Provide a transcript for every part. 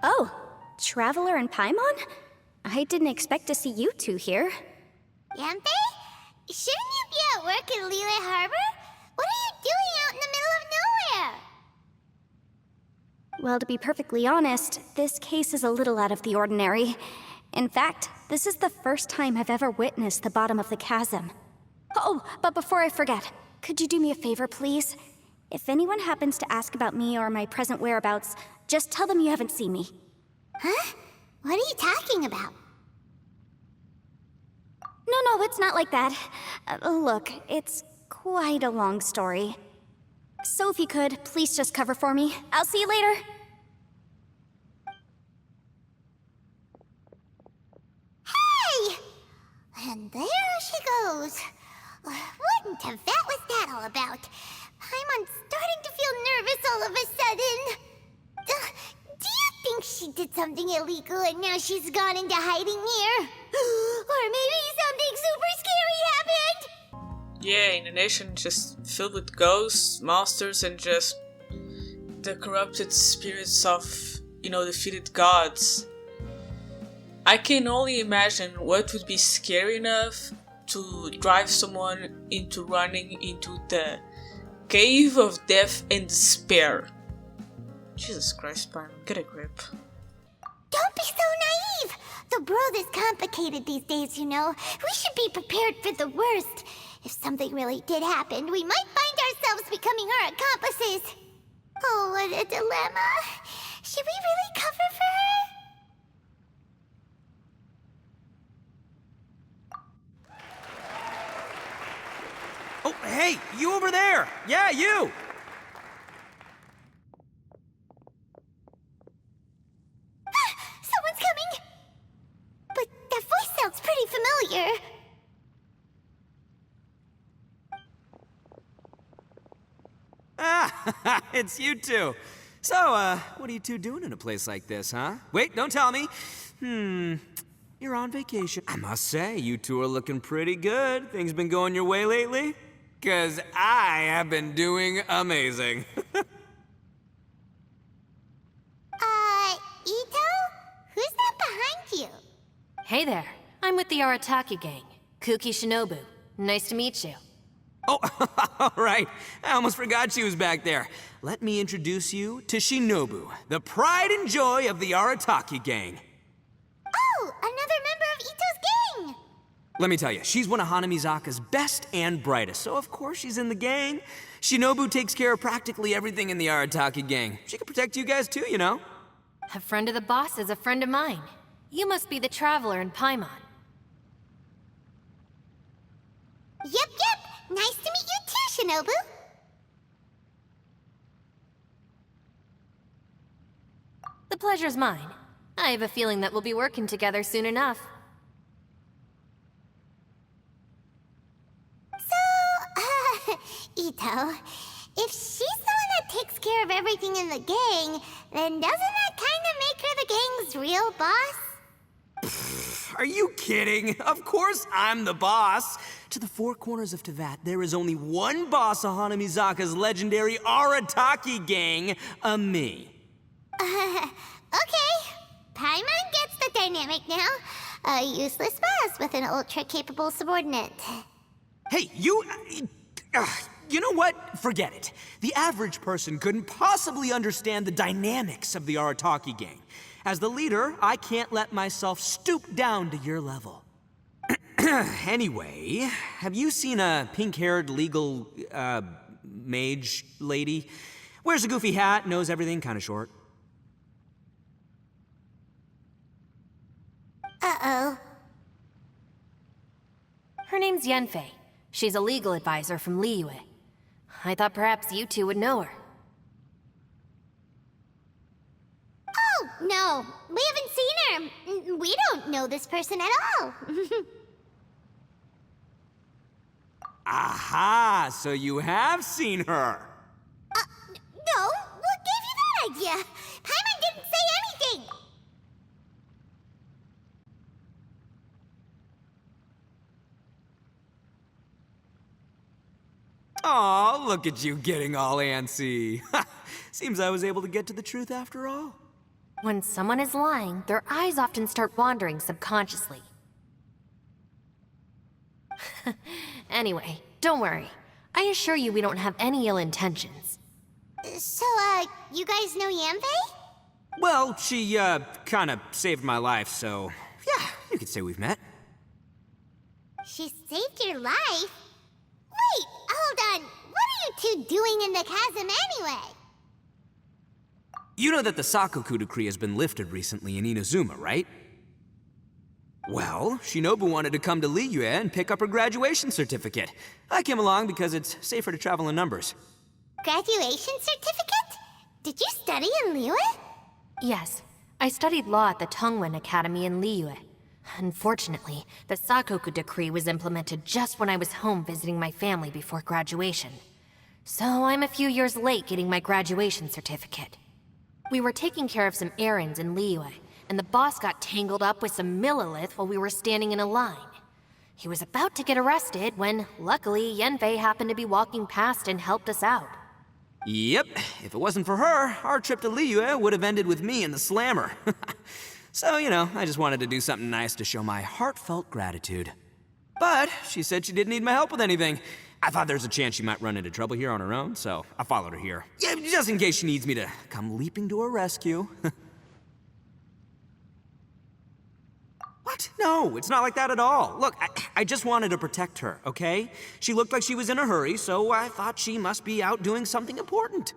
Oh, Traveler and Paimon? I didn't expect to see you two here. Yanfei? Shouldn't you be at work in Liyue Harbor? What are you doing out in the middle of nowhere? Well, to be perfectly honest, this case is a little out of the ordinary. In fact, this is the first time I've ever witnessed the bottom of the chasm. Oh, but before I forget, could you do me a favor, please? If anyone happens to ask about me or my present whereabouts, just tell them you haven't seen me. Huh? What are you talking about? No, it's not like that. Look, it's quite a long story. So if you could, please just cover for me. I'll see you later. Hey! And there she goes. What in Tibet was that all about? I'm starting to feel nervous all of a sudden. Do you think she did something illegal and now she's gone into hiding here? Or maybe something super scary happened? Yeah, in a nation just filled with ghosts, monsters, and just the corrupted spirits of, defeated gods. I can only imagine what would be scary enough to drive someone into running into the cave of death and despair. Jesus Christ, Paimon, get a grip. Don't be so naive! The world is complicated these days, you know. We should be prepared for the worst. If something really did happen, we might find ourselves becoming her accomplices. Oh, what a dilemma. Should we really cover for her? Oh, hey, you over there! Yeah, you! Someone's coming! But that voice sounds pretty familiar. Ah, it's you two. So, what are you two doing in a place like this, huh? Wait, don't tell me. You're on vacation. I must say, you two are looking pretty good. Things been going your way lately? 'Cause I have been doing amazing. Ito? Who's that behind you? Hey there, I'm with the Arataki gang. Kuki Shinobu. Nice to meet you. Oh, all right. I almost forgot she was back there. Let me introduce you to Shinobu, the pride and joy of the Arataki gang. Oh, another member of Ito's gang! Let me tell you, she's one of Hanamizaka's best and brightest, so of course she's in the gang. Shinobu takes care of practically everything in the Arataki gang. She can protect you guys too, you know? A friend of the boss is a friend of mine. You must be the Traveler in Paimon. Yep. Nice to meet you too, Shinobu. The pleasure's mine. I have a feeling that we'll be working together soon enough. So, Ito, if she's the one that takes care of everything in the gang, then doesn't that kind of make her the gang's real boss? Are you kidding? Of course I'm the boss. To the four corners of Teyvat, there is only one boss of Hanamizaka's legendary Arataki gang, me. Okay. Paimon gets the dynamic now. A useless boss with an ultra-capable subordinate. Hey, you know what? Forget it. The average person couldn't possibly understand the dynamics of the Arataki gang. As the leader, I can't let myself stoop down to your level. Anyway, have you seen a pink-haired legal, mage lady? Wears a goofy hat, knows everything, kinda short. Uh-oh. Her name's Yanfei. She's a legal advisor from Liyue. I thought perhaps you two would know her. Oh, no. We haven't seen her. We don't know this person at all. Aha! So you have seen her! No. What gave you that idea? Paimon didn't say anything. Aw, look at you getting all antsy. Seems I was able to get to the truth after all. When someone is lying, their eyes often start wandering subconsciously. Anyway, don't worry. I assure you we don't have any ill intentions. So, you guys know Yanfei? Well, she, kinda saved my life, so yeah, you could say we've met. She saved your life? Wait, hold on. What are you two doing in the chasm anyway? You know that the Sakoku decree has been lifted recently in Inazuma, right? Well, Shinobu wanted to come to Liyue and pick up her graduation certificate. I came along because it's safer to travel in numbers. Graduation certificate? Did you study in Liyue? Yes, I studied law at the Tongwen Academy in Liyue. Unfortunately, the Sakoku decree was implemented just when I was home visiting my family before graduation. So I'm a few years late getting my graduation certificate. We were taking care of some errands in Liyue, and the boss got tangled up with some Millilith while we were standing in a line. He was about to get arrested when, luckily, Yanfei happened to be walking past and helped us out. Yep, if it wasn't for her, our trip to Liyue would have ended with me and the slammer. So, you know, I just wanted to do something nice to show my heartfelt gratitude. But she said she didn't need my help with anything. I thought there's a chance she might run into trouble here on her own, so I followed her here. Yeah, just in case she needs me to come leaping to her rescue. What? No, it's not like that at all. Look, I just wanted to protect her, okay? She looked like she was in a hurry, so I thought she must be out doing something important.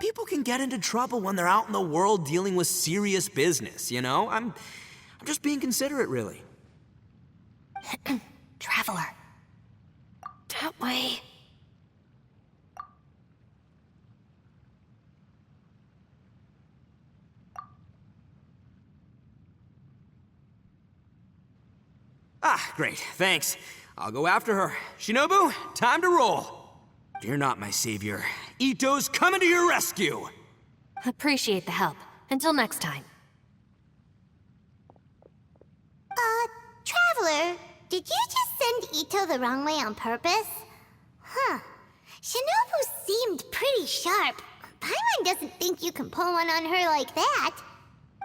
People can get into trouble when they're out in the world dealing with serious business, you know? I'm just being considerate, really. Traveler. That way. Ah, great, thanks. I'll go after her. Shinobu, time to roll. Fear not, my savior. Ito's coming to your rescue! Appreciate the help. Until next time. Traveler, did you just send Ito the wrong way on purpose? Huh. Shinobu seemed pretty sharp. Paimon doesn't think you can pull one on her like that.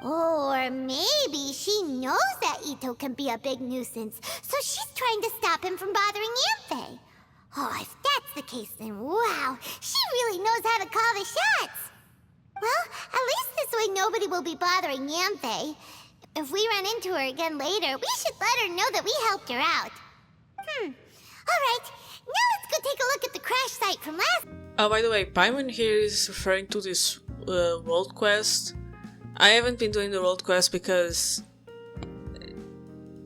Or maybe she knows that Ito can be a big nuisance, so she's trying to stop him from bothering Yanfei. Oh, if that's the case, then wow, she really knows how to call the shots. Well, at least this way nobody will be bothering Yanfei. If we run into her again later, we should let her know that we helped her out. Alright, now let's go take a look at the crash site from last... Oh, by the way, Paimon here is referring to this world quest. I haven't been doing the world quest because...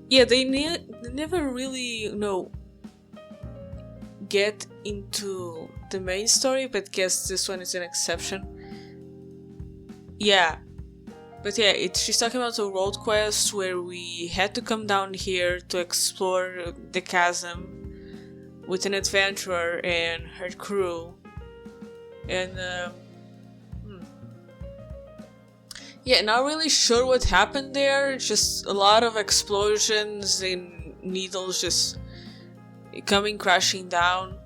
Yeah, they never really, get into the main story, but guess this one is an exception. Yeah. But yeah, she's talking about a world quest where we had to come down here to explore the chasm with an adventurer and her crew. And, yeah, not really sure what happened there. Just a lot of explosions and needles just coming crashing down.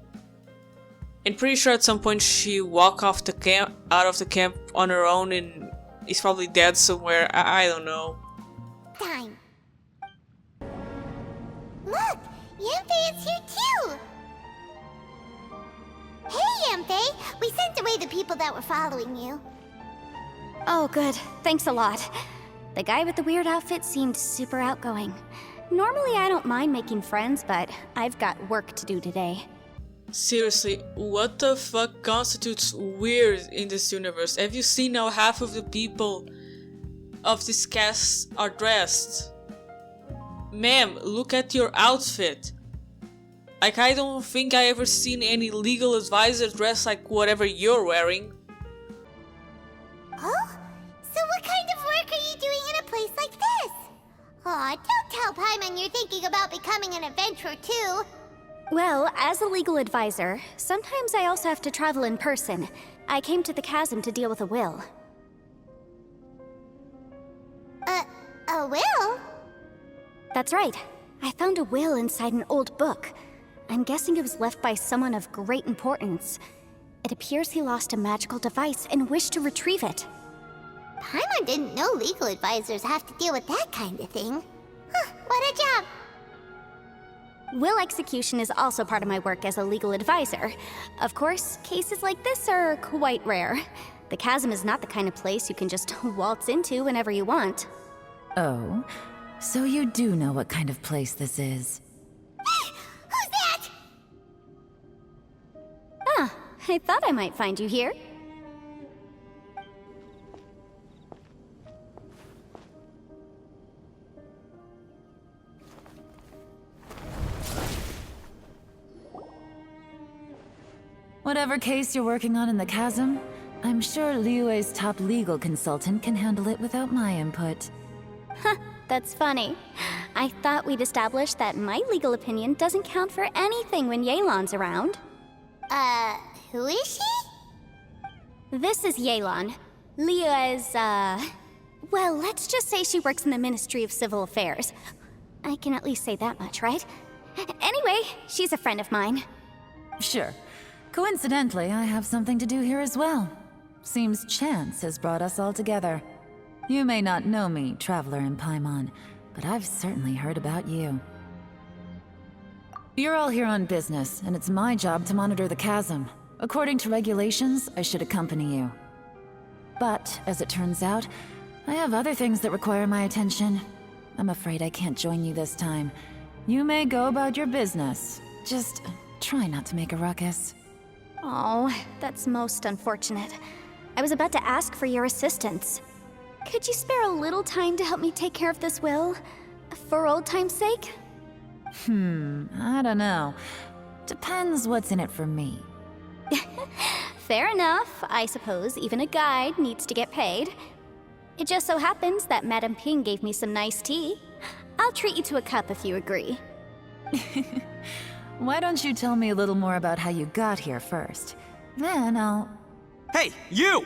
And pretty sure at some point she walked off the camp, out of the camp on her own, and is probably dead somewhere. I don't know. Time. Look, Yanfei is here too. Hey, Yanfei, we sent away the people that were following you. Oh, good. Thanks a lot. The guy with the weird outfit seemed super outgoing. Normally I don't mind making friends, but I've got work to do today. Seriously, what the fuck constitutes weird in this universe? Have you seen how half of the people of this cast are dressed? Ma'am, look at your outfit. Like, I don't think I ever seen any legal advisor dressed like whatever you're wearing. Oh? So what kind of work are you doing in a place like this? Aw, don't tell Paimon you're thinking about becoming an adventurer too. Well, as a legal advisor, sometimes I also have to travel in person. I came to the chasm to deal with a will. A will? That's right. I found a will inside an old book. I'm guessing it was left by someone of great importance. It appears he lost a magical device and wished to retrieve it. Paimon didn't know legal advisors have to deal with that kind of thing. Huh, what a job! Will execution is also part of my work as a legal advisor. Of course, cases like this are quite rare. The chasm is not the kind of place you can just waltz into whenever you want. Oh, so you do know what kind of place this is. Who's that? Ah, I thought I might find you here. Whatever case you're working on in the chasm, I'm sure Liyue's top legal consultant can handle it without my input. That's funny. I thought we'd established that my legal opinion doesn't count for anything when Yelan's around. Who is she? This is Yelan. Liyue's, well, let's just say she works in the Ministry of Civil Affairs. I can at least say that much, right? Anyway, she's a friend of mine. Sure. Coincidentally, I have something to do here as well. Seems chance has brought us all together. You may not know me, Traveler in Paimon, but I've certainly heard about you. You're all here on business, and it's my job to monitor the chasm. According to regulations, I should accompany you. But, as it turns out, I have other things that require my attention. I'm afraid I can't join you this time. You may go about your business. Just try not to make a ruckus. Oh, that's most unfortunate. I was about to ask for your assistance. Could you spare a little time to help me take care of this will? For old time's sake? I don't know. Depends what's in it for me. Fair enough. I suppose even a guide needs to get paid. It just so happens that Madame Ping gave me some nice tea. I'll treat you to a cup if you agree. Why don't you tell me a little more about how you got here first? Then I'll... Hey, you!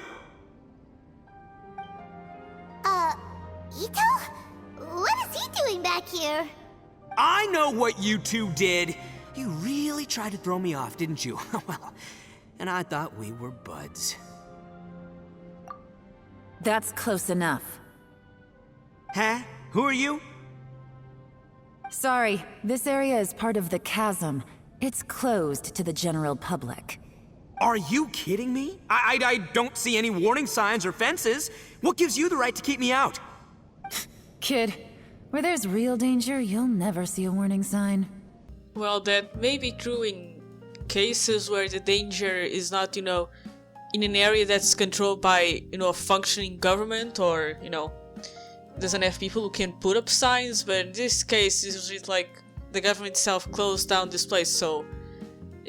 Ito? What is he doing back here? I know what you two did. You really tried to throw me off, didn't you? Well, and I thought we were buds. That's close enough. Huh? Who are you? Sorry, this area is part of the chasm. It's closed to the general public. Are you kidding me? I don't see any warning signs or fences. What gives you the right to keep me out? Kid, where there's real danger, you'll never see a warning sign. Well, that may be true in cases where the danger is not, in an area that's controlled by, a functioning government or, doesn't have people who can put up signs, but in this case, it's just like the government itself closed down this place, so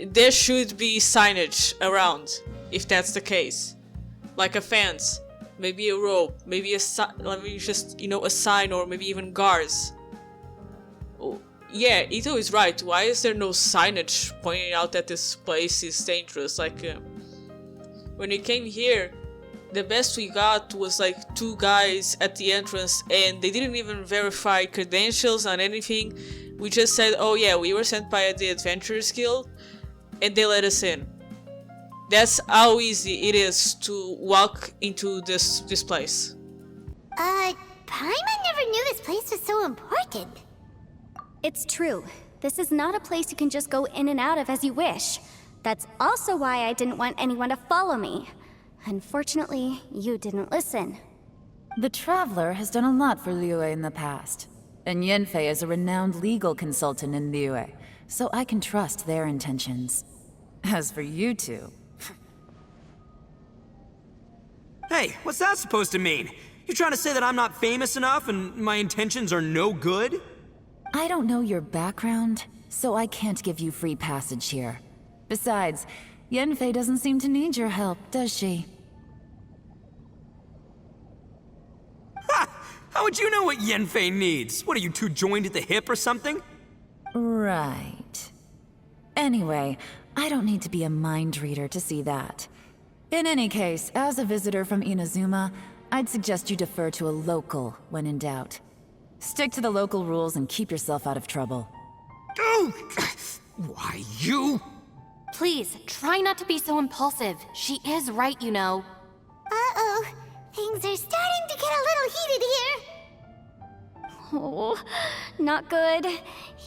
there should be signage around, if that's the case. Like a fence, maybe a rope, maybe a sign, or maybe even guards. Oh, yeah, Ito is right. Why is there no signage pointing out that this place is dangerous? When we came here, the best we got was like 2 guys at the entrance, and they didn't even verify credentials on anything. We just said, oh yeah, we were sent by the Adventurers Guild, and they let us in. That's how easy it is to walk into this place. Paimon never knew this place was so important. It's true. This is not a place you can just go in and out of as you wish. That's also why I didn't want anyone to follow me. Unfortunately, you didn't listen. The Traveler has done a lot for Liyue in the past. And Yenfei is a renowned legal consultant in Liyue, so I can trust their intentions. As for you two... Hey, what's that supposed to mean? You trying to say that I'm not famous enough and my intentions are no good? I don't know your background, so I can't give you free passage here. Besides, Yenfei doesn't seem to need your help, does she? Ha! How would you know what Yenfei needs? What, are you two joined at the hip or something? Right. Anyway, I don't need to be a mind reader to see that. In any case, as a visitor from Inazuma, I'd suggest you defer to a local when in doubt. Stick to the local rules and keep yourself out of trouble. Oh! Why, you... Please, try not to be so impulsive. She is right, Uh-oh. Things are starting needed here. Oh, not good.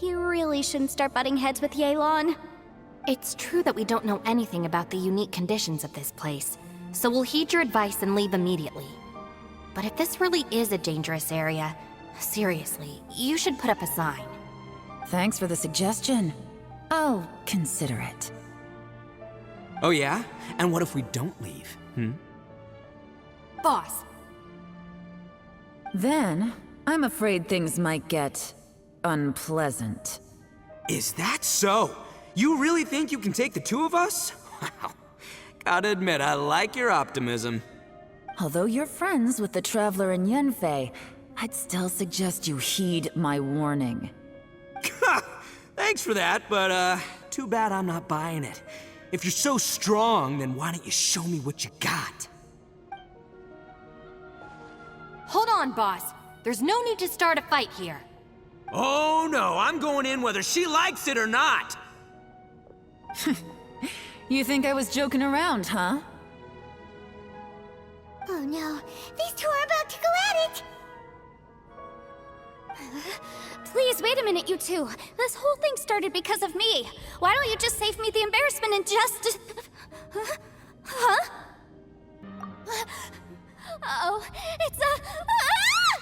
You really shouldn't start butting heads with Yelan. It's true that we don't know anything about the unique conditions of this place, so we'll heed your advice and leave immediately. But if this really is a dangerous area, seriously, you should put up a sign. Thanks for the suggestion. I'll consider it. Oh yeah? And what if we don't leave? Boss, Then, I'm afraid things might get unpleasant. Is that so? You really think you can take the two of us? Wow. Gotta admit, I like your optimism. Although you're friends with the Traveler and Yenfei, I'd still suggest you heed my warning. Thanks for that, but too bad I'm not buying it. If you're so strong, then why don't you show me what you got? hold on, boss. There's no need to start a fight here. Oh no, I'm going in whether she likes it or not! You think I was joking around, huh? Oh no, these two are about to go at it! Please, wait a minute, you two. This whole thing started because of me. Why don't you just save me the embarrassment and just... Huh? Oh, it's a... Ah!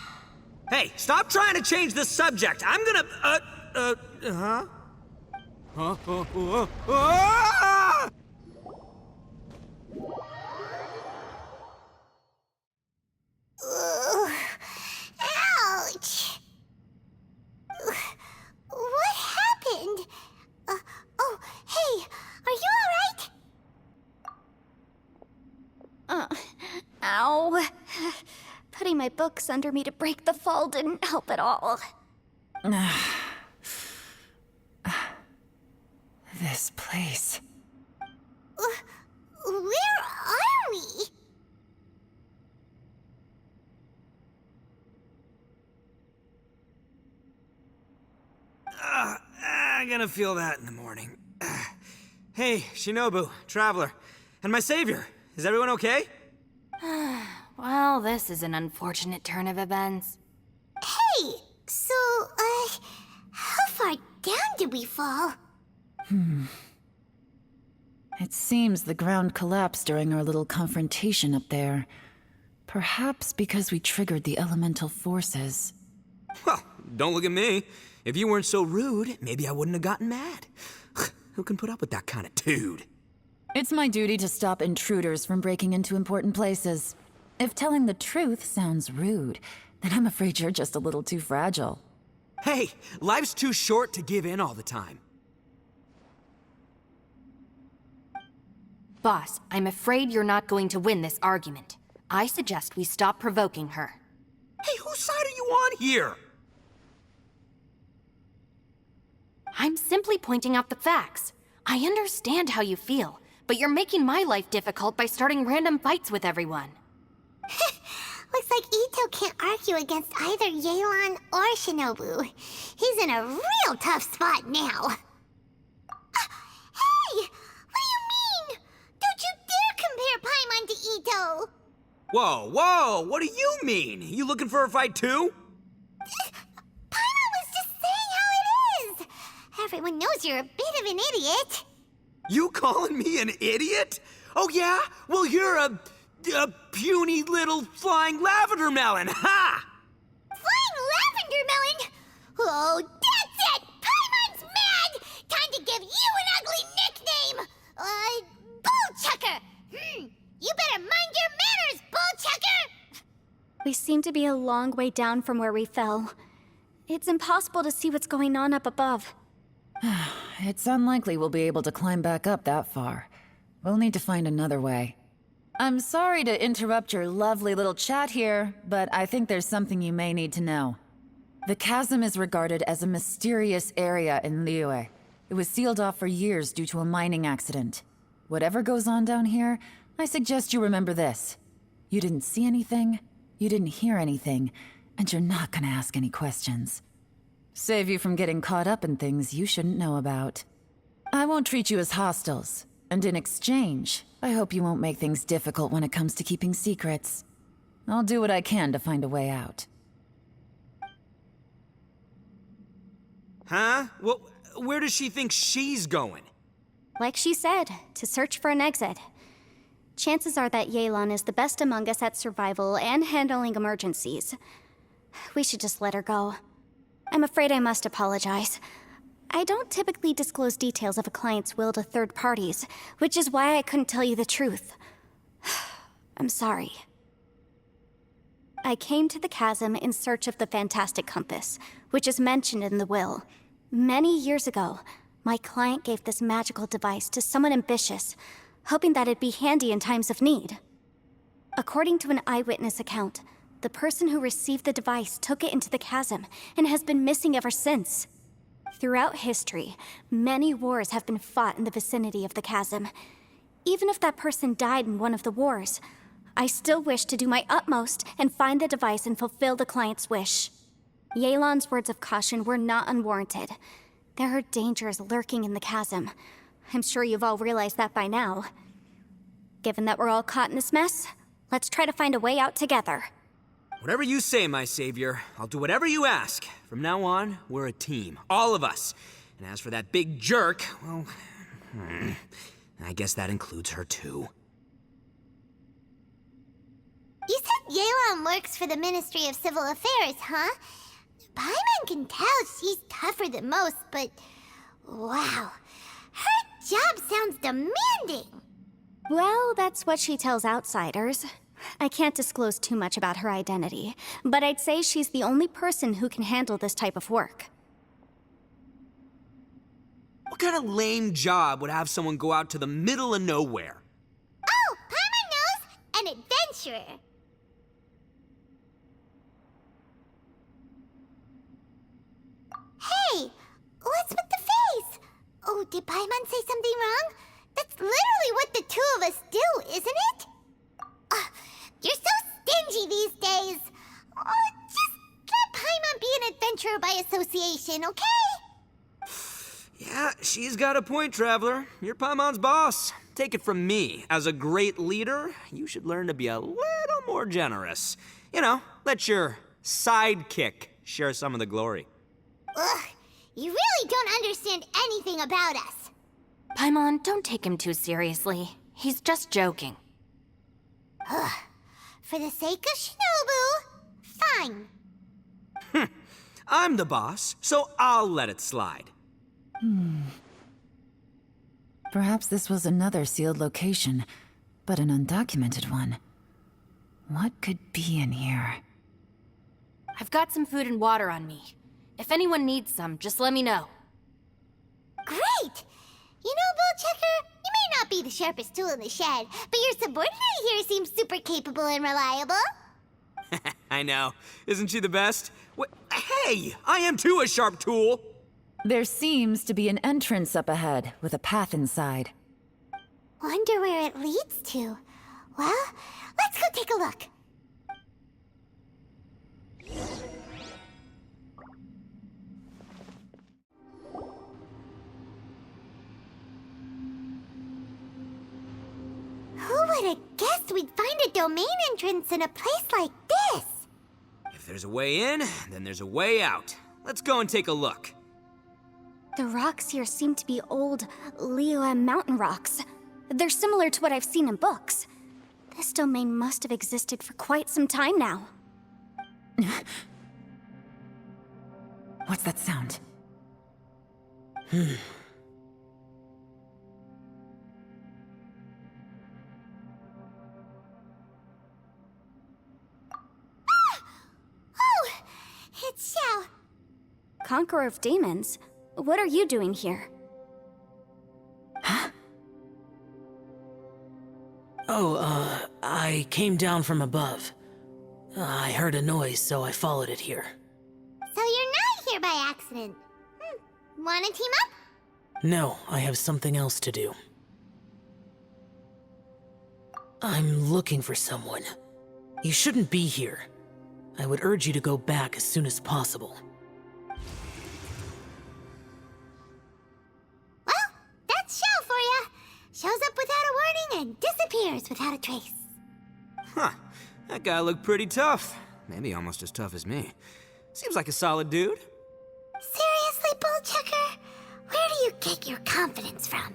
Hey, stop trying to change the subject. I'm gonna, huh? Ah! Ugh. Ouch! What happened? Oh, hey, are you alright? Ow. Putting my books under me to break the fall didn't help at all. This place. Where are we? I'm gonna feel that in the morning. Hey, Shinobu, Traveler, and my savior. Is everyone okay? Well, this is an unfortunate turn of events. Hey, so, how far down did we fall? It seems the ground collapsed during our little confrontation up there. Perhaps because we triggered the elemental forces. Well, don't look at me. If you weren't so rude, maybe I wouldn't have gotten mad. Who can put up with that kind of dude? It's my duty to stop intruders from breaking into important places. If telling the truth sounds rude, then I'm afraid you're just a little too fragile. Hey, life's too short to give in all the time. Boss, I'm afraid you're not going to win this argument. I suggest we stop provoking her. Hey, whose side are you on here? I'm simply pointing out the facts. I understand how you feel, but you're making my life difficult by starting random fights with everyone. Looks like Ito can't argue against either Yelan or Shinobu. He's in a real tough spot now. Hey! What do you mean? Don't you dare compare Paimon to Ito! Whoa, whoa, what do you mean? You looking for a fight too? Paimon was just saying how it is! Everyone knows you're a bit of an idiot. You calling me an idiot? Oh yeah? Well, you're a puny little flying lavender melon, ha! Flying lavender melon? Oh, that's it! Paimon's mad! Time to give you an ugly nickname! Bullchucker! You better mind your manners, Bullchucker! We seem to be a long way down from where we fell. It's impossible to see what's going on up above. It's unlikely we'll be able to climb back up that far. We'll need to find another way. I'm sorry to interrupt your lovely little chat here, but I think there's something you may need to know. The chasm is regarded as a mysterious area in Liyue. It was sealed off for years due to a mining accident. Whatever goes on down here, I suggest you remember this. You didn't see anything, you didn't hear anything, and you're not gonna ask any questions. Save you from getting caught up in things you shouldn't know about. I won't treat you as hostiles, and in exchange, I hope you won't make things difficult when it comes to keeping secrets. I'll do what I can to find a way out. Huh? Well, where does she think she's going? Like she said, to search for an exit. Chances are that Yelan is the best among us at survival and handling emergencies. We should just let her go. I'm afraid I must apologize. I don't typically disclose details of a client's will to third parties, which is why I couldn't tell you the truth. I'm sorry. I came to the chasm in search of the fantastic compass, which is mentioned in the will. Many years ago, my client gave this magical device to someone ambitious, hoping that it'd be handy in times of need. According to an eyewitness account, the person who received the device took it into the chasm and has been missing ever since. Throughout history, many wars have been fought in the vicinity of the chasm. Even if that person died in one of the wars, I still wish to do my utmost and find the device and fulfill the client's wish. Yelan's words of caution were not unwarranted. There are dangers lurking in the chasm. I'm sure you've all realized that by now. Given that we're all caught in this mess, let's try to find a way out together. Whatever you say, my savior. I'll do whatever you ask. From now on, we're a team. All of us. And as for that big jerk, well, I guess that includes her too. You said Yelan works for the Ministry of Civil Affairs, huh? Paimon can tell she's tougher than most, but wow, her job sounds demanding. Well, that's what she tells outsiders. I can't disclose too much about her identity, but I'd say she's the only person who can handle this type of work. What kind of lame job would have someone go out to the middle of nowhere? Oh, Paimon knows! An adventurer. Hey, what's with the face? Oh, did Paimon say something wrong? That's literally what the two of us do, isn't it? You're so stingy these days. Oh, just let Paimon be an adventurer by association, okay? Yeah, she's got a point, Traveler. You're Paimon's boss. Take it from me. As a great leader, you should learn to be a little more generous. You know, let your sidekick share some of the glory. Ugh, you really don't understand anything about us. Paimon, don't take him too seriously. He's just joking. For the sake of Shinobu, fine. I'm the boss, so I'll let it slide. Perhaps this was another sealed location, but an undocumented one. What could be in here? I've got some food and water on me. If anyone needs some, just let me know. Great! You know, Bullchecker, you may not be the sharpest tool in the shed, but your subordinate here seems super capable and reliable. I know. Isn't she the best? Hey, I am too a sharp tool. There seems to be an entrance up ahead, with a path inside. Wonder where it leads to. Well, let's go take a look. Who would have guessed we'd find a domain entrance in a place like this? If there's a way in, then there's a way out. Let's go and take a look. The rocks here seem to be old Liyue mountain rocks. They're similar to what I've seen in books. This domain must have existed for quite some time now. What's that sound? Oh, it's Xiao. Conqueror of Demons? What are you doing here? I came down from above. I heard a noise, so I followed it here. So you're not here by accident. Wanna team up? No, I have something else to do. I'm looking for someone. You shouldn't be here. I would urge you to go back as soon as possible. Well, that's Xiao for ya. Shows up without a warning and disappears without a trace. Huh. That guy looked pretty tough. Maybe almost as tough as me. Seems like a solid dude. Seriously, Bullchucker? Where do you get your confidence from?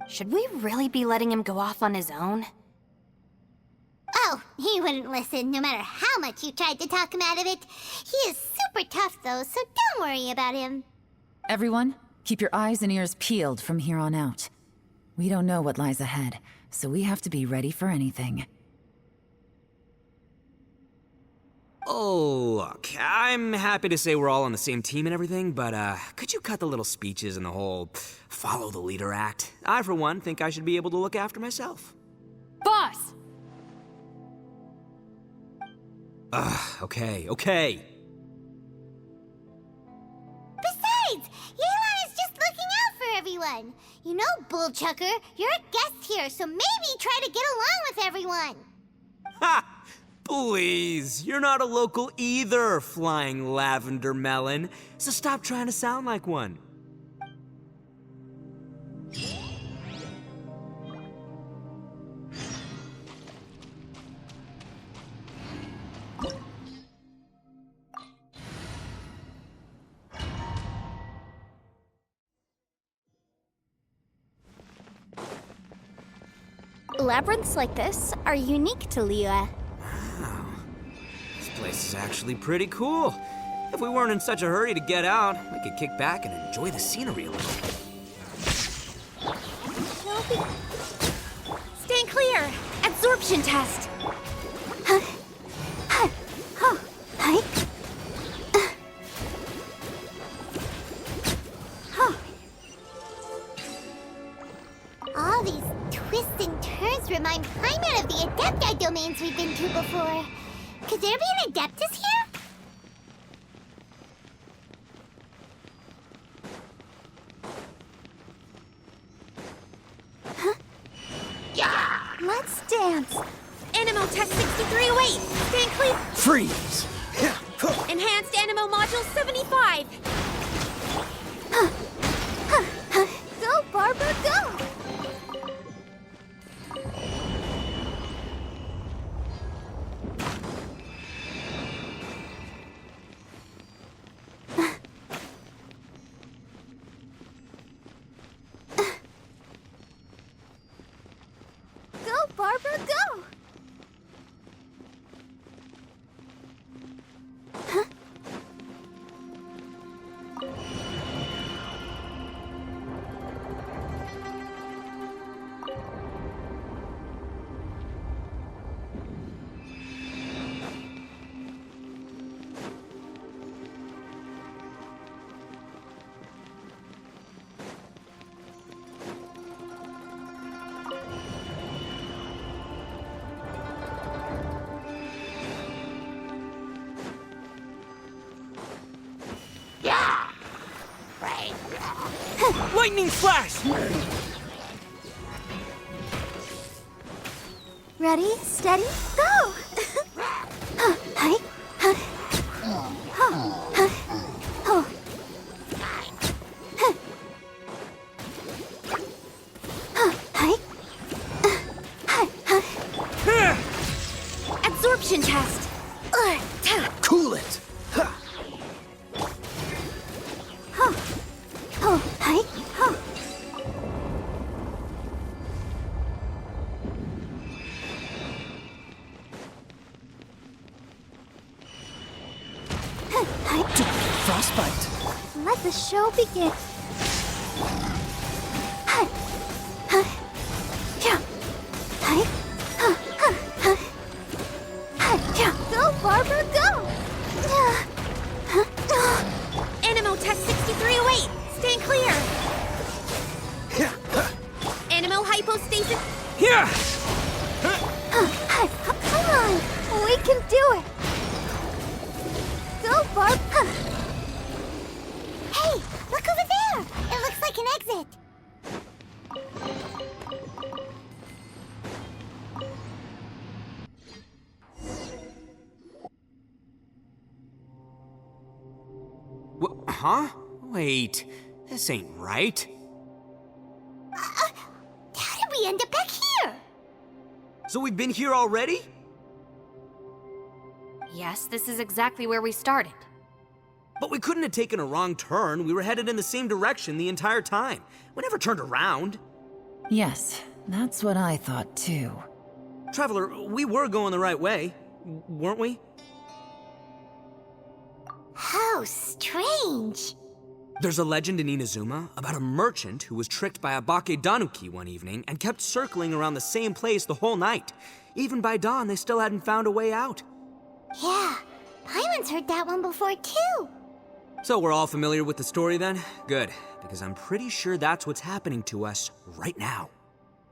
Should we really be letting him go off on his own? Oh, he wouldn't listen no matter how much you tried to talk him out of it. He is super tough though, so don't worry about him. Everyone, keep your eyes and ears peeled from here on out. We don't know what lies ahead, so we have to be ready for anything. Oh, look, I'm happy to say we're all on the same team and everything, but could you cut the little speeches and the whole follow the leader act? I, for one, think I should be able to look after myself. Boss! Okay. Besides, Yelan is just looking out for everyone. You know, Bullchucker, you're a guest here, so maybe try to get along with everyone. Ha! Please, you're not a local either, flying lavender melon, so stop trying to sound like one. Labyrinths like this are unique to Liyue. This place is actually pretty cool. If we weren't in such a hurry to get out, we could kick back and enjoy the scenery a little. Stand clear! Absorption test! All these twists and turns remind Paimon of the Adepti domains we've been to before. Could there be an Adeptus here? Let's dance! Animo test 6308! Stand clear! Freeze! Enhanced Animo module 75! Go, Barbara, go! Go, Barbara, go! Lightning flash! Ready, steady, go! Hi. Absorption test. Cool it! Frostbite! Let the show begin. Go, Barbara, go! Animo test 6308. Stand clear. Animo hypostasis. Yeah! Come on, we can do it. Go, Barb. Hey, look over there! It looks like an exit. Huh? Wait, this ain't right. How did we end up back here? So we've been here already? Yes, this is exactly where we started. But we couldn't have taken a wrong turn. We were headed in the same direction the entire time. We never turned around. Yes, that's what I thought too. Traveler, we were going the right way, weren't we? How strange. There's a legend in Inazuma about a merchant who was tricked by a Bakedanuki one evening and kept circling around the same place the whole night. Even by dawn, they still hadn't found a way out. Yeah, Paimon's heard that one before too. So we're all familiar with the story then? Good, because I'm pretty sure that's what's happening to us right now.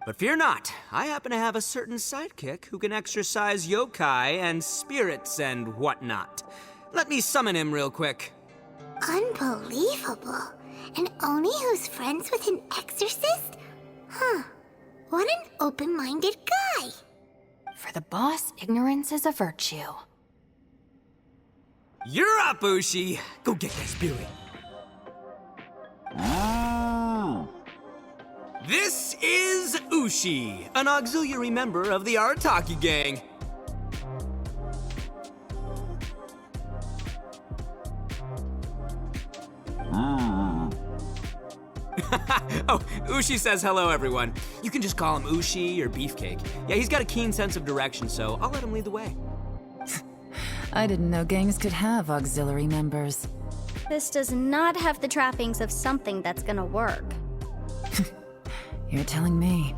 But fear not, I happen to have a certain sidekick who can exercise yokai and spirits and whatnot. Let me summon him real quick. Unbelievable. An Oni who's friends with an exorcist? Huh. What an open-minded guy. For the boss, ignorance is a virtue. You're up, Ushi! Go get that spirit. This is Ushi, an auxiliary member of the Arataki gang. Oh, Ushi says hello, everyone. You can just call him Ushi or Beefcake. Yeah, he's got a keen sense of direction, so I'll let him lead the way. I didn't know gangs could have auxiliary members. This does not have the trappings of something that's gonna work. You're telling me.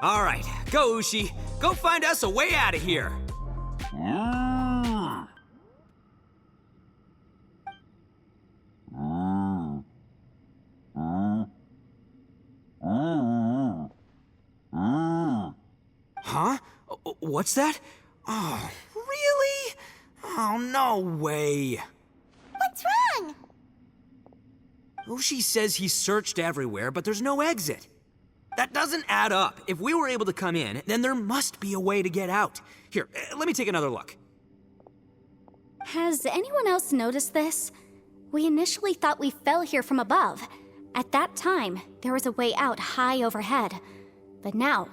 All right, go, Ushi. Go find us a way out of here. Huh? What's that? Oh, really? Oh, no way. What's wrong? Ushi says he searched everywhere, but there's no exit. That doesn't add up. If we were able to come in, then there must be a way to get out. Here, let me take another look. Has anyone else noticed this? We initially thought we fell here from above. At that time, there was a way out high overhead. But now,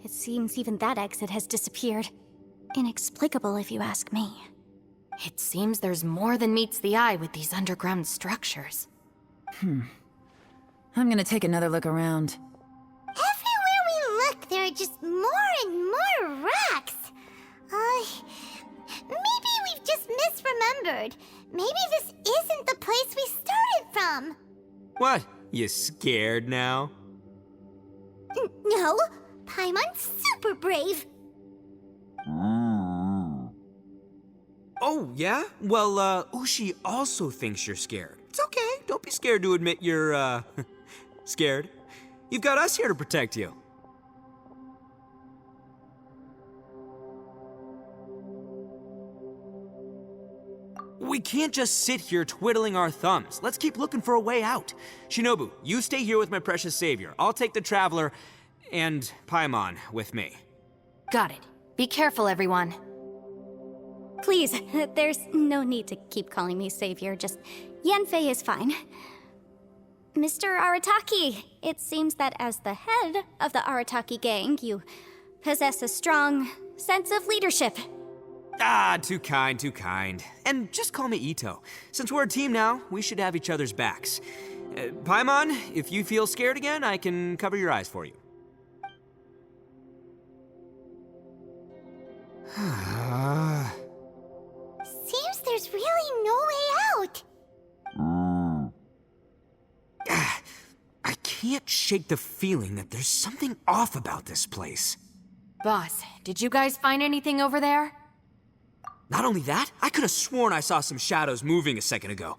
it seems even that exit has disappeared. Inexplicable, if you ask me. It seems there's more than meets the eye with these underground structures. I'm gonna take another look around. Everywhere we look, there are just more and more rocks. Maybe we've just misremembered. Maybe this isn't the place we started from. What? You scared now? No, Paimon's super brave. Oh, yeah? Well, Ushi also thinks you're scared. It's okay. Don't be scared to admit you're, scared. You've got us here to protect you. We can't just sit here twiddling our thumbs. Let's keep looking for a way out. Shinobu, you stay here with my precious savior. I'll take the Traveler and Paimon with me. Got it. Be careful, everyone. Please, there's no need to keep calling me savior, just Yanfei is fine. Mr. Arataki, it seems that as the head of the Arataki gang, you possess a strong sense of leadership. Ah, too kind, too kind. And just call me Ito. Since we're a team now, we should have each other's backs. Paimon, if you feel scared again, I can cover your eyes for you. Seems there's really no way out. I can't shake the feeling that there's something off about this place. Boss, did you guys find anything over there? Not only that, I could have sworn I saw some shadows moving a second ago.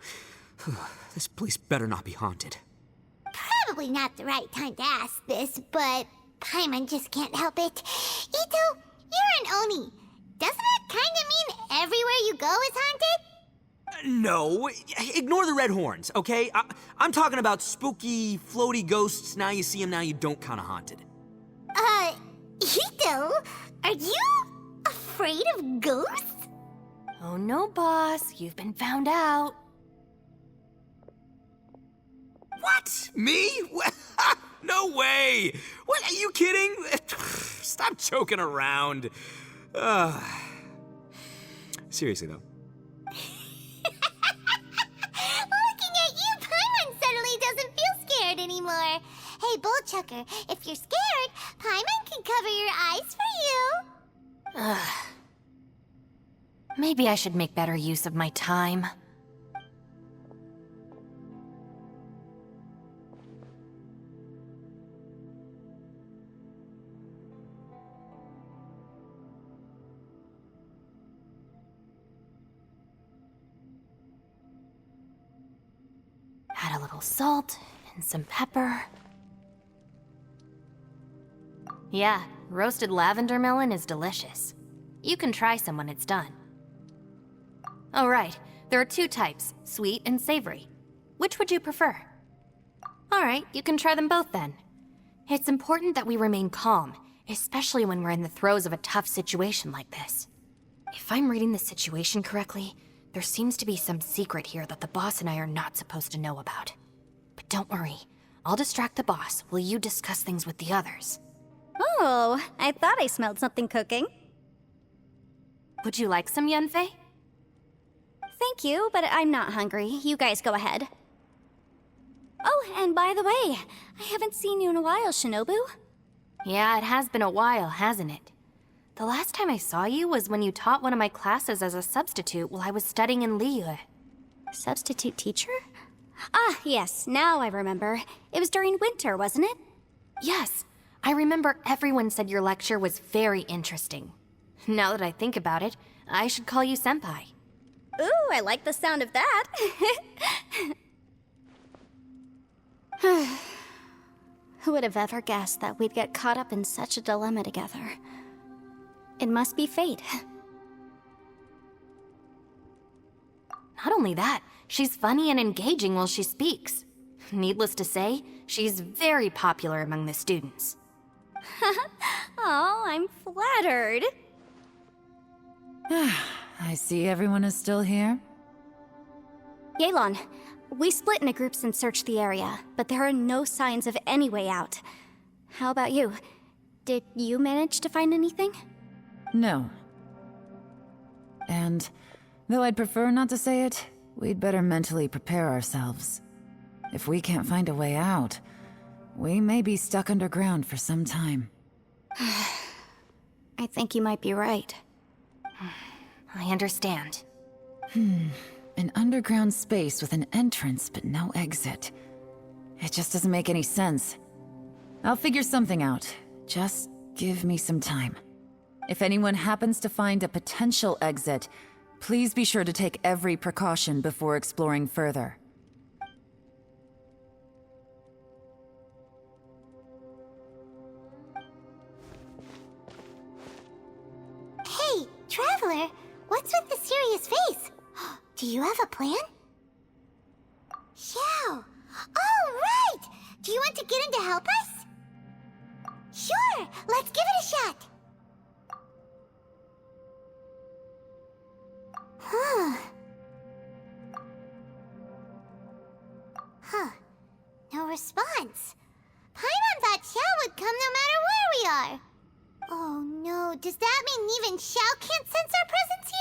This place better not be haunted. Probably not the right time to ask this, but Paimon just can't help it. Ito, you're an Oni. Doesn't it kind of mean everywhere you go is haunted? No, ignore the red horns, okay? I'm talking about spooky, floaty ghosts. Now you see them, now you don't kind of haunted. Ito, are you afraid of ghosts? Oh no, boss. You've been found out. What? Me? No way! What, are you kidding? Stop joking around. Seriously, though. Looking at you, Paimon suddenly doesn't feel scared anymore. Hey, Bullchucker, if you're scared, Paimon can cover your eyes for you. Maybe I should make better use of my time. Add a little salt and some pepper. Yeah, roasted lavender melon is delicious. You can try some when it's done. Oh right, there are 2 types, sweet and savory. Which would you prefer? Alright, you can try them both then. It's important that we remain calm, especially when we're in the throes of a tough situation like this. If I'm reading the situation correctly, there seems to be some secret here that the boss and I are not supposed to know about. But don't worry, I'll distract the boss while you discuss things with the others. Oh, I thought I smelled something cooking. Would you like some Yunfei? Thank you, but I'm not hungry. You guys go ahead. Oh, and by the way, I haven't seen you in a while, Shinobu. Yeah, it has been a while, hasn't it? The last time I saw you was when you taught one of my classes as a substitute while I was studying in Liyue. Substitute teacher? Ah, yes, now I remember. It was during winter, wasn't it? Yes, I remember everyone said your lecture was very interesting. Now that I think about it, I should call you Senpai. Ooh, I like the sound of that. Who would have ever guessed that we'd get caught up in such a dilemma together? It must be fate. Not only that, she's funny and engaging while she speaks. Needless to say, she's very popular among the students. Oh, I'm flattered. I see everyone is still here. Yelan, we split into groups and searched the area, but there are no signs of any way out. How about you? Did you manage to find anything? No. And, though I'd prefer not to say it, we'd better mentally prepare ourselves. If we can't find a way out, we may be stuck underground for some time. I think you might be right. I understand. An underground space with an entrance but no exit. It just doesn't make any sense. I'll figure something out. Just give me some time. If anyone happens to find a potential exit, please be sure to take every precaution before exploring further. Hey, Traveler, what's with the serious face? Do you have a plan? Xiao! Oh, right! Do you want to get in to help us? Sure, let's give it a shot! Huh. No response. Paimon thought Xiao would come no matter where we are. Oh no, does that mean even Xiao can't sense our presence here?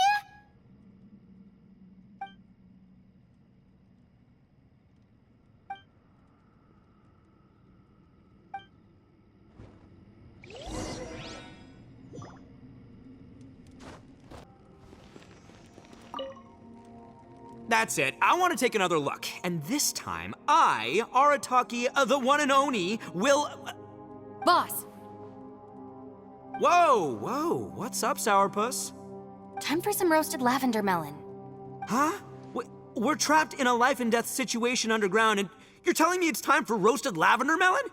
That's it. I want to take another look. And this time, I, Arataki, the one and only, will... Boss! Whoa. What's up, Sourpuss? Time for some roasted lavender melon. Huh? We're trapped in a life and death situation underground, and you're telling me it's time for roasted lavender melon?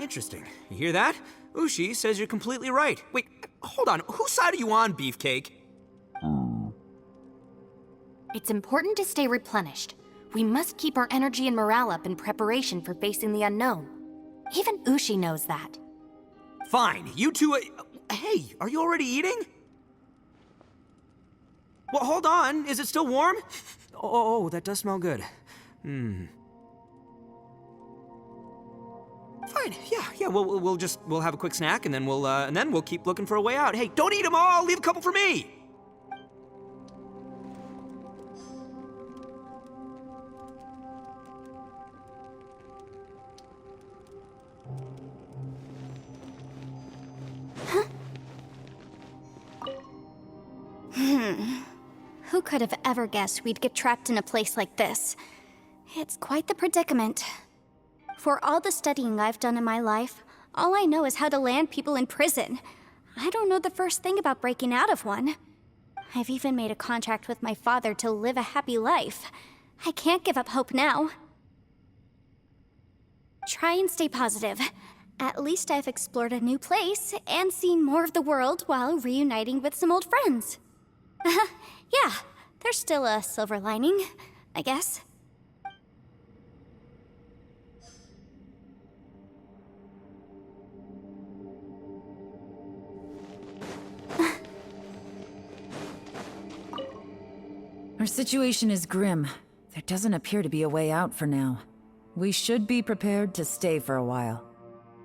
Interesting. You hear that? Ushi says you're completely right. Wait, hold on. Whose side are you on, Beefcake? It's important to stay replenished. We must keep our energy and morale up in preparation for facing the unknown. Even Ushi knows that. Fine, you two... hey, are you already eating? Well, hold on. Is it still warm? Oh, that does smell good. Fine. Yeah. We'll have a quick snack and then we'll keep looking for a way out. Hey, don't eat them all. Leave a couple for me. Who could have ever guessed we'd get trapped in a place like this? It's quite the predicament. For all the studying I've done in my life, all I know is how to land people in prison. I don't know the first thing about breaking out of one. I've even made a contract with my father to live a happy life. I can't give up hope now. Try and stay positive. At least I've explored a new place and seen more of the world while reuniting with some old friends. Yeah, there's still a silver lining, I guess. Our situation is grim. There doesn't appear to be a way out for now. We should be prepared to stay for a while.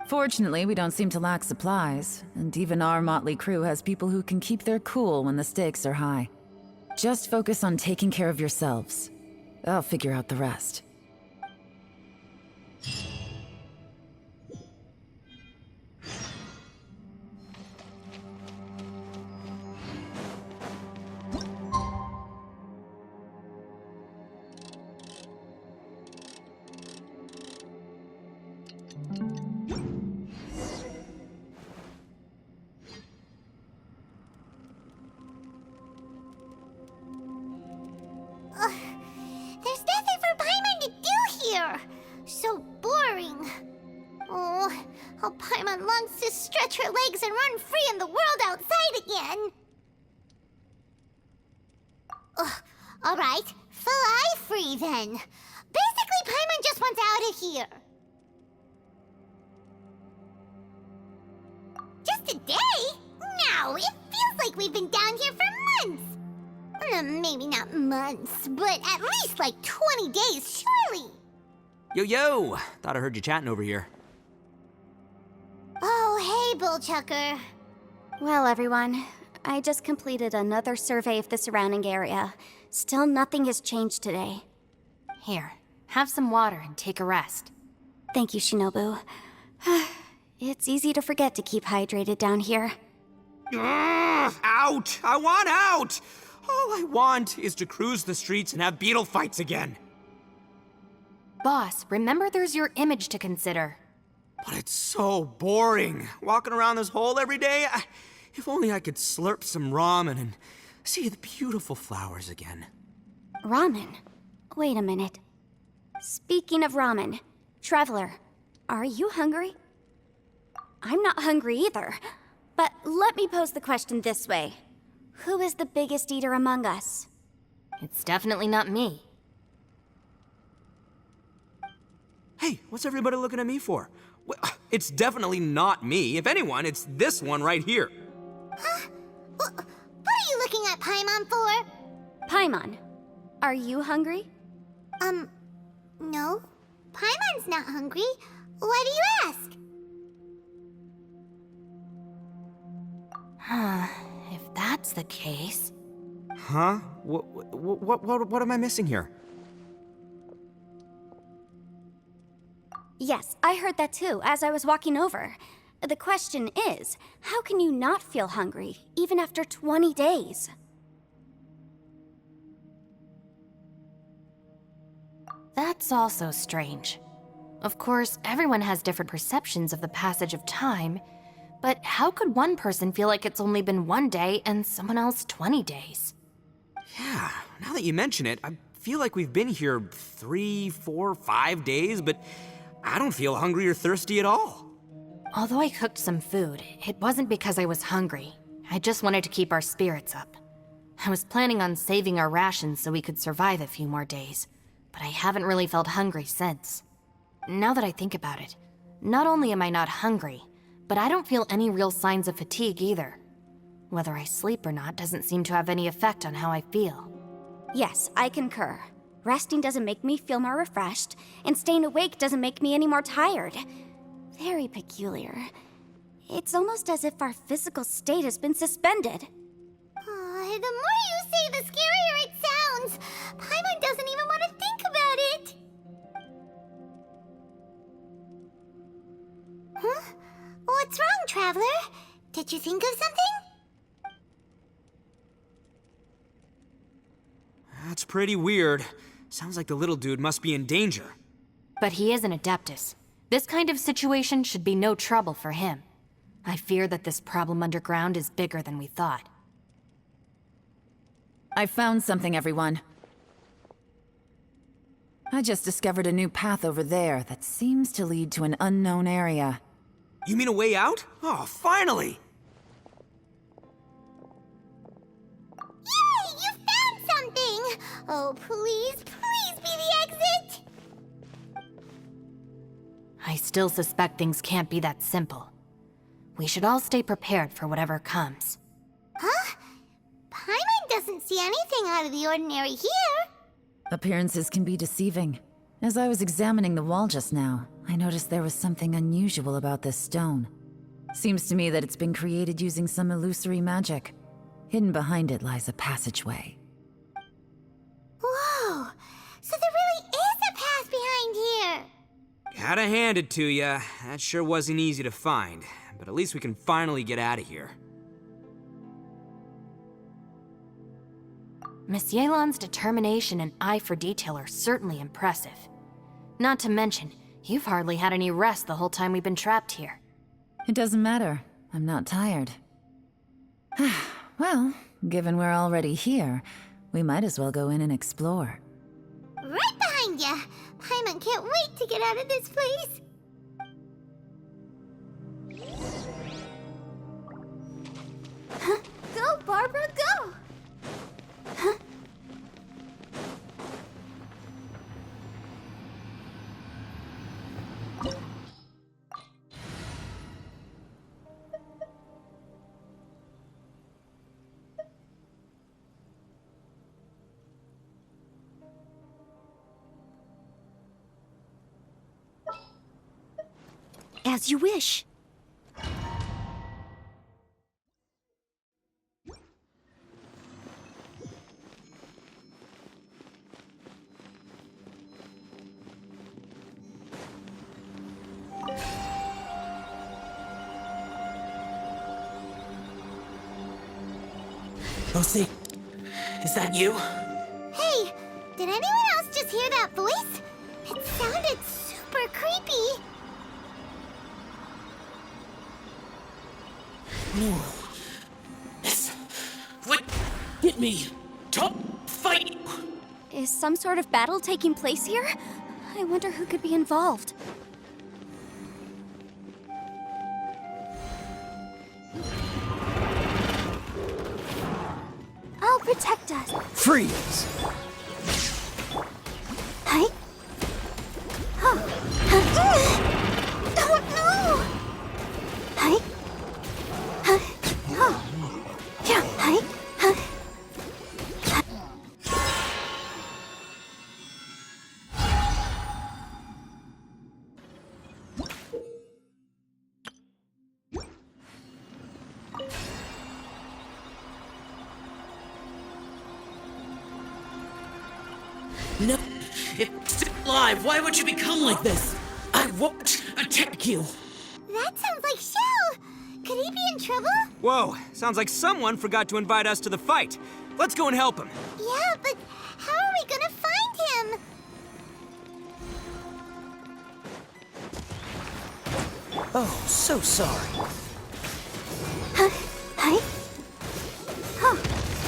Fortunately, we don't seem to lack supplies, and even our motley crew has people who can keep their cool when the stakes are high. Just focus on taking care of yourselves. I'll figure out the rest. There's nothing for Paimon to do here. So boring. Oh, how Paimon longs to stretch her legs and run free in the world outside again. All right, fly free then. Basically, Paimon just wants out of here. Just a day? No, it feels like we've been down here for months. Maybe not months, but at least like 20 days, surely. Yo! Thought I heard you chatting over here. Oh, hey, Bullchucker. Well, everyone, I just completed another survey of the surrounding area. Still nothing has changed today. Here, have some water and take a rest. Thank you, Shinobu. It's easy to forget to keep hydrated down here. Out! I want out! All I want is to cruise the streets and have beetle fights again. Boss, remember there's your image to consider. But it's so boring, walking around this hole every day. If only I could slurp some ramen and see the beautiful flowers again. Ramen? Wait a minute. Speaking of ramen, Traveler, are you hungry? I'm not hungry either, but let me pose the question this way. Who is the biggest eater among us? It's definitely not me. Hey, what's everybody looking at me for? Well, it's definitely not me. If anyone, it's this one right here. Huh? What are you looking at Paimon for? Paimon, are you hungry? No. Paimon's not hungry. Why do you ask? If that's the case... Huh? What am I missing here? Yes, I heard that too, as I was walking over. The question is, how can you not feel hungry, even after 20 days? That's also strange. Of course, everyone has different perceptions of the passage of time, but how could one person feel like it's only been 1 day and someone else 20 days? Yeah, now that you mention it, I feel like we've been here 3, 4, 5 days, but I don't feel hungry or thirsty at all. Although I cooked some food, it wasn't because I was hungry. I just wanted to keep our spirits up. I was planning on saving our rations so we could survive a few more days, but I haven't really felt hungry since. Now that I think about it, not only am I not hungry, but I don't feel any real signs of fatigue either. Whether I sleep or not doesn't seem to have any effect on how I feel. Yes, I concur. Resting doesn't make me feel more refreshed, and staying awake doesn't make me any more tired. very peculiar. It's almost as if our physical state has been suspended. The more you say, the scarier it sounds. Paimon doesn't even want to think about it. Huh? What's wrong, Traveler? Did you think of something? That's pretty weird. Sounds like the little dude must be in danger. But he is an Adeptus. This kind of situation should be no trouble for him. I fear that this problem underground is bigger than we thought. I found something, everyone. I just discovered a new path over there that seems to lead to an unknown area. You mean a way out? Oh, finally! Yay! You found something! Oh, please, please be the exit! I still suspect things can't be that simple. We should all stay prepared for whatever comes. Huh? Paimon doesn't see anything out of the ordinary here. Appearances can be deceiving. As I was examining the wall just now, I noticed there was something unusual about this stone. Seems to me that it's been created using some illusory magic. Hidden behind it lies a passageway. Whoa! So there really is a path behind here! Gotta hand it to ya. That sure wasn't easy to find. But at least we can finally get out of here. Miss Yelan's determination and eye for detail are certainly impressive. Not to mention, you've hardly had any rest the whole time we've been trapped here. It doesn't matter. I'm not tired. Well, given we're already here, we might as well go in and explore. Right behind ya! Paimon can't wait to get out of this place! Go, Barbara, go! As you wish. Lucy, is that you? Hey, did anyone else just hear that voice? It sounded super creepy. No. Yes. What? Get me. Top fight. Is some sort of battle taking place here? I wonder who could be involved. I'll protect us. Freeze! Hi. Oh. Oh no! Hi. Oh. Yeah. Hi. No. It's still alive. Why would you become like this? I won't attack you. That sounds like Shell! Could he be in trouble? Whoa, sounds like someone forgot to invite us to the fight. Let's go and help him. Yeah, but how are we gonna find him? Oh, so sorry. Hi. Oh.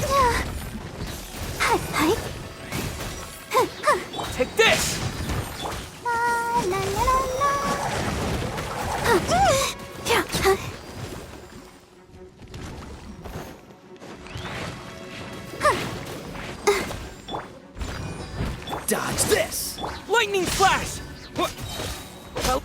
Yeah. Hi. Take this! La la la la la. Yeah. Dodge this! Lightning flash! What? Well,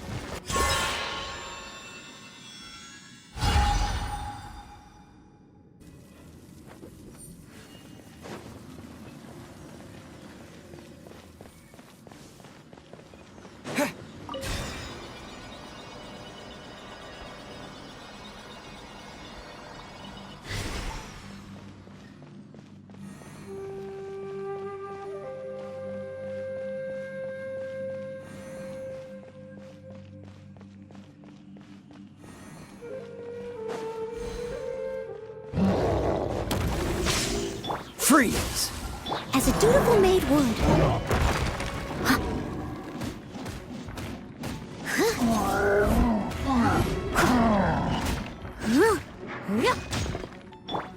Freeze! As a dutiful maid would.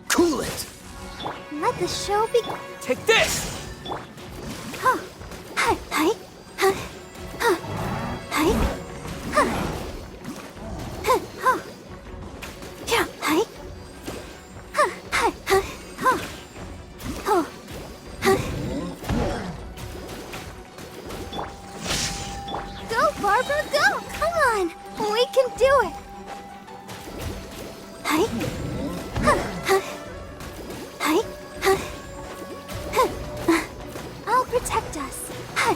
Cool it! Let the show begin. Take this! Hi, hi, hi, hi, hi, hi, hi, yeah, hi, hi, hi, hi, hi, hi. Go, Barbara, go! Come on, we can do it. Hi, hi, hi, hi, hi. I'll protect us. Hi.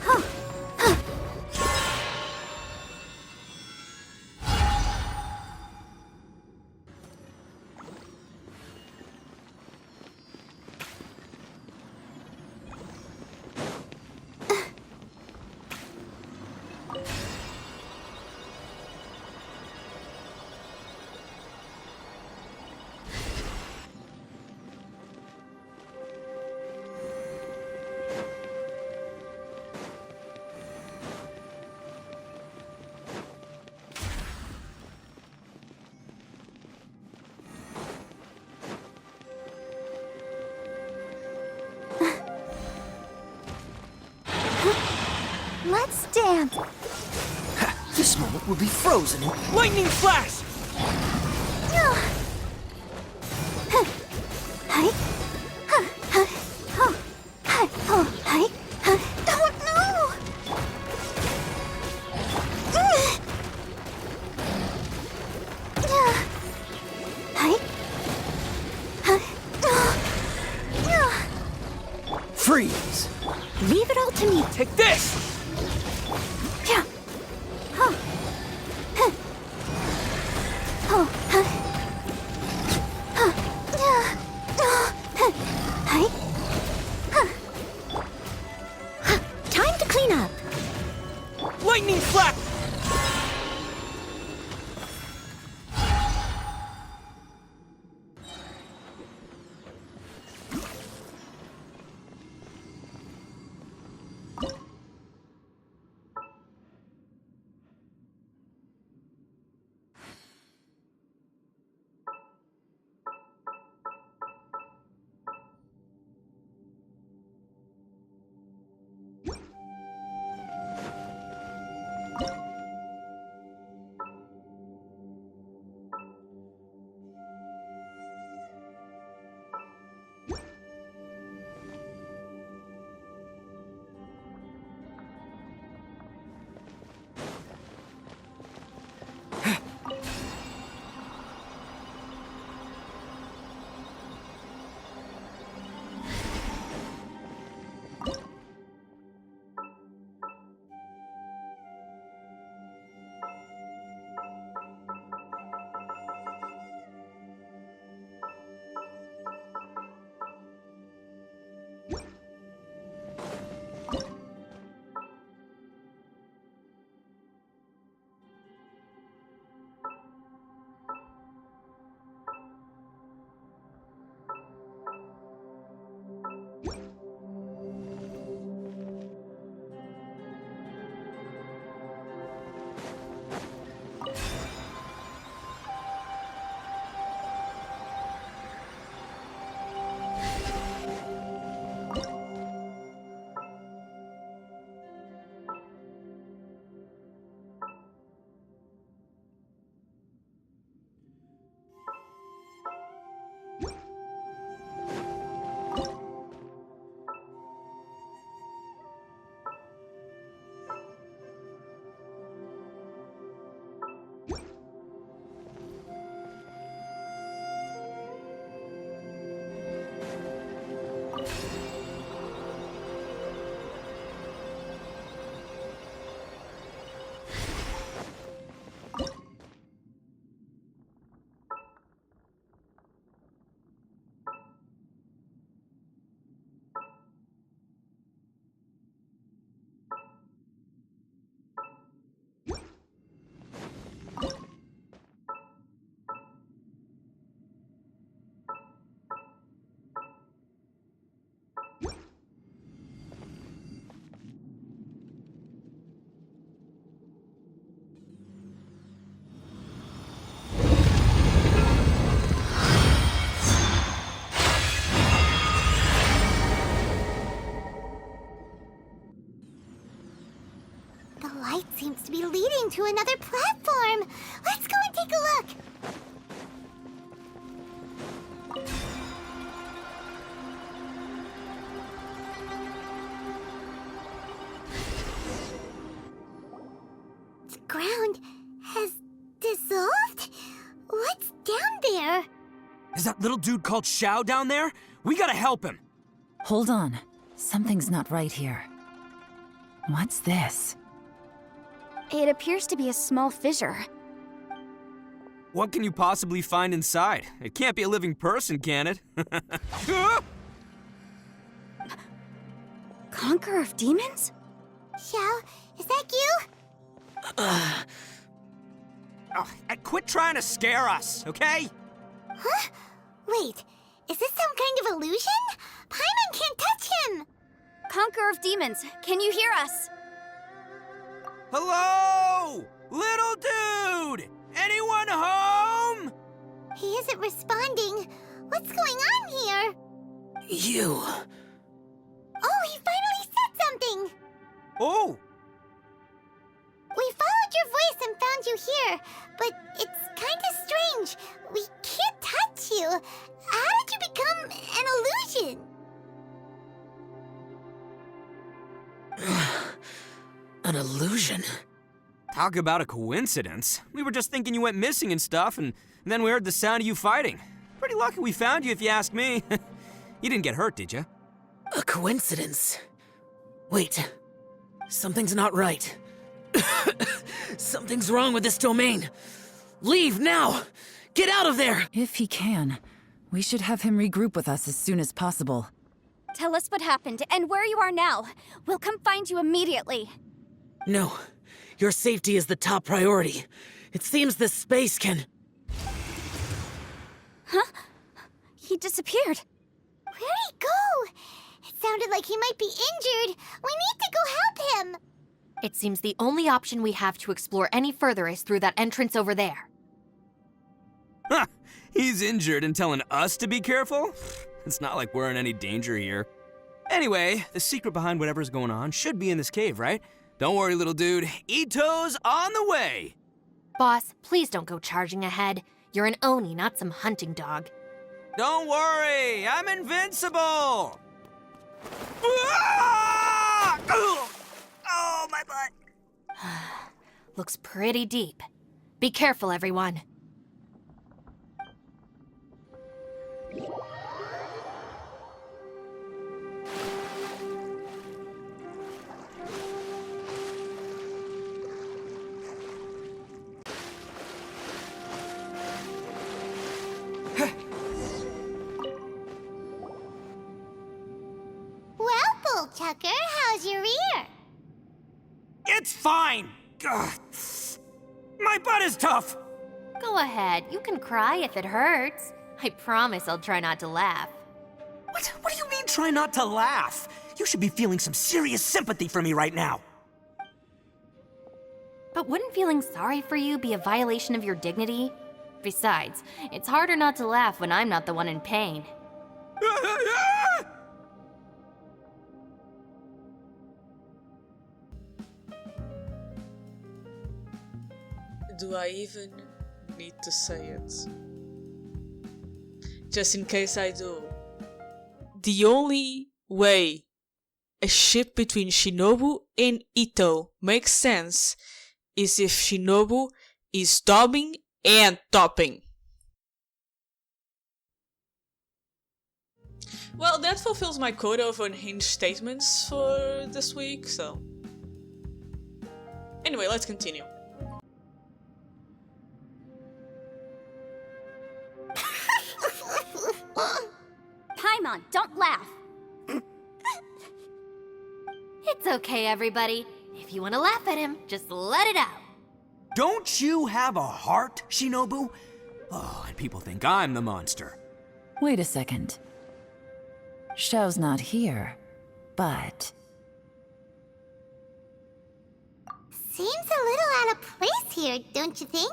Huh. Huh. Let's dance. This moment will be frozen in Lightning flash! Hi. Huh. Huh. Huh. Hi. Oh. Hi. Huh. Oh no. Hi. Huh. freeze! Leave it all to me. Take this! Yeah. Huh. Huh. Oh. Huh. Huh. Yeah. Huh. Hi. Huh. Huh. Time to clean up. Lightning flash! be leading to another platform. Let's go and take a look. The ground has dissolved? What's down there? Is that little dude called Xiao down there? We gotta help him. Hold on. Something's not right here. What's this? It appears to be a small fissure. What can you possibly find inside? It can't be a living person, can it? Conqueror of demons? Xiao, is that you? Oh, quit trying to scare us, okay? Huh? Wait, is this some kind of illusion? Paimon can't touch him! Conqueror of demons, can you hear us? Hello? Little dude! Anyone home? He isn't responding. What's going on here? You. Oh, he finally said something! Oh, We followed your voice and found you here, but it's kinda strange. We can't touch you. How did you become an illusion? An illusion? talk about a coincidence. We were just thinking you went missing and stuff, and then we heard the sound of you fighting. Pretty lucky we found you, if you ask me. You didn't get hurt, did you? A coincidence? Wait. Something's not right. Something's wrong with this domain. Leave now! Get out of there! If he can, we should have him regroup with us as soon as possible. Tell us what happened and where you are now. We'll come find you immediately. No. Your safety is the top priority. It seems this space can... He disappeared. Where'd he go? It sounded like he might be injured. We need to go help him. It seems the only option we have to explore any further is through that entrance over there. Ha! He's injured and telling us to be careful? It's not like we're in any danger here. Anyway, the secret behind whatever's going on should be in this cave, right? Don't worry, little dude. Ito's on the way! Boss, please don't go charging ahead. You're an Oni, not some hunting dog. Don't worry, I'm invincible! Ah! Oh, my butt! Looks pretty deep. Be careful, everyone. Well, Bullchucker, how's your ear? It's fine! Ugh. My butt is tough! Go ahead, you can cry if it hurts. I promise I'll try not to laugh. What do you mean, try not to laugh? You should be feeling some serious sympathy for me right now. But wouldn't feeling sorry for you be a violation of your dignity? Besides, it's harder not to laugh when I'm not the one in pain. Do I even need to say it? Just in case I do. The only way a ship between Shinobu and Ito makes sense is if Shinobu is dobbing and topping. Well, that fulfills my quota of unhinged statements for this week, so... Anyway, let's continue. Paimon, don't laugh. It's okay, everybody. If you want to laugh at him, just let it out. Don't you have a heart, Shinobu? Oh, and people think I'm the monster. Wait a second. Xiao's not here, but... Seems a little out of place here, don't you think?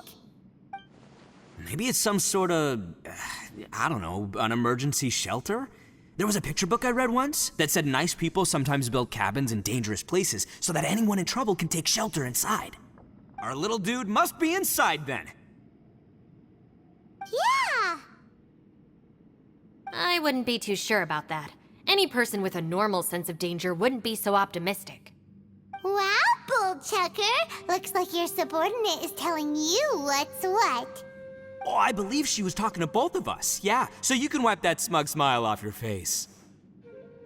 Maybe it's some sort of, I don't know, an emergency shelter? There was a picture book I read once that said nice people sometimes build cabins in dangerous places so that anyone in trouble can take shelter inside. Our little dude must be inside then. Yeah! I wouldn't be too sure about that. Any person with a normal sense of danger wouldn't be so optimistic. Wow, Bullchucker! Looks like your subordinate is telling you what's what. Oh, I believe she was talking to both of us. Yeah, so you can wipe that smug smile off your face.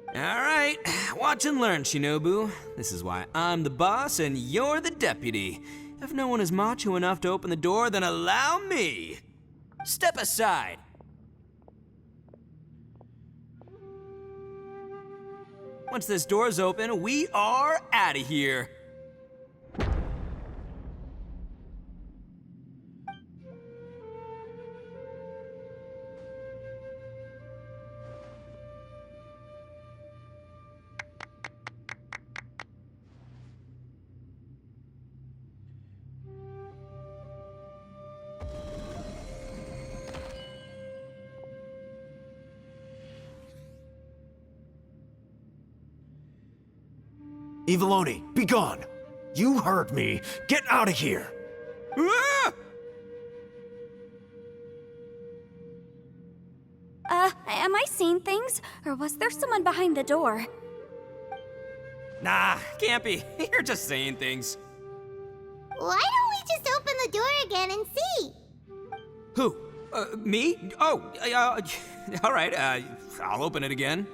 All right, watch and learn, Shinobu. This is why I'm the boss and you're the deputy. If no one is macho enough to open the door, then allow me. Step aside. Once this door's open, we are out of here. Eviloni, be gone! You heard me! Get out of here! Ah! Am I seeing things? Or was there someone behind the door? Nah, can't be. You're just saying things. Why don't we just open the door again and see? Who? Me? Oh, all right, I'll open it again.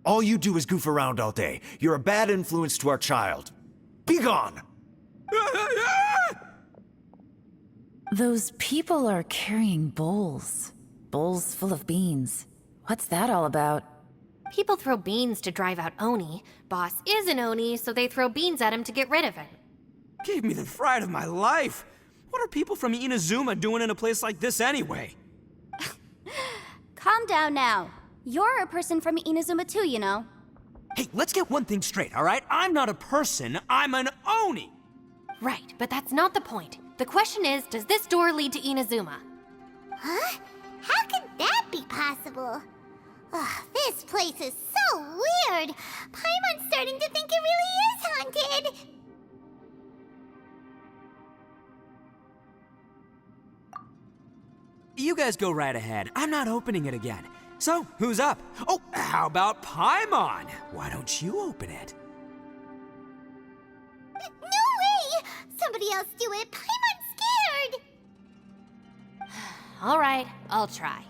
All you do is goof around all day. You're a bad influence to our child. Be gone! Those people are carrying bowls. Bowls full of beans. What's that all about? People throw beans to drive out Oni. Boss is an Oni, so they throw beans at him to get rid of him. Gave me the fright of my life. What are people from Inazuma doing in a place like this anyway? Calm down now. You're a person from Inazuma too, you know. Hey, let's get one thing straight, all right? I'm not a person, I'm an Oni! Right, but that's not the point. The question is, does this door lead to Inazuma? Huh? How could that be possible? Ugh, this place is so weird. Paimon's starting to think it really is haunted. You guys go right ahead. I'm not opening it again. So, who's up? Oh, how about Paimon? Why don't you open it? No way! Somebody else do it. Paimon's scared. All right, I'll try.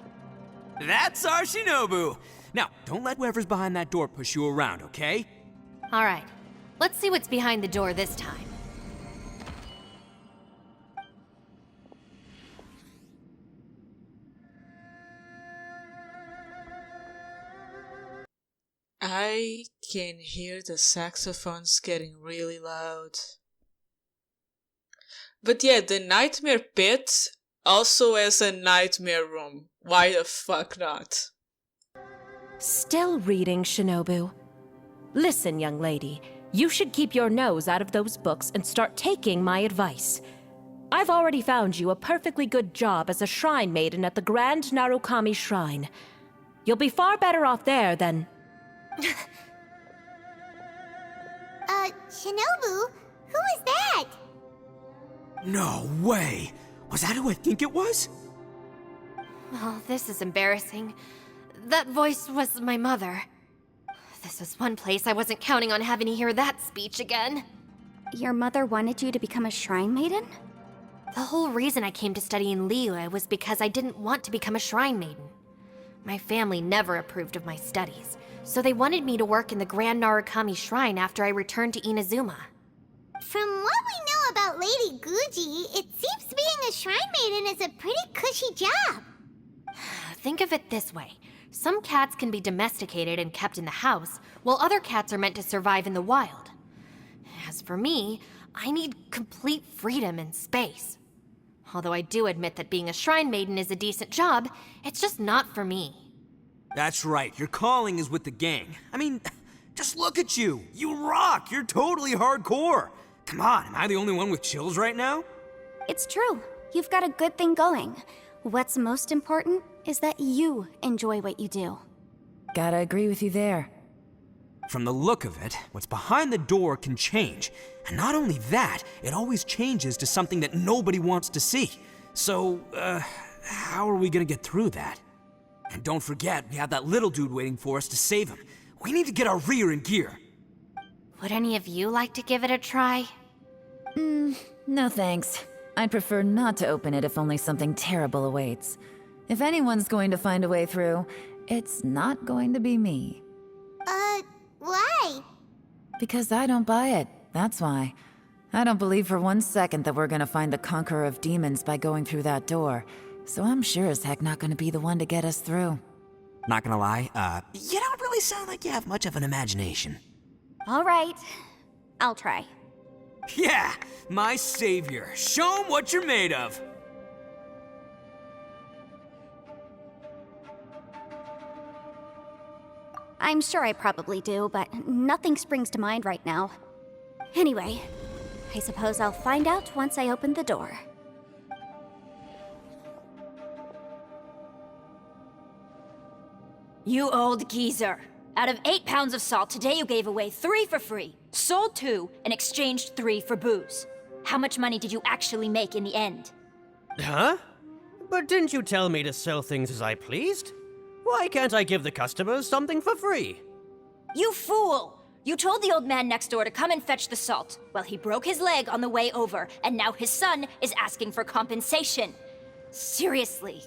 That's our Shinobu! Now, don't let whoever's behind that door push you around, okay? All right, let's see what's behind the door this time. I can hear the saxophones getting really loud. But yeah, the nightmare pit also has a nightmare room. Why the fuck not? Still reading, Shinobu. Listen, young lady, you should keep your nose out of those books and start taking my advice. I've already found you a perfectly good job as a shrine maiden at the Grand Narukami Shrine. You'll be far better off there than... Shinobu? Who is that? No way! Was that who I think it was? Oh, this is embarrassing. That voice was my mother. This was one place I wasn't counting on having to hear that speech again. Your mother wanted you to become a shrine maiden? The whole reason I came to study in Liyue was because I didn't want to become a shrine maiden. My family never approved of my studies, so they wanted me to work in the Grand Narukami Shrine after I returned to Inazuma. From what we know about Lady Guji, it seems being a shrine maiden is a pretty cushy job. Think of it this way. Some cats can be domesticated and kept in the house, while other cats are meant to survive in the wild. As for me, I need complete freedom and space. Although I do admit that being a shrine maiden is a decent job, it's just not for me. That's right, your calling is with the gang. I mean, just look at you. You rock, you're totally hardcore. Come on, am I the only one with chills right now? It's true. You've got a good thing going. What's most important is that you enjoy what you do. Gotta agree with you there. From the look of it, what's behind the door can change. And not only that, it always changes to something that nobody wants to see. So, how are we gonna get through that? And don't forget, we have that little dude waiting for us to save him. We need to get our rear in gear. Would any of you like to give it a try? No thanks. I'd prefer not to open it if only something terrible awaits. If anyone's going to find a way through, it's not going to be me. Why? Because I don't buy it, that's why. I don't believe for 1 second that we're gonna find the Conqueror of Demons by going through that door, so I'm sure as heck not gonna be the one to get us through. Not gonna lie, you don't really sound like you have much of an imagination. All right, I'll try. Yeah, my savior. Show him what you're made of. I'm sure I probably do, but nothing springs to mind right now. Anyway, I suppose I'll find out once I open the door. You old geezer. Out of 8 pounds of salt, today you gave away 3 for free, sold 2, and exchanged 3 for booze. How much money did you actually make in the end? Huh? But didn't you tell me to sell things as I pleased? Why can't I give the customers something for free? You fool! You told the old man next door to come and fetch the salt. Well, he broke his leg on the way over, and now his son is asking for compensation. Seriously.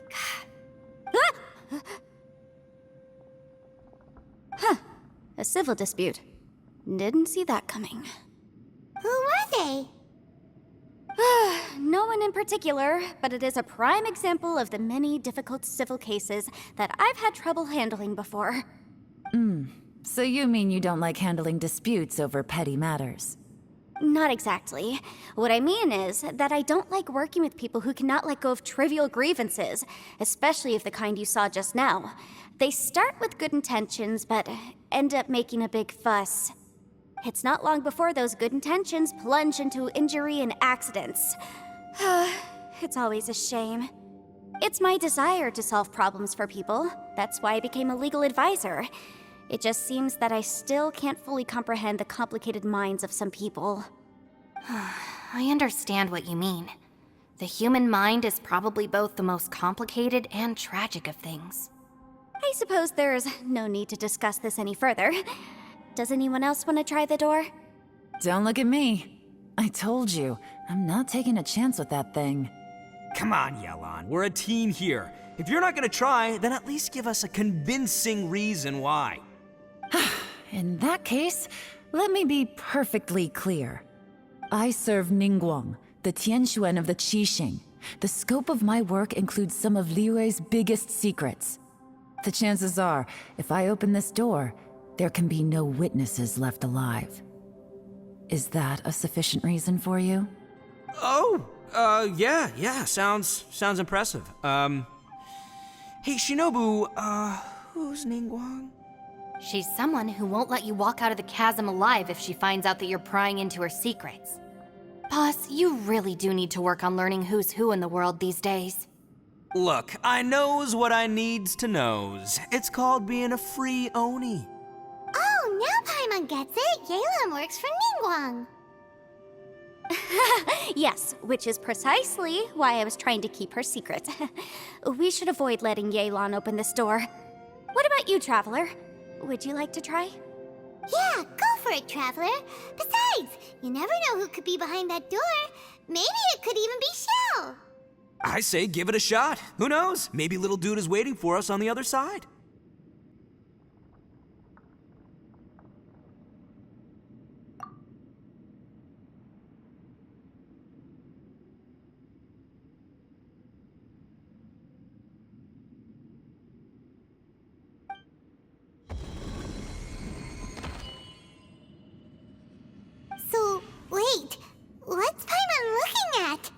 Huh. A civil dispute. Didn't see that coming. Who were they? No one in particular, but it is a prime example of the many difficult civil cases that I've had trouble handling before. So you mean you don't like handling disputes over petty matters? Not exactly. What I mean is that I don't like working with people who cannot let go of trivial grievances, especially of the kind you saw just now. They start with good intentions, but end up making a big fuss. It's not long before those good intentions plunge into injury and accidents. It's always a shame. It's my desire to solve problems for people. That's why I became a legal advisor. It just seems that I still can't fully comprehend the complicated minds of some people. I understand what you mean. The human mind is probably both the most complicated and tragic of things. I suppose there's no need to discuss this any further. Does anyone else want to try the door? Don't look at me. I told you, I'm not taking a chance with that thing. Come on, Yelan. We're a team here. If you're not gonna try, then at least give us a convincing reason why. In that case, let me be perfectly clear. I serve Ningguang, the Tianxuan of the Qixing. The scope of my work includes some of Liyue's biggest secrets. The chances are, if I open this door, there can be no witnesses left alive. Is that a sufficient reason for you? Yeah, sounds impressive. Hey, Shinobu, who's Ningguang? She's someone who won't let you walk out of the chasm alive if she finds out that you're prying into her secrets. Boss, you really do need to work on learning who's who in the world these days. Look, I knows what I needs to knows. It's called being a free Oni. Oh, now Paimon gets it. Yelan works for Ningguang. Yes, which is precisely why I was trying to keep her secret. We should avoid letting Yelan open this door. What about you, Traveler? Would you like to try? Yeah, go for it, Traveler. Besides, you never know who could be behind that door. Maybe it could even be Shell. I say give it a shot. Who knows? Maybe little dude is waiting for us on the other side. So, wait. What's Paimon looking at?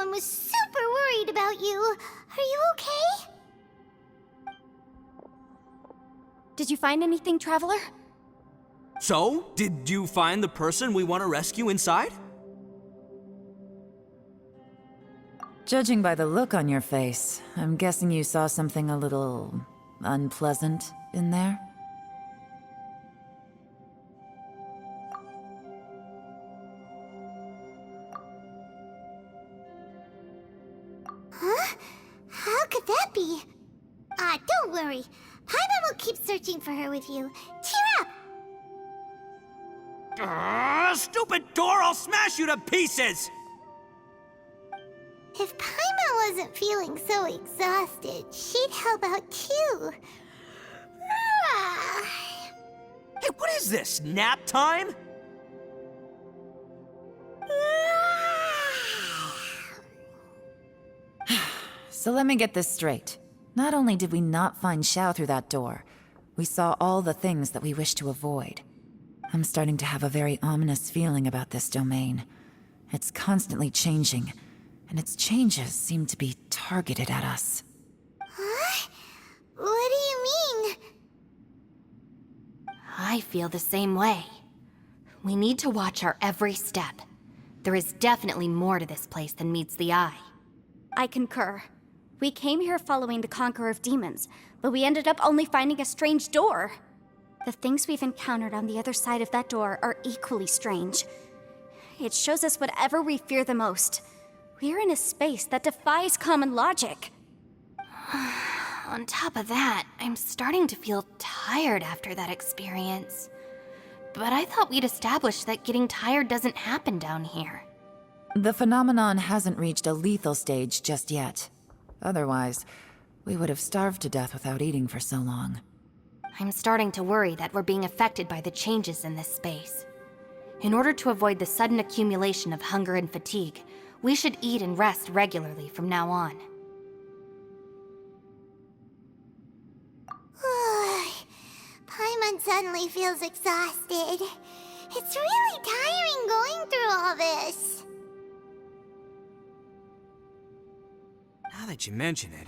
everyone was super worried about you. Are you okay? Did you find anything, Traveler? So, did you find the person we want to rescue inside? Judging by the look on your face, I'm guessing you saw something a little unpleasant in there? Huh? How could that be? Don't worry. Paimon will keep searching for her with you. Cheer up! Stupid door! I'll smash you to pieces! If Paimon wasn't feeling so exhausted, she'd help out too. Hey, what is this? Nap time? So let me get this straight. Not only did we not find Xiao through that door, we saw all the things that we wish to avoid. I'm starting to have a very ominous feeling about this domain. It's constantly changing, and its changes seem to be targeted at us. Huh? What do you mean? I feel the same way. We need to watch our every step. There is definitely more to this place than meets the eye. I concur. We came here following the Conqueror of Demons, but we ended up only finding a strange door. The things we've encountered on the other side of that door are equally strange. It shows us whatever we fear the most. We're in a space that defies common logic. On top of that, I'm starting to feel tired after that experience. But I thought we'd established that getting tired doesn't happen down here. The phenomenon hasn't reached a lethal stage just yet. Otherwise, we would have starved to death without eating for so long. I'm starting to worry that we're being affected by the changes in this space. In order to avoid the sudden accumulation of hunger and fatigue, we should eat and rest regularly from now on. Paimon suddenly feels exhausted. It's really tiring going through all this. Now that you mention it,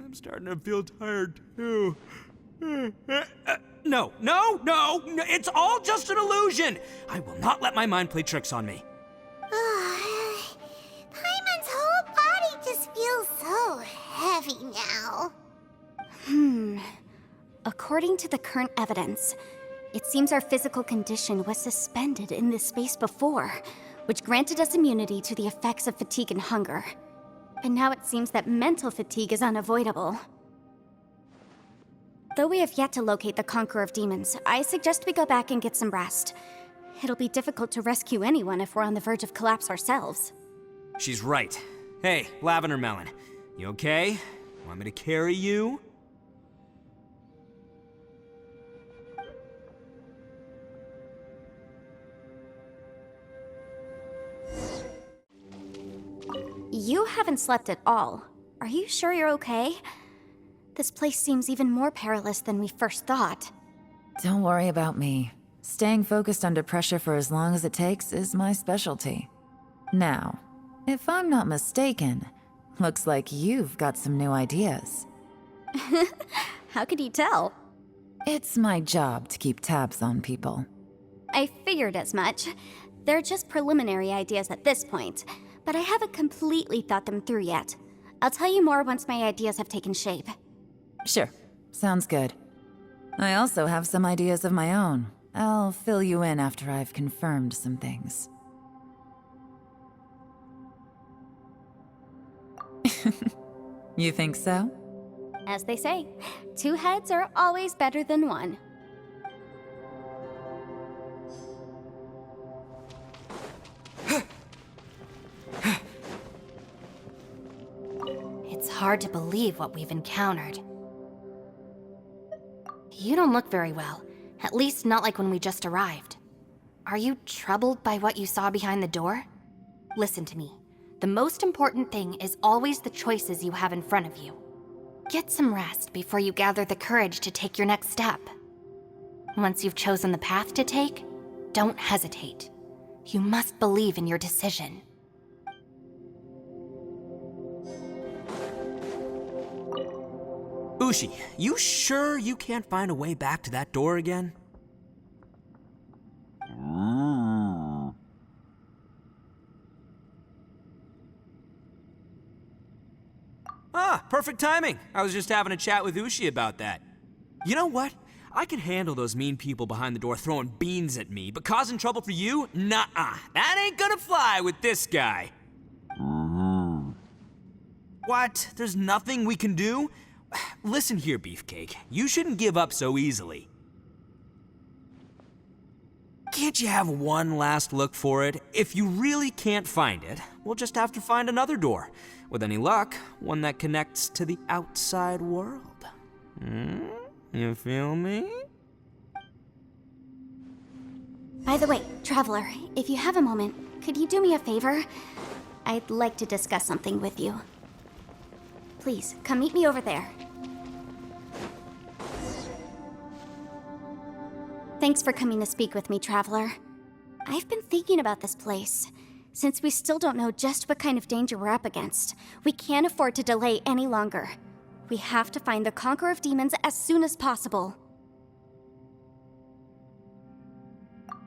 I'm starting to feel tired too. No, it's all just an illusion! I will not let my mind play tricks on me. Paimon's whole body just feels so heavy now. According to the current evidence, it seems our physical condition was suspended in this space before, which granted us immunity to the effects of fatigue and hunger. But now it seems that mental fatigue is unavoidable. Though we have yet to locate the Conqueror of Demons, I suggest we go back and get some rest. It'll be difficult to rescue anyone if we're on the verge of collapse ourselves. She's right. Hey, Lavender Melon, you okay? Want me to carry you? You haven't slept at all. Are you sure you're okay? This place seems even more perilous than we first thought. Don't worry about me. Staying focused under pressure for as long as it takes is my specialty. Now, if I'm not mistaken, looks like you've got some new ideas. How could you tell? It's my job to keep tabs on people. I figured as much. They're just preliminary ideas at this point, but I haven't completely thought them through yet. I'll tell you more once my ideas have taken shape. Sure, sounds good. I also have some ideas of my own. I'll fill you in after I've confirmed some things. You think so? As they say, 2 heads are always better than 1. It's hard to believe what we've encountered. You don't look very well, at least not like when we just arrived. Are you troubled by what you saw behind the door? Listen to me. The most important thing is always the choices you have in front of you. Get some rest before you gather the courage to take your next step. Once you've chosen the path to take, don't hesitate. You must believe in your decision. Ushi, you sure you can't find a way back to that door again? Ah, perfect timing. I was just having a chat with Ushi about that. You know what? I can handle those mean people behind the door throwing beans at me, but causing trouble for you? Nuh-uh. That ain't gonna fly with this guy. What? There's nothing we can do? Listen here, Beefcake. You shouldn't give up so easily. Can't you have one last look for it? If you really can't find it, we'll just have to find another door. With any luck, one that connects to the outside world. You feel me? By the way, Traveler, if you have a moment, could you do me a favor? I'd like to discuss something with you. Please, come meet me over there. Thanks for coming to speak with me, Traveler. I've been thinking about this place. Since we still don't know just what kind of danger we're up against, we can't afford to delay any longer. We have to find the Conqueror of Demons as soon as possible.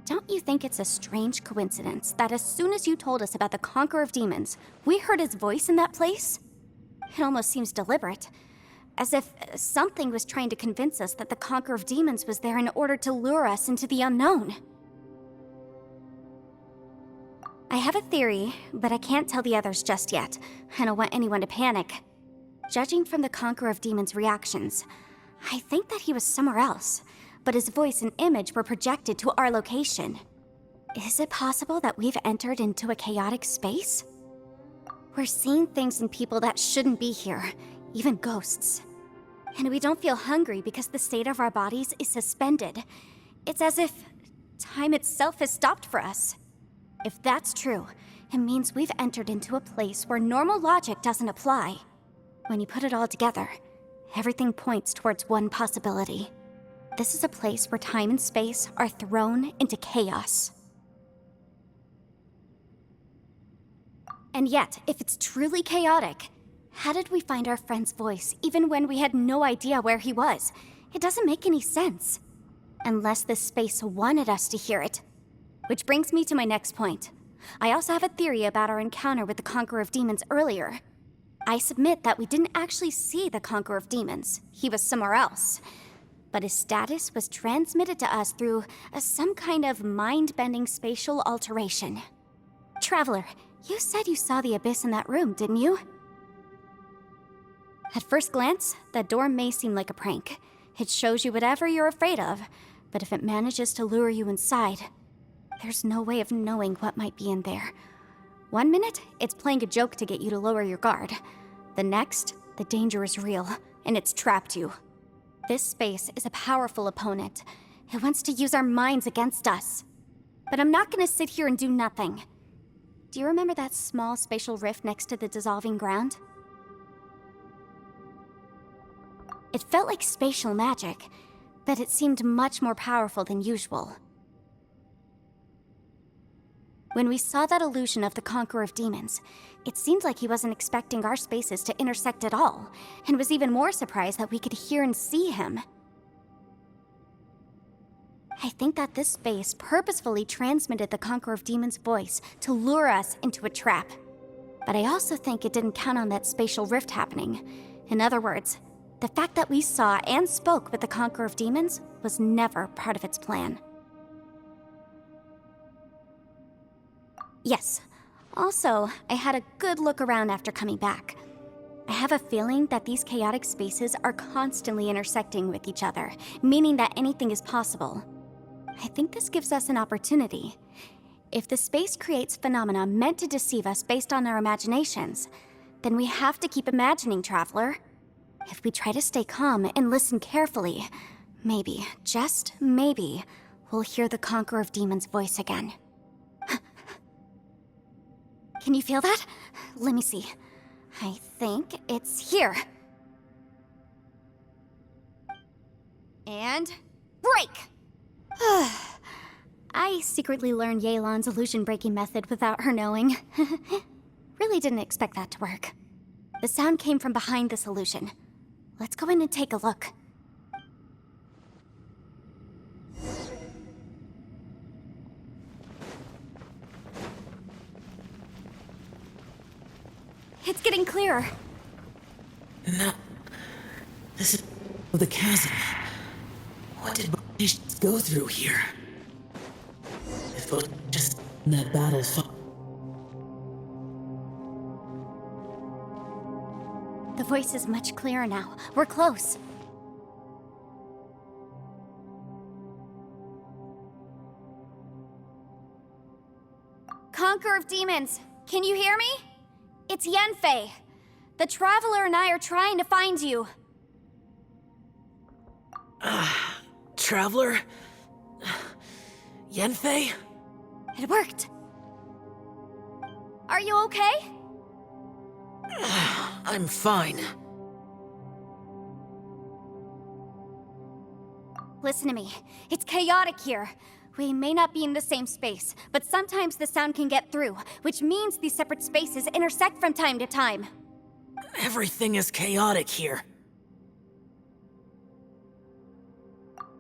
Don't you think it's a strange coincidence that as soon as you told us about the Conqueror of Demons, we heard his voice in that place? It almost seems deliberate. As if something was trying to convince us that the Conqueror of Demons was there in order to lure us into the unknown. I have a theory, but I can't tell the others just yet. I don't want anyone to panic. Judging from the Conqueror of Demons' reactions, I think that he was somewhere else, but his voice and image were projected to our location. Is it possible that we've entered into a chaotic space? We're seeing things and people that shouldn't be here, even ghosts. And we don't feel hungry because the state of our bodies is suspended. It's as if time itself has stopped for us. If that's true, it means we've entered into a place where normal logic doesn't apply. When you put it all together, everything points towards one possibility. This is a place where time and space are thrown into chaos. And yet, if it's truly chaotic, how did we find our friend's voice even when we had no idea where he was? It doesn't make any sense. Unless this space wanted us to hear it. Which brings me to my next point. I also have a theory about our encounter with the Conqueror of Demons earlier. I submit that we didn't actually see the Conqueror of Demons. He was somewhere else. But his status was transmitted to us through some kind of mind-bending spatial alteration. Traveler, you said you saw the abyss in that room, didn't you? At first glance, that door may seem like a prank. It shows you whatever you're afraid of, but if it manages to lure you inside, there's no way of knowing what might be in there. One minute, it's playing a joke to get you to lower your guard. The next, the danger is real, and it's trapped you. This space is a powerful opponent. It wants to use our minds against us. But I'm not gonna sit here and do nothing. Do you remember that small spatial rift next to the dissolving ground? It felt like spatial magic, but it seemed much more powerful than usual. When we saw that illusion of the Conqueror of Demons, it seemed like he wasn't expecting our spaces to intersect at all, and was even more surprised that we could hear and see him. I think that this space purposefully transmitted the Conqueror of Demons' voice to lure us into a trap. But I also think it didn't count on that spatial rift happening. In other words, the fact that we saw and spoke with the Conqueror of Demons was never part of its plan. Yes. Also, I had a good look around after coming back. I have a feeling that these chaotic spaces are constantly intersecting with each other, meaning that anything is possible. I think this gives us an opportunity. If the space creates phenomena meant to deceive us based on our imaginations, then we have to keep imagining, Traveler. If we try to stay calm and listen carefully, maybe, just maybe, we'll hear the Conqueror of Demons' voice again. Can you feel that? Let me see. I think it's here. And break! I secretly learned Yelan's illusion-breaking method without her knowing. Really didn't expect that to work. The sound came from behind this illusion. Let's go in and take a look. It's getting clearer. No. This is the chasm. What did Banishes go through here? If it was just in that battle fought. The voice is much clearer now. We're close. Conqueror of Demons, can you hear me? It's Yenfei. The Traveler and I are trying to find you. Traveler? Yenfei? It worked. Are you okay? I'm fine. Listen to me. It's chaotic here. We may not be in the same space, but sometimes the sound can get through, which means these separate spaces intersect from time to time. Everything is chaotic here.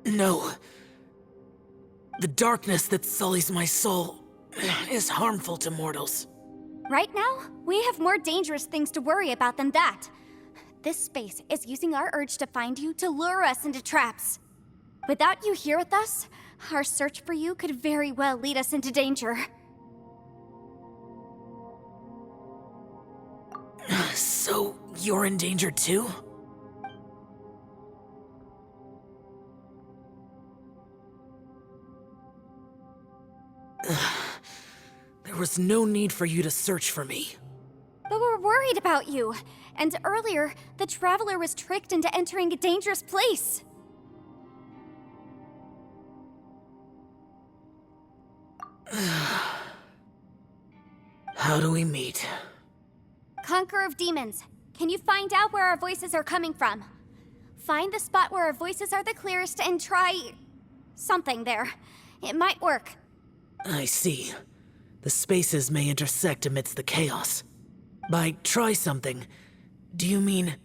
No. The darkness that sullies my soul is harmful to mortals. Right now, we have more dangerous things to worry about than that. This space is using our urge to find you to lure us into traps. Without you here with us, our search for you could very well lead us into danger. So, you're in danger too? There was no need for you to search for me. But we're worried about you. And earlier, the Traveler was tricked into entering a dangerous place. How do we meet? Conqueror of Demons, can you find out where our voices are coming from? Find the spot where our voices are the clearest and try... something there. It might work. I see. The spaces may intersect amidst the chaos. By try something, do you mean...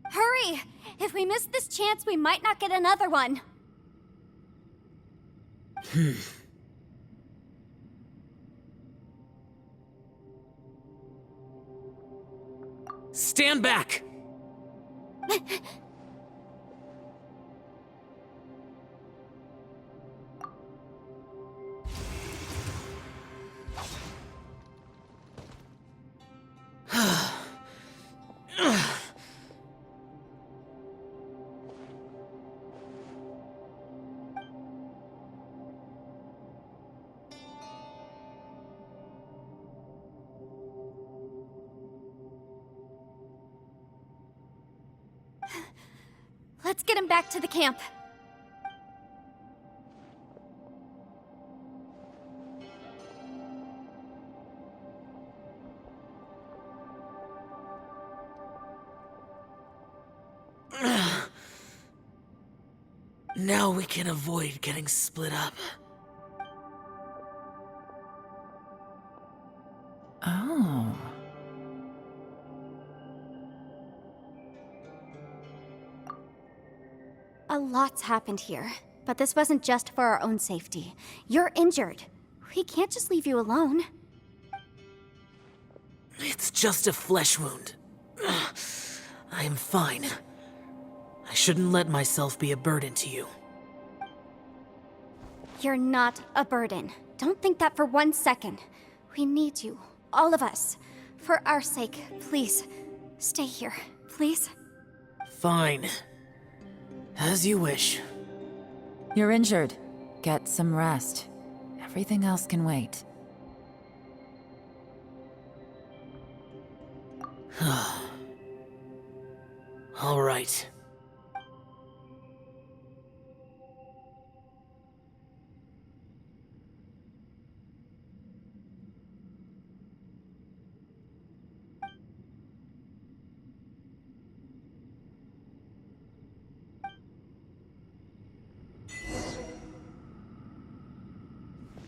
Hurry! If we miss this chance, we might not get another one. Stand back! Let's get him back to the camp. Now we can avoid getting split up. Oh. A lot's happened here, but this wasn't just for our own safety. You're injured. We can't just leave you alone. It's just a flesh wound. I am fine. I shouldn't let myself be a burden to you. You're not a burden. Don't think that for 1 second. We need you, all of us. For our sake, please, stay here, please. Fine. As you wish. You're injured. Get some rest. Everything else can wait. All right.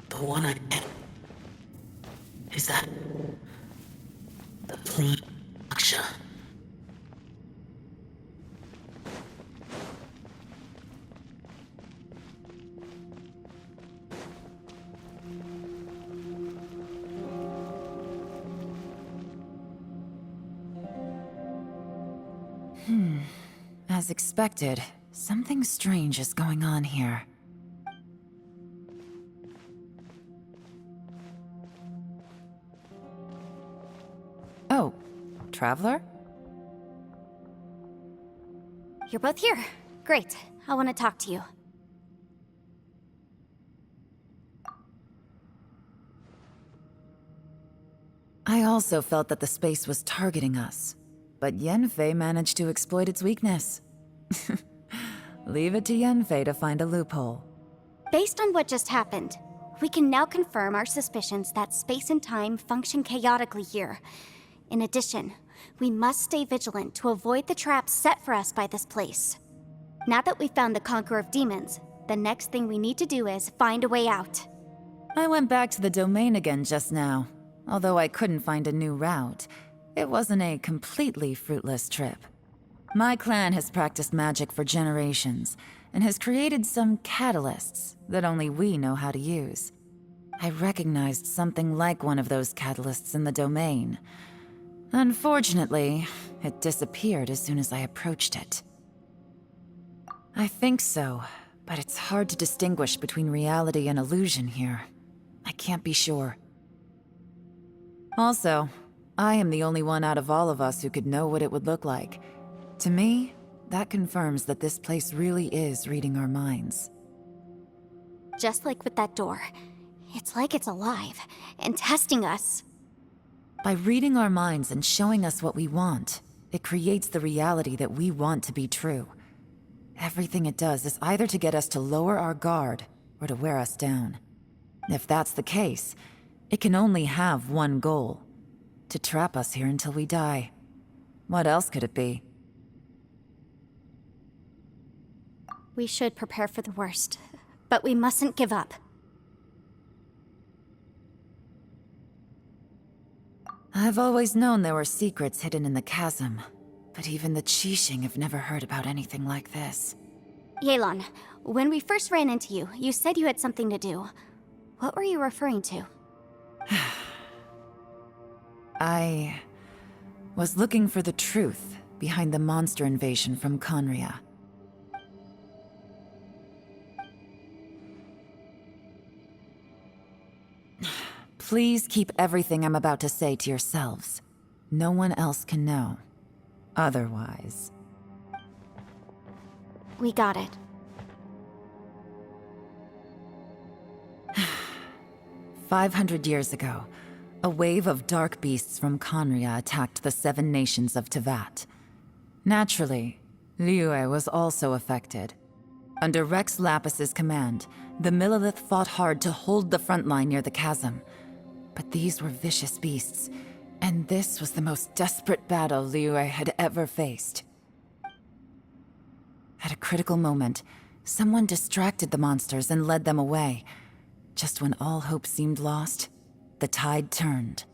The one I... Is that... the Prel... As expected, something strange is going on here. Oh, Traveler? You're both here. Great. I want to talk to you. I also felt that the space was targeting us, but Yenfei managed to exploit its weakness. Leave it to Yenfei to find a loophole. Based on what just happened, we can now confirm our suspicions that space and time function chaotically here. In addition, we must stay vigilant to avoid the traps set for us by this place. Now that we've found the Conqueror of Demons, the next thing we need to do is find a way out. I went back to the domain again just now. Although I couldn't find a new route, it wasn't a completely fruitless trip. My clan has practiced magic for generations, and has created some catalysts that only we know how to use. I recognized something like one of those catalysts in the domain. Unfortunately, it disappeared as soon as I approached it. I think so, but it's hard to distinguish between reality and illusion here. I can't be sure. Also, I am the only one out of all of us who could know what it would look like. To me, that confirms that this place really is reading our minds. Just like with that door, it's like it's alive and testing us. By reading our minds and showing us what we want, it creates the reality that we want to be true. Everything it does is either to get us to lower our guard or to wear us down. If that's the case, it can only have one goal: to trap us here until we die. What else could it be? We should prepare for the worst, but we mustn't give up. I've always known there were secrets hidden in the chasm, but even the Qixing have never heard about anything like this. Yelan, when we first ran into you, you said you had something to do. What were you referring to? I was looking for the truth behind the monster invasion from Conria. Please keep everything I'm about to say to yourselves. No one else can know. Otherwise... We got it. 500 years ago, a wave of dark beasts from Conria attacked the 7 nations of Tevat. Naturally, Liyue was also affected. Under Rex Lapis's command, the Millelith fought hard to hold the front line near the chasm. But these were vicious beasts, and this was the most desperate battle Liyue had ever faced. At a critical moment, someone distracted the monsters and led them away. Just when all hope seemed lost, the tide turned.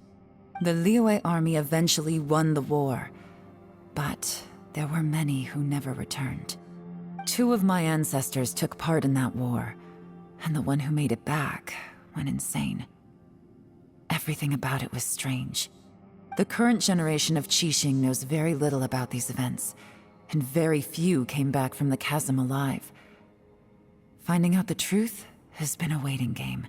The Liyue army eventually won the war, but there were many who never returned. 2 of my ancestors took part in that war, and the one who made it back went insane. Everything about it was strange. The current generation of Qixing knows very little about these events, and very few came back from the chasm alive. Finding out the truth has been a waiting game.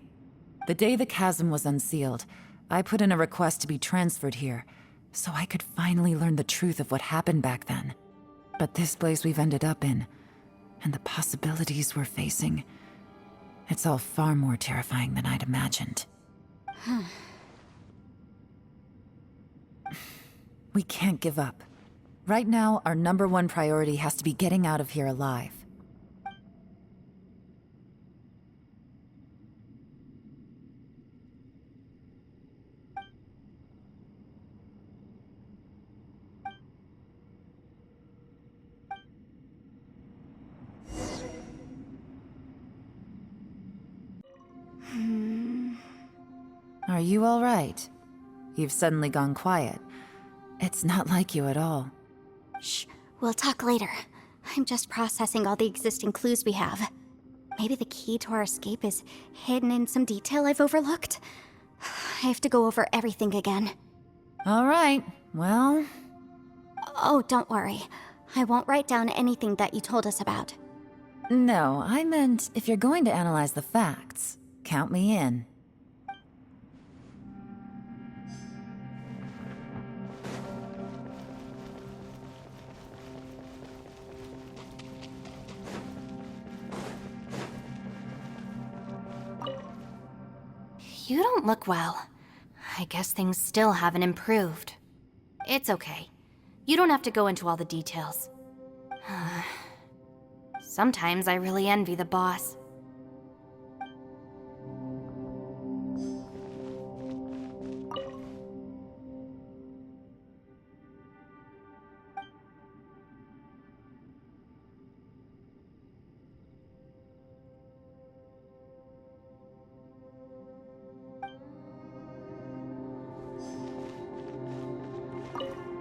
The day the chasm was unsealed, I put in a request to be transferred here, so I could finally learn the truth of what happened back then. But this place we've ended up in, and the possibilities we're facing, it's all far more terrifying than I'd imagined. We can't give up. Right now, our #1 priority has to be getting out of here alive. Are you all right? You've suddenly gone quiet. It's not like you at all. Shh, we'll talk later. I'm just processing all the existing clues we have. Maybe the key to our escape is hidden in some detail I've overlooked. I have to go over everything again. All right, well... Oh, don't worry. I won't write down anything that you told us about. No, I meant if you're going to analyze the facts, count me in. You don't look well. I guess things still haven't improved. It's okay. You don't have to go into all the details. Sometimes I really envy the boss.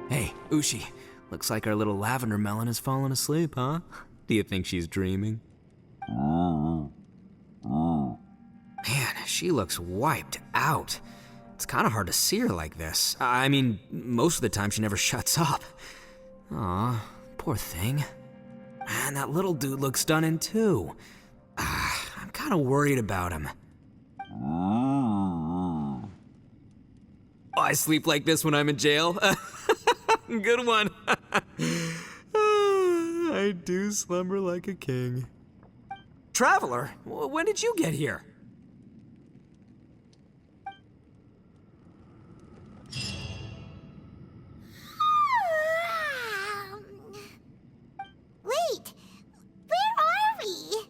Hey, Ushi. Looks like our little lavender melon has fallen asleep, huh? Do you think she's dreaming? Man, she looks wiped out. It's kind of hard to see her like this. I mean, most of the time she never shuts up. Aw, poor thing. Man, that little dude looks stunning too. I'm kind of worried about him. I sleep like this when I'm in jail. Good one. I do slumber like a king. Traveler, when did you get here? Wait, where are we?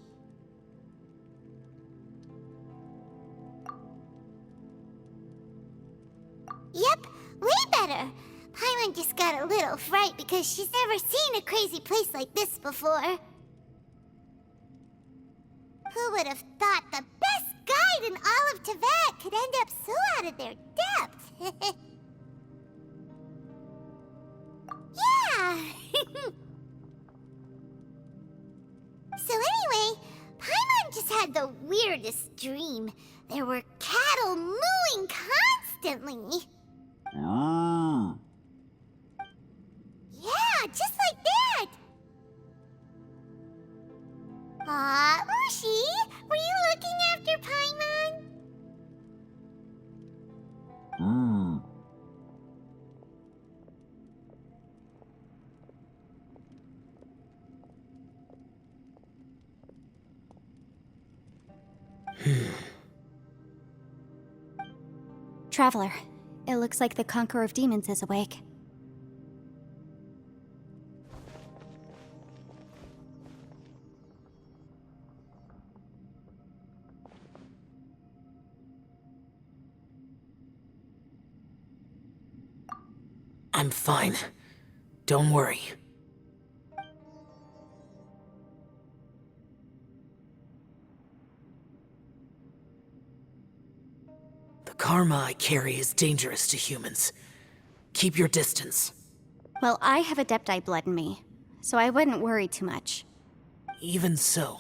Yep, way better. Paimon just got a little fright because she's never seen a crazy place like this before. Who would have thought the best guide in all of Teyvat could end up so out of their depth? Yeah! So anyway, Paimon just had the weirdest dream. There were cattle mooing constantly. Yeah, just like that! Aw, Ushi, were you looking after Paimon? Traveler, it looks like the Conqueror of Demons is awake. I'm fine. Don't worry. The karma I carry is dangerous to humans. Keep your distance. Well, I have Adepti blood in me, so I wouldn't worry too much. Even so.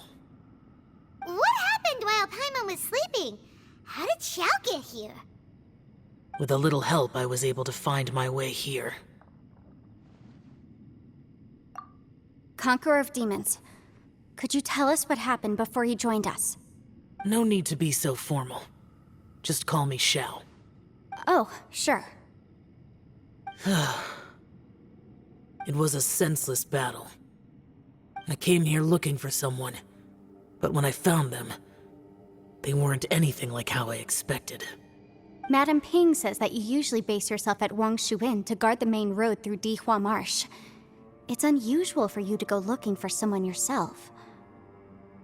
What happened while Paimon was sleeping? How did Xiao get here? With a little help, I was able to find my way here. Conqueror of Demons, could you tell us what happened before you joined us? No need to be so formal. Just call me Xiao. Oh, sure. It was a senseless battle. I came here looking for someone, but when I found them, they weren't anything like how I expected. Madame Ping says that you usually base yourself at Wangshu Inn to guard the main road through Dihua Marsh. It's unusual for you to go looking for someone yourself.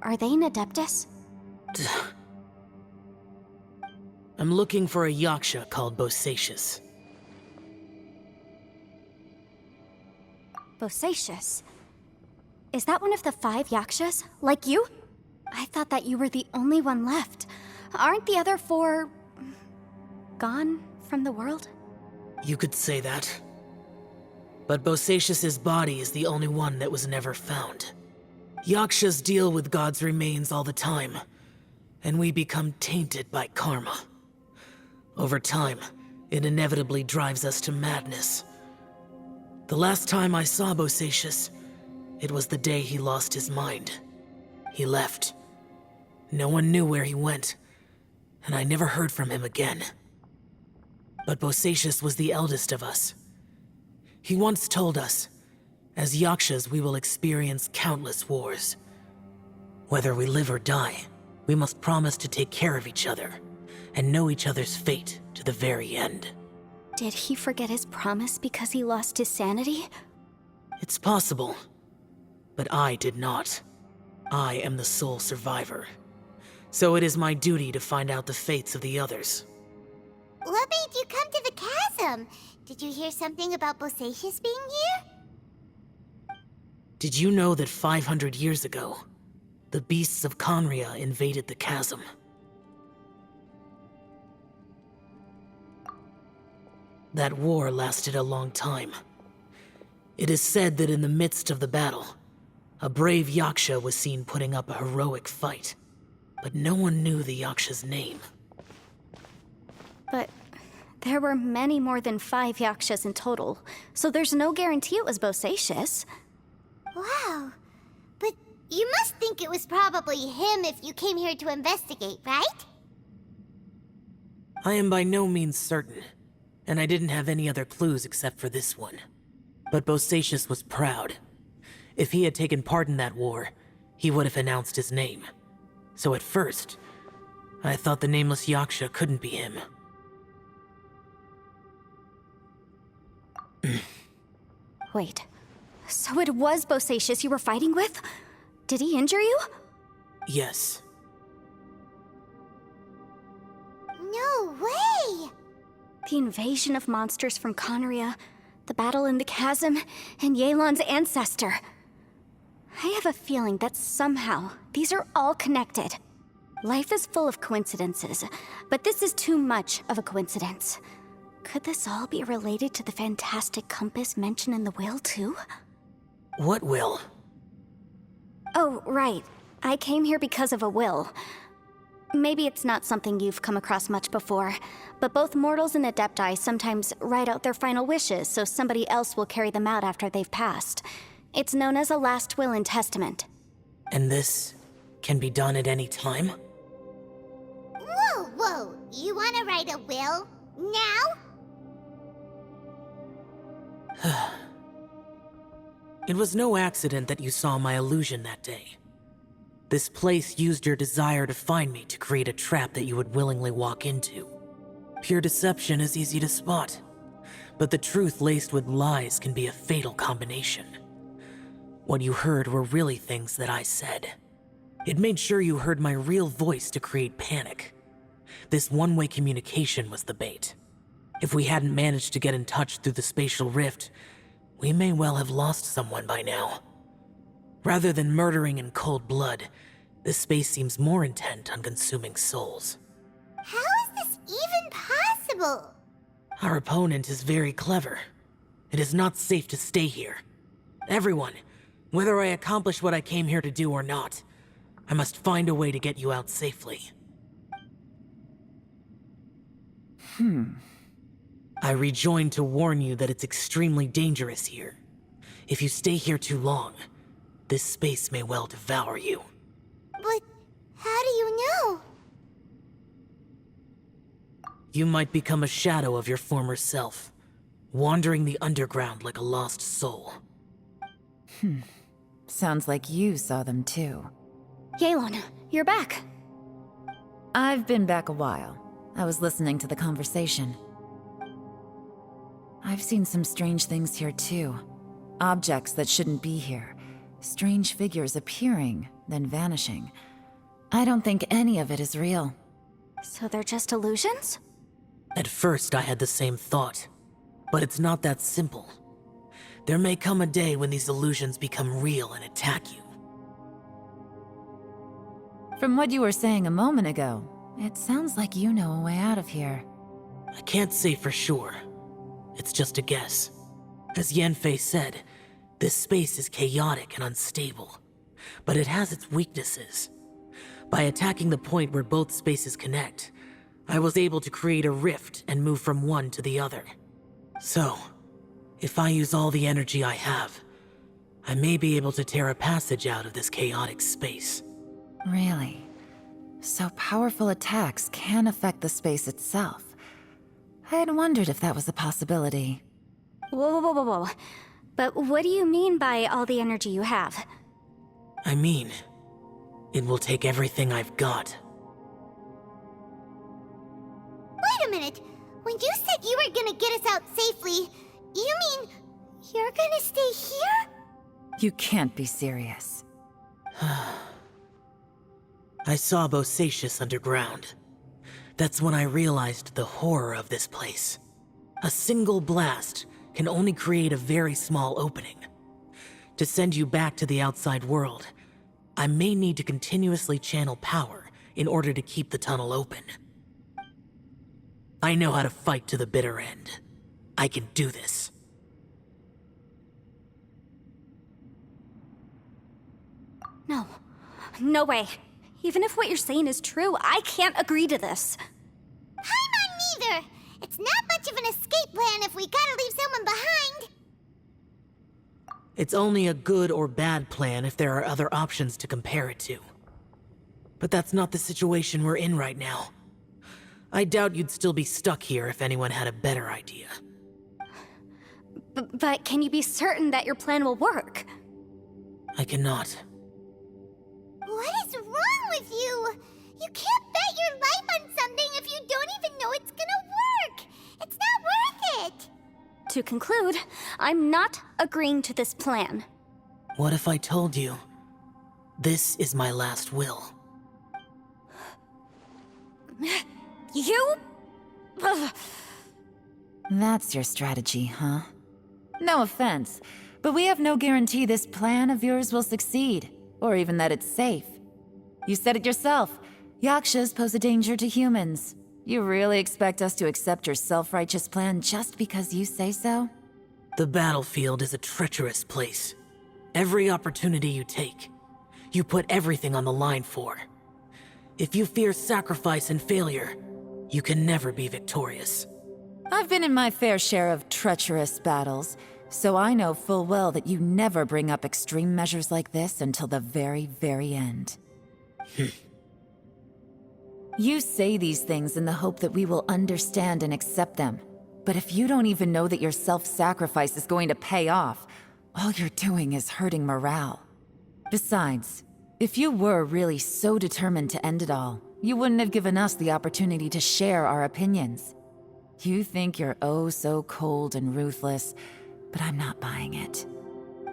Are they an Adeptus? I'm looking for a Yaksha called Bosacius. Bosacius? Is that one of the 5 Yakshas? Like you? I thought that you were the only one left. Aren't the other 4... gone from the world? You could say that. But Bosacius's body is the only one that was never found. Yakshas deal with God's remains all the time, and we become tainted by karma. Over time, it inevitably drives us to madness. The last time I saw Bosacius, It was the day he lost his mind. He left. No one knew where he went, and I never heard from him again. But Bosacius was the eldest of us. He once told us, as Yakshas we will experience countless wars. Whether we live or die, we must promise to take care of each other, and know each other's fate to the very end. Did he forget his promise because he lost his sanity? It's possible, but I did not. I am the sole survivor. So it is my duty to find out the fates of the others. What made you come to the chasm? Did you hear something about Bosacius being here? Did you know that 500 years ago, the beasts of Conria invaded the chasm? That war lasted a long time. It is said that in the midst of the battle, a brave Yaksha was seen putting up a heroic fight, but no one knew the Yaksha's name. But there were many more than 5 Yakshas in total, so there's no guarantee it was Bosacius. Wow. But you must think it was probably him if you came here to investigate, right? I am by no means certain, and I didn't have any other clues except for this one. But Bosacius was proud. If he had taken part in that war, he would have announced his name. So at first, I thought the nameless Yaksha couldn't be him. Wait, so it was Bosacius you were fighting with? Did he injure you? Yes. No way! The invasion of monsters from Conria, the battle in the chasm, and Yelan's ancestor. I have a feeling that somehow these are all connected. Life is full of coincidences, but this is too much of a coincidence. Could this all be related to the fantastic compass mentioned in the will, too? What will? Oh, right. I came here because of a will. Maybe it's not something you've come across much before, but both mortals and adepti sometimes write out their final wishes so somebody else will carry them out after they've passed. It's known as a last will and testament. And this can be done at any time? Whoa, whoa! You want to write a will? Now? It was no accident that you saw my illusion that day. This place used your desire to find me to create a trap that you would willingly walk into. Pure deception is easy to spot, but the truth laced with lies can be a fatal combination. What you heard were really things that I said. It made sure you heard my real voice to create panic. This one-way communication was the bait. If we hadn't managed to get in touch through the spatial rift, we may well have lost someone by now. Rather than murdering in cold blood, this space seems more intent on consuming souls. How is this even possible? Our opponent is very clever. It is not safe to stay here. Everyone, whether I accomplish what I came here to do or not, I must find a way to get you out safely. I rejoined to warn you that it's extremely dangerous here. If you stay here too long, this space may well devour you. But how do you know? You might become a shadow of your former self, wandering the underground like a lost soul. Sounds like you saw them too. Yelan, you're back. I've been back a while. I was listening to the conversation. I've seen some strange things here too. Objects that shouldn't be here. Strange figures appearing, then vanishing. I don't think any of it is real. So they're just illusions? At first, I had the same thought. But it's not that simple. There may come a day when these illusions become real and attack you. From what you were saying a moment ago, it sounds like you know a way out of here. I can't say for sure. It's just a guess. As Yanfei said, this space is chaotic and unstable, but it has its weaknesses. By attacking the point where both spaces connect, I was able to create a rift and move from one to the other. So, if I use all the energy I have, I may be able to tear a passage out of this chaotic space. Really? So powerful attacks can affect the space itself. I had wondered if that was a possibility. Whoa, whoa, whoa, whoa. But what do you mean by all the energy you have? I mean, it will take everything I've got. Wait a minute. When you said you were gonna get us out safely, you mean you're gonna stay here? You can't be serious. I saw Bosacius underground. That's when I realized the horror of this place. A single blast can only create a very small opening. To send you back to the outside world, I may need to continuously channel power in order to keep the tunnel open. I know how to fight to the bitter end. I can do this. No. No way. Even if what you're saying is true, I can't agree to this. I'm on neither. It's not much of an escape plan if we gotta leave someone behind. It's only a good or bad plan if there are other options to compare it to. But that's not the situation we're in right now. I doubt you'd still be stuck here if anyone had a better idea. But can you be certain that your plan will work? I cannot. What is wrong with you? You can't bet your life on something if you don't even know it's gonna work. It's not worth it. To conclude, I'm not agreeing to this plan. What if I told you, this is my last will? You? Ugh. That's your strategy, huh? No offense, but we have no guarantee this plan of yours will succeed, or even that it's safe. You said it yourself. Yakshas pose a danger to humans. You really expect us to accept your self-righteous plan just because you say so? The battlefield is a treacherous place. Every opportunity you take, you put everything on the line for. If you fear sacrifice and failure, you can never be victorious. I've been in my fair share of treacherous battles, so I know full well that you never bring up extreme measures like this until the very, very end. You say these things in the hope that we will understand and accept them. But if you don't even know that your self-sacrifice is going to pay off, all you're doing is hurting morale. Besides, if you were really so determined to end it all, you wouldn't have given us the opportunity to share our opinions. You think you're oh so cold and ruthless, but I'm not buying it.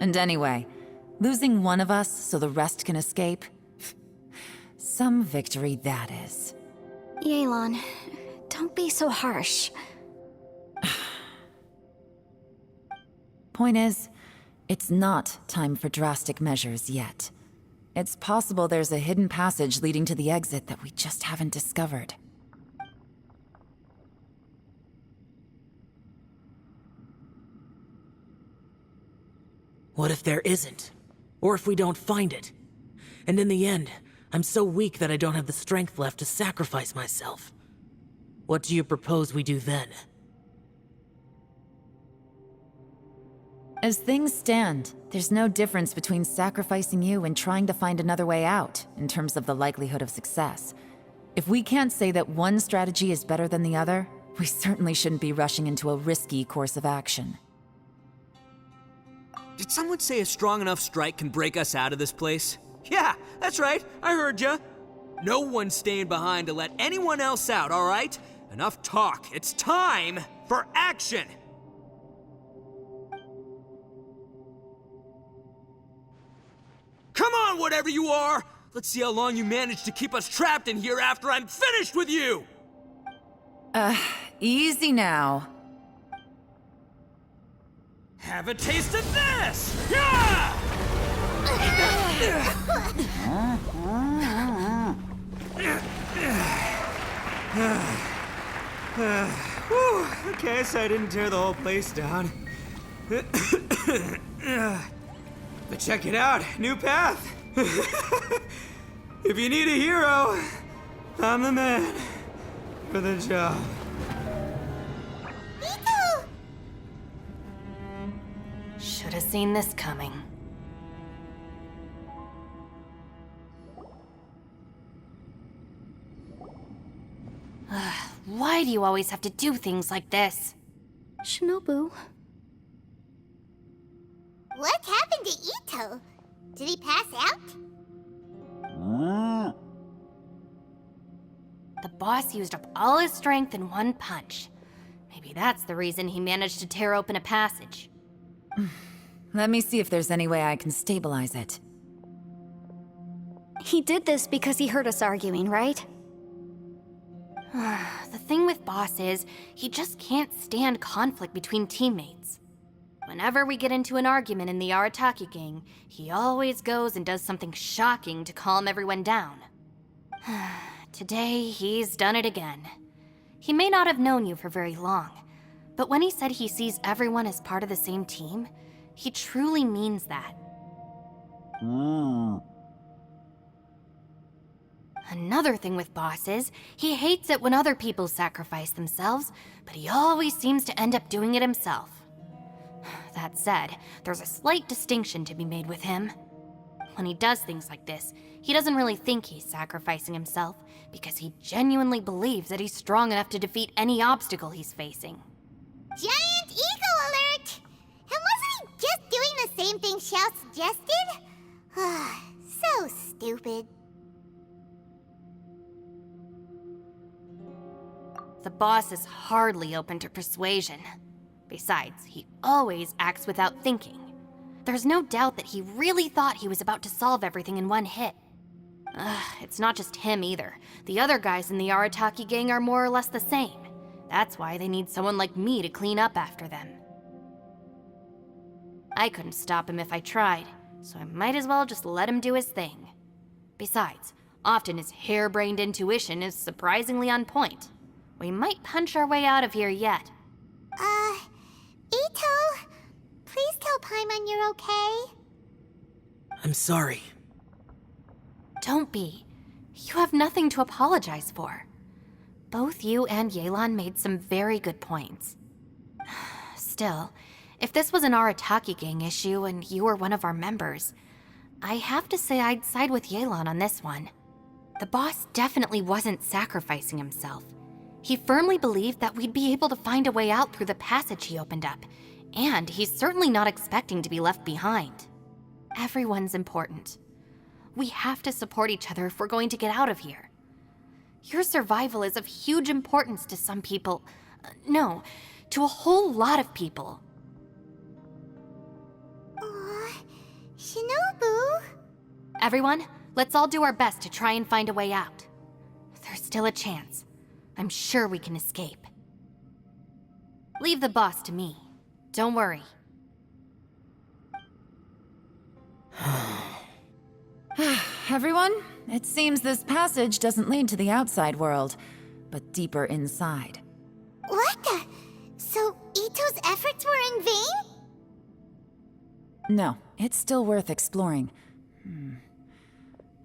And anyway, losing one of us so the rest can escape? Some victory that is. Yelan, don't be so harsh. Point is, it's not time for drastic measures yet. It's possible there's a hidden passage leading to the exit that we just haven't discovered. What if there isn't? Or if we don't find it? And in the end, I'm so weak that I don't have the strength left to sacrifice myself. What do you propose we do then? As things stand, there's no difference between sacrificing you and trying to find another way out, in terms of the likelihood of success. If we can't say that one strategy is better than the other, we certainly shouldn't be rushing into a risky course of action. Did someone say a strong enough strike can break us out of this place? Yeah, that's right, I heard ya. No one's staying behind to let anyone else out, all right? Enough talk, it's time for action! Come on, whatever you are! Let's see how long you manage to keep us trapped in here after I'm finished with you! Easy now. Have a taste of this! Yeah! Whew, okay, so I didn't tear the whole place down. But check it out, new path. If you need a hero, I'm the man for the job. Should have seen this coming. Why do you always have to do things like this? Shinobu. What happened to Ito? Did he pass out? The boss used up all his strength in one punch. Maybe that's the reason he managed to tear open a passage. Let me see if there's any way I can stabilize it. He did this because he heard us arguing, right? The thing with Boss is, he just can't stand conflict between teammates. Whenever we get into an argument in the Arataki gang, he always goes and does something shocking to calm everyone down. Today, he's done it again. He may not have known you for very long, but when he said he sees everyone as part of the same team, he truly means that. Another thing with Boss is, he hates it when other people sacrifice themselves, but he always seems to end up doing it himself. That said, there's a slight distinction to be made with him. When he does things like this, he doesn't really think he's sacrificing himself, because he genuinely believes that he's strong enough to defeat any obstacle he's facing. Giant ego alert! And wasn't he just doing the same thing Xiao suggested? So stupid. The boss is hardly open to persuasion. Besides, he always acts without thinking. There's no doubt that he really thought he was about to solve everything in one hit. It's not just him either. The other guys in the Arataki gang are more or less the same. That's why they need someone like me to clean up after them. I couldn't stop him if I tried, so I might as well just let him do his thing. Besides, often his harebrained intuition is surprisingly on point. We might punch our way out of here yet. Ito, please tell Paimon you're okay. I'm sorry. Don't be. You have nothing to apologize for. Both you and Yelan made some very good points. Still, if this was an Arataki gang issue and you were one of our members, I have to say I'd side with Yelan on this one. The boss definitely wasn't sacrificing himself. He firmly believed that we'd be able to find a way out through the passage he opened up, and he's certainly not expecting to be left behind. Everyone's important. We have to support each other if we're going to get out of here. Your survival is of huge importance to some people. No, to a whole lot of people. Shinobu? Everyone, let's all do our best to try and find a way out. There's still a chance. I'm sure we can escape. Leave the boss to me. Don't worry. Everyone, it seems this passage doesn't lead to the outside world, but deeper inside. What the? So Ito's efforts were in vain? No, it's still worth exploring.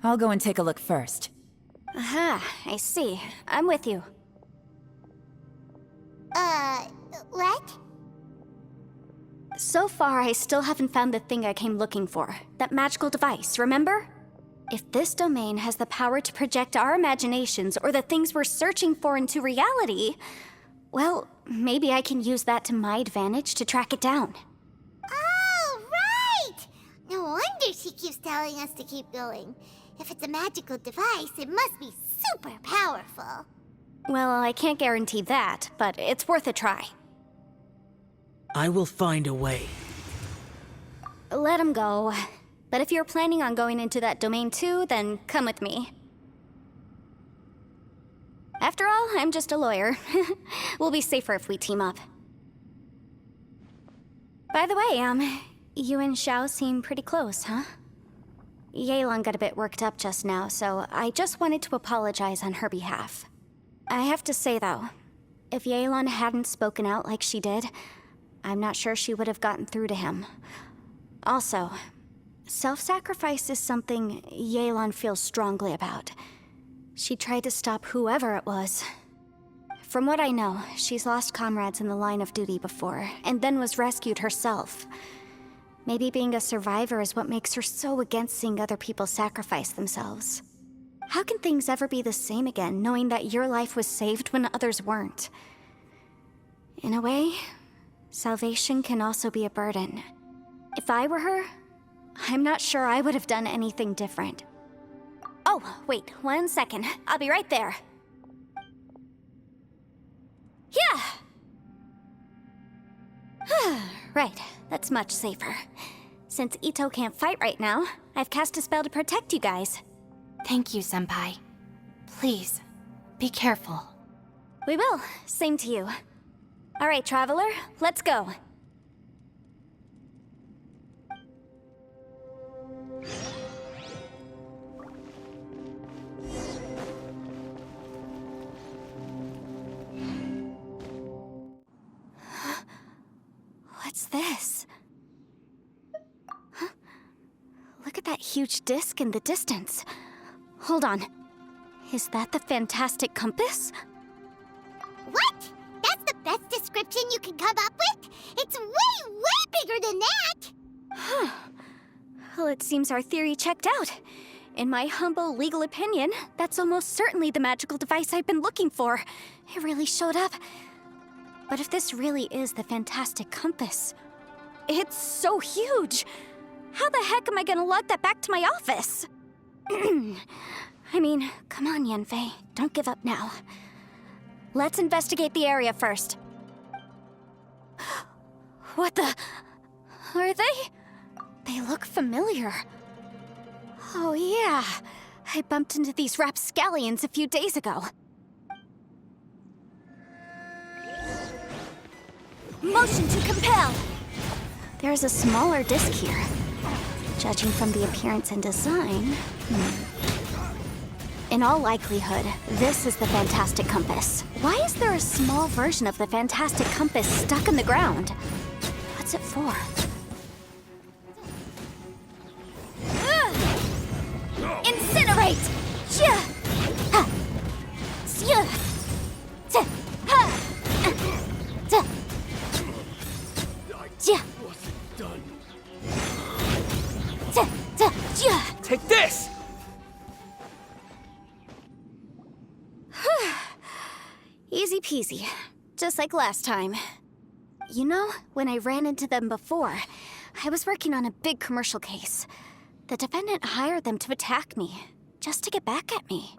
I'll go and take a look first. Aha, I see. I'm with you. What? So far, I still haven't found the thing I came looking for. That magical device, remember? If this domain has the power to project our imaginations or the things we're searching for into reality, well, maybe I can use that to my advantage to track it down. Oh, right! No wonder she keeps telling us to keep going. If it's a magical device, it must be super powerful. Well, I can't guarantee that, but it's worth a try. I will find a way. Let him go. But if you're planning on going into that domain too, then come with me. After all, I'm just a lawyer. We'll be safer if we team up. By the way, you and Xiao seem pretty close, huh? Yelan got a bit worked up just now, so I just wanted to apologize on her behalf. I have to say, though, if Yelan hadn't spoken out like she did, I'm not sure she would have gotten through to him. Also, self-sacrifice is something Yelan feels strongly about. She tried to stop whoever it was. From what I know, she's lost comrades in the line of duty before, and then was rescued herself. Maybe being a survivor is what makes her so against seeing other people sacrifice themselves. How can things ever be the same again, knowing that your life was saved when others weren't? In a way, salvation can also be a burden. If I were her, I'm not sure I would have done anything different. Oh, wait, 1 second. I'll be right there. Yeah! Right, that's much safer. Since Ito can't fight right now, I've cast a spell to protect you guys. Thank you, Senpai. Please, be careful. We will. Same to you. All right, Traveler, let's go. What's this? Huh? Look at that huge disc in the distance. Hold on. Is that the fantastic compass? What? That's the best description you can come up with? It's way, way bigger than that! Huh. Well, it seems our theory checked out. In my humble legal opinion, that's almost certainly the magical device I've been looking for. It really showed up. But if this really is the fantastic compass, it's so huge! How the heck am I gonna lug that back to my office? I mean, come on, Yanfei. Don't give up now. Let's investigate the area first. What the... Are they? They look familiar. Oh yeah, I bumped into these rapscallions a few days ago. Motion to compel! There's a smaller disc here. Judging from the appearance and design... In all likelihood, this is the fantastic compass. Why is there a small version of the fantastic compass stuck in the ground? What's it for? Incinerate! Take this! Easy peasy. Just like last time. You know, when I ran into them before, I was working on a big commercial case. The defendant hired them to attack me, just to get back at me.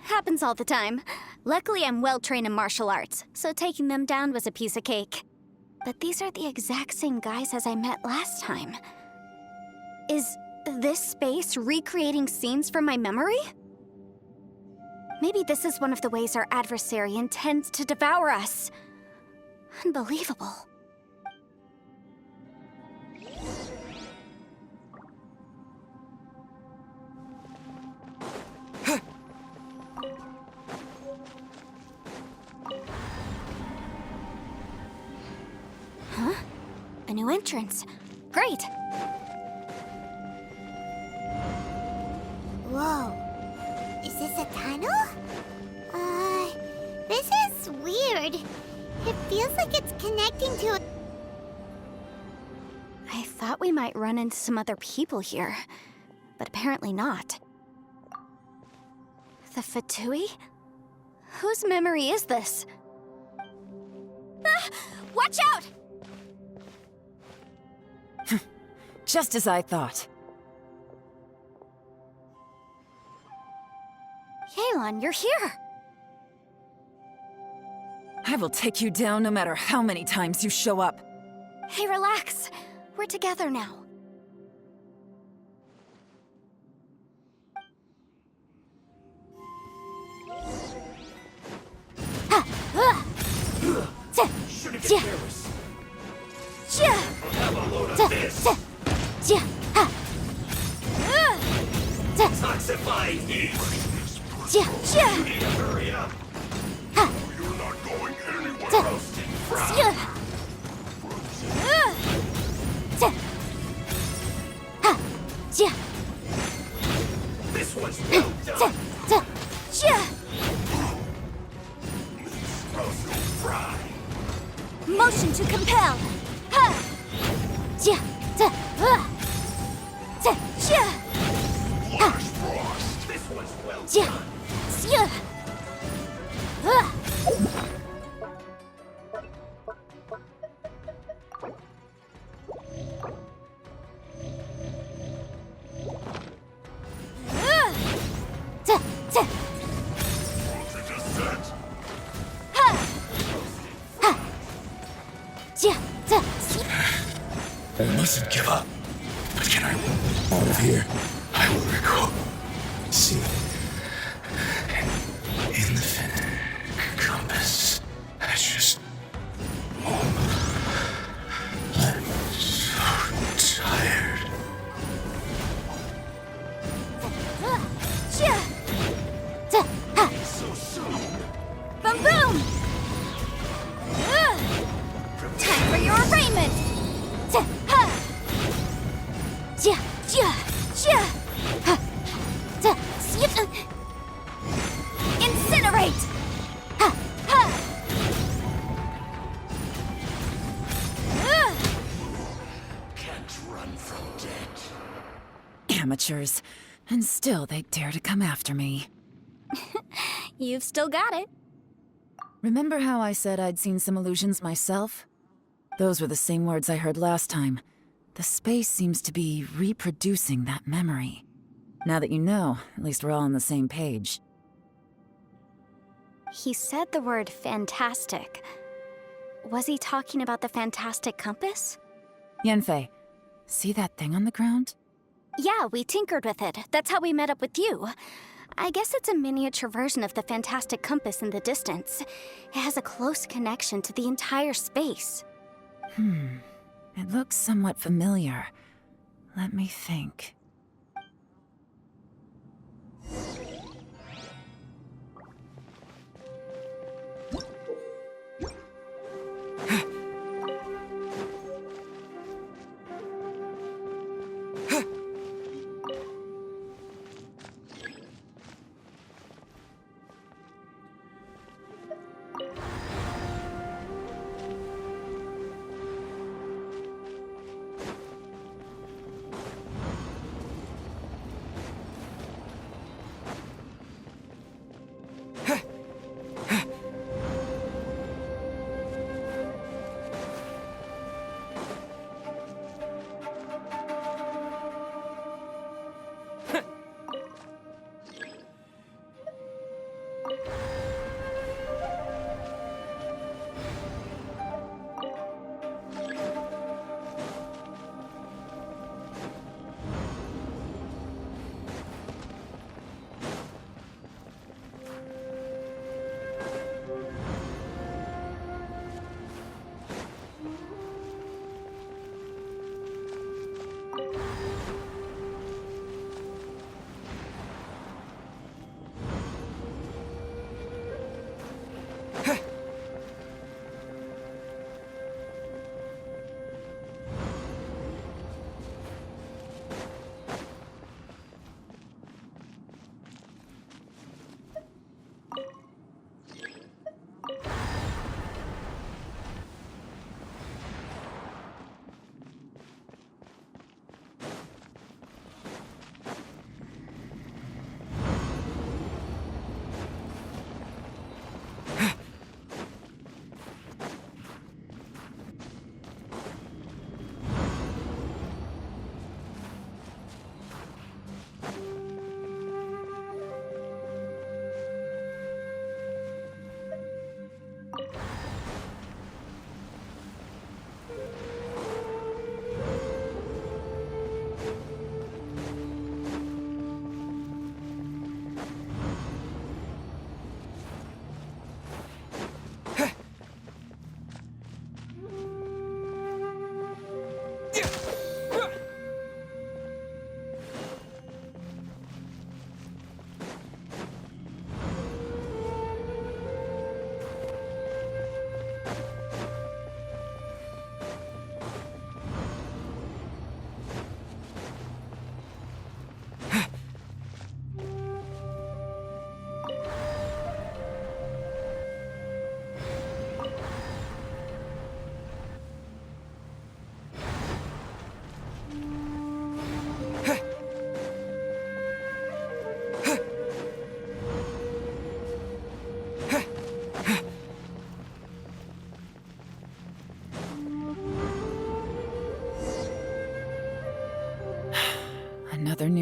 Happens all the time. Luckily, I'm well-trained in martial arts, so taking them down was a piece of cake. But these are the exact same guys as I met last time. Is this space recreating scenes from my memory? Maybe this is one of the ways our adversary intends to devour us. Unbelievable. Huh? A new entrance. Great! Whoa. Is this a tunnel? This is weird. It feels like it's connecting to a... I thought we might run into some other people here, but apparently not. The Fatui? Whose memory is this? Ah! Watch out! Just as I thought. Yelan, you're here! I will take you down no matter how many times you show up. Hey, relax. We're together now. Shouldn't get careless. Have a load of this. Toxifying heat. You need to hurry up. You're not going anywhere. Roasted fried. This one's well done. Roasted fried. Motion to compel. Flash Yeah. Yeah. I mustn't give up. But can I out of here? I will recall. See. In the fin compass. I just. I'm so tired. So soon. Boom boom! Time for your arraignment! Incinerate! Can't run from death. Amateurs. And still they dare to come after me. You've still got it. Remember how I said I'd seen some illusions myself? Those were the same words I heard last time. The space seems to be reproducing that memory. Now that you know, at least we're all on the same page. He said the word fantastic. Was he talking about the fantastic compass? Yanfei, see that thing on the ground? Yeah, we tinkered with it. That's how we met up with you. I guess it's a miniature version of the fantastic compass in the distance. It has a close connection to the entire space. It looks somewhat familiar. Let me think.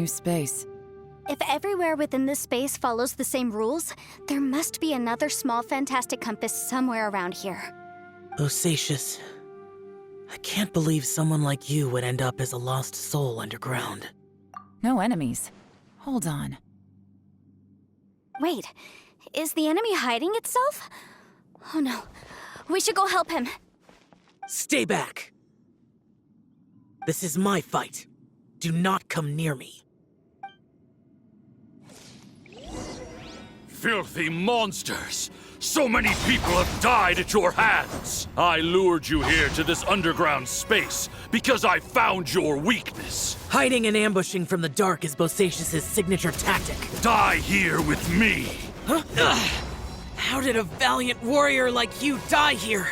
new space. If everywhere within this space follows the same rules, there must be another small fantastic compass somewhere around here. Bosacius, I can't believe someone like you would end up as a lost soul underground. No enemies. Hold on. Wait, is the enemy hiding itself? Oh no, we should go help him. Stay back! This is my fight. Do not come near me. Filthy monsters! So many people have died at your hands! I lured you here to this underground space because I found your weakness. Hiding and ambushing from the dark is Bosacius' signature tactic. Die here with me! Huh? Ugh. How did a valiant warrior like you die here?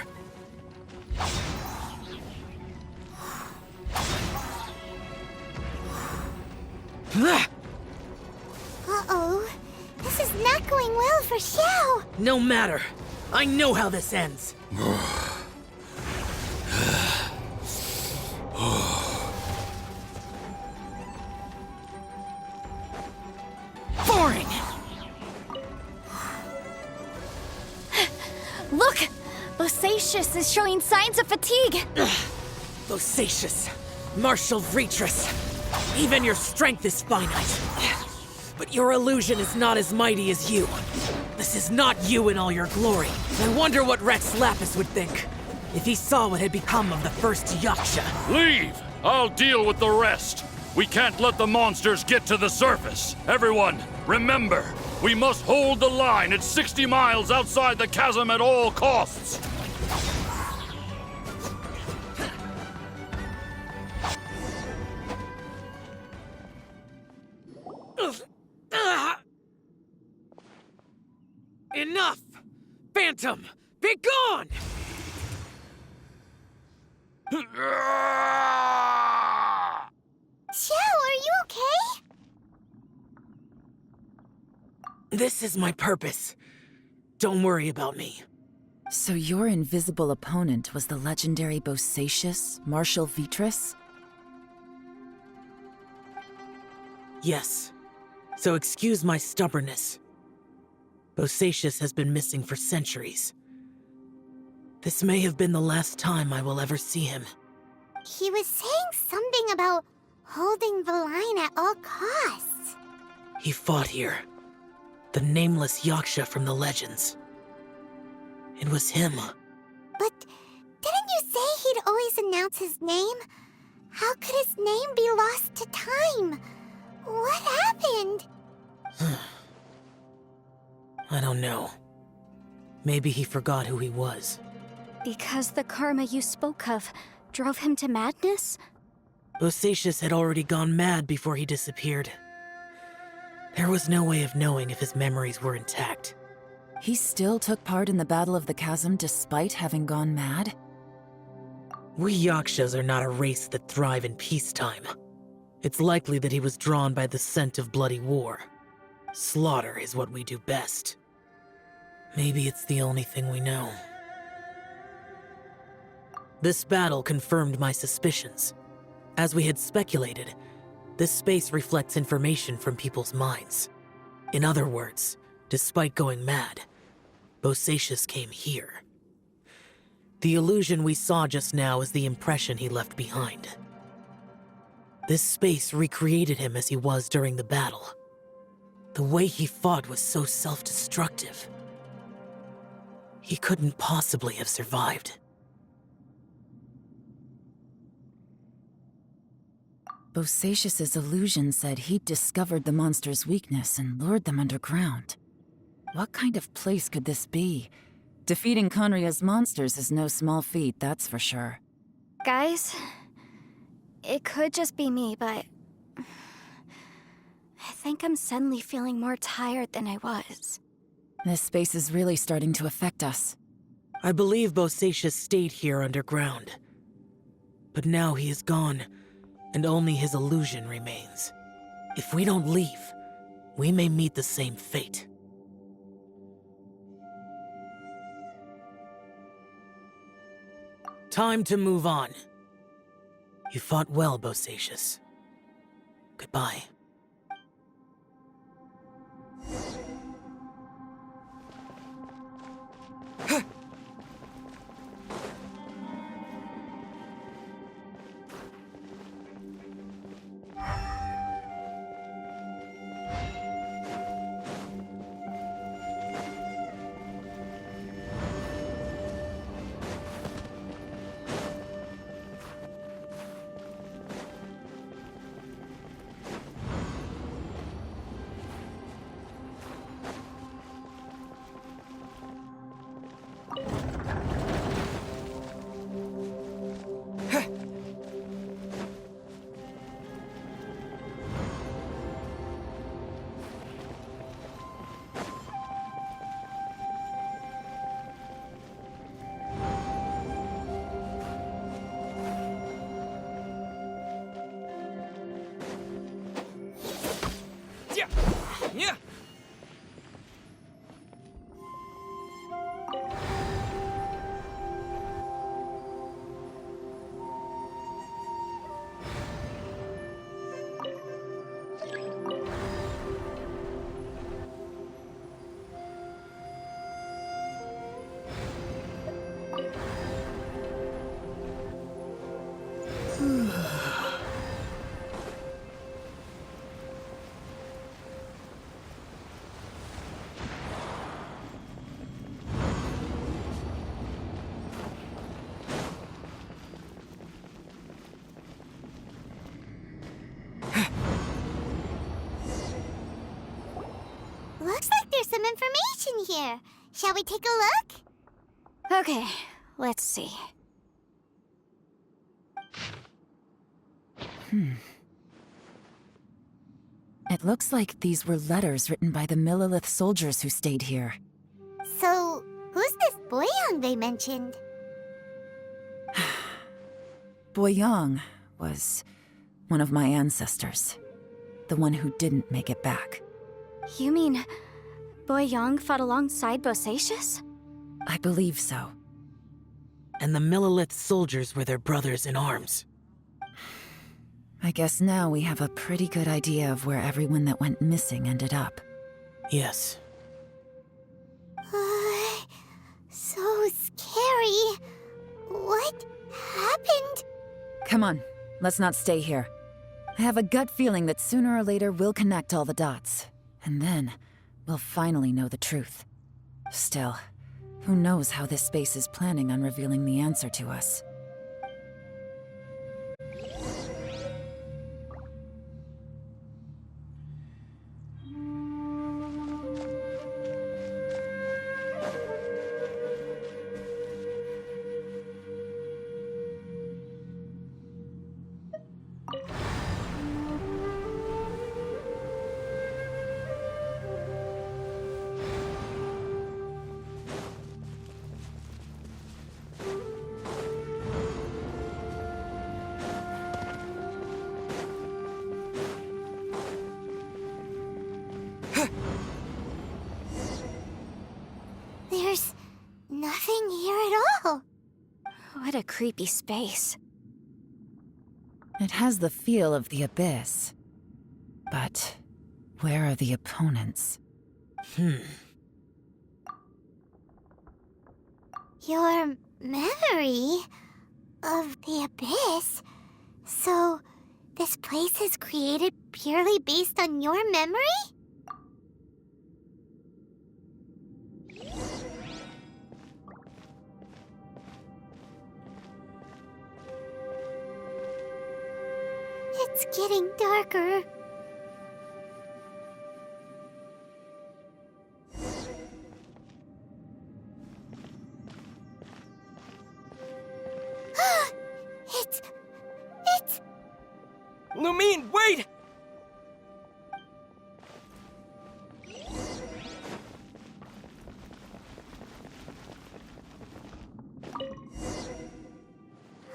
Uh-oh. This is not going well for Xiao. No matter. I know how this ends. Boring! Look! Bosacius is showing signs of fatigue! Bosacius, martial Vitris. Even your strength is finite. But your illusion is not as mighty as you. This is not you in all your glory. I wonder what Rex Lapis would think if he saw what had become of the first Yaksha. Leave! I'll deal with the rest. We can't let the monsters get to the surface. Everyone, remember, we must hold the line at 60 miles outside the chasm at all costs. Enough! Phantom, be gone! Xiao, are you okay? This is my purpose. Don't worry about me. So your invisible opponent was the legendary Bosacius, Martial Vitris? Yes. So excuse my stubbornness. Bosacius has been missing for centuries. This may have been the last time I will ever see him. He was saying something about holding the line at all costs. He fought here. The nameless Yaksha from the legends. It was him. But didn't you say he'd always announce his name? How could his name be lost to time? What happened? I don't know. Maybe he forgot who he was. Because the karma you spoke of drove him to madness? Bosacius had already gone mad before he disappeared. There was no way of knowing if his memories were intact. He still took part in the Battle of the Chasm despite having gone mad? We Yakshas are not a race that thrive in peacetime. It's likely that he was drawn by the scent of bloody war. Slaughter is what we do best. Maybe it's the only thing we know. This battle confirmed my suspicions. As we had speculated, this space reflects information from people's minds. In other words, despite going mad, Bosacius came here. The illusion we saw just now is the impression he left behind. This space recreated him as he was during the battle. The way he fought was so self-destructive. He couldn't possibly have survived. Bosacius's illusion said he'd discovered the monster's weakness and lured them underground. What kind of place could this be? Defeating Conria's monsters is no small feat, that's for sure. Guys, it could just be me, but I think I'm suddenly feeling more tired than I was. This space is really starting to affect us. I believe Bosacius stayed here underground. But now he is gone, and only his illusion remains. If we don't leave, we may meet the same fate. Time to move on. You fought well, Bosacius. Goodbye. Looks like there's some information here. Shall we take a look? Okay, let's see. It looks like these were letters written by the Millilith soldiers who stayed here. So, who's this Boyang they mentioned? Boyang was one of my ancestors. The one who didn't make it back. You mean Boyang fought alongside Bosacius? I believe so. And the Millilith soldiers were their brothers in arms. I guess now we have a pretty good idea of where everyone that went missing ended up. Yes. So scary. What happened? Come on, let's not stay here. I have a gut feeling that sooner or later we'll connect all the dots. And then, we'll finally know the truth. Still, who knows how this space is planning on revealing the answer to us. There's nothing here at all. What a creepy space. It has the feel of the Abyss. But where are the opponents? Your memory of the Abyss? So, this place is created purely based on your memory? It's getting darker. It's... Lumine, wait!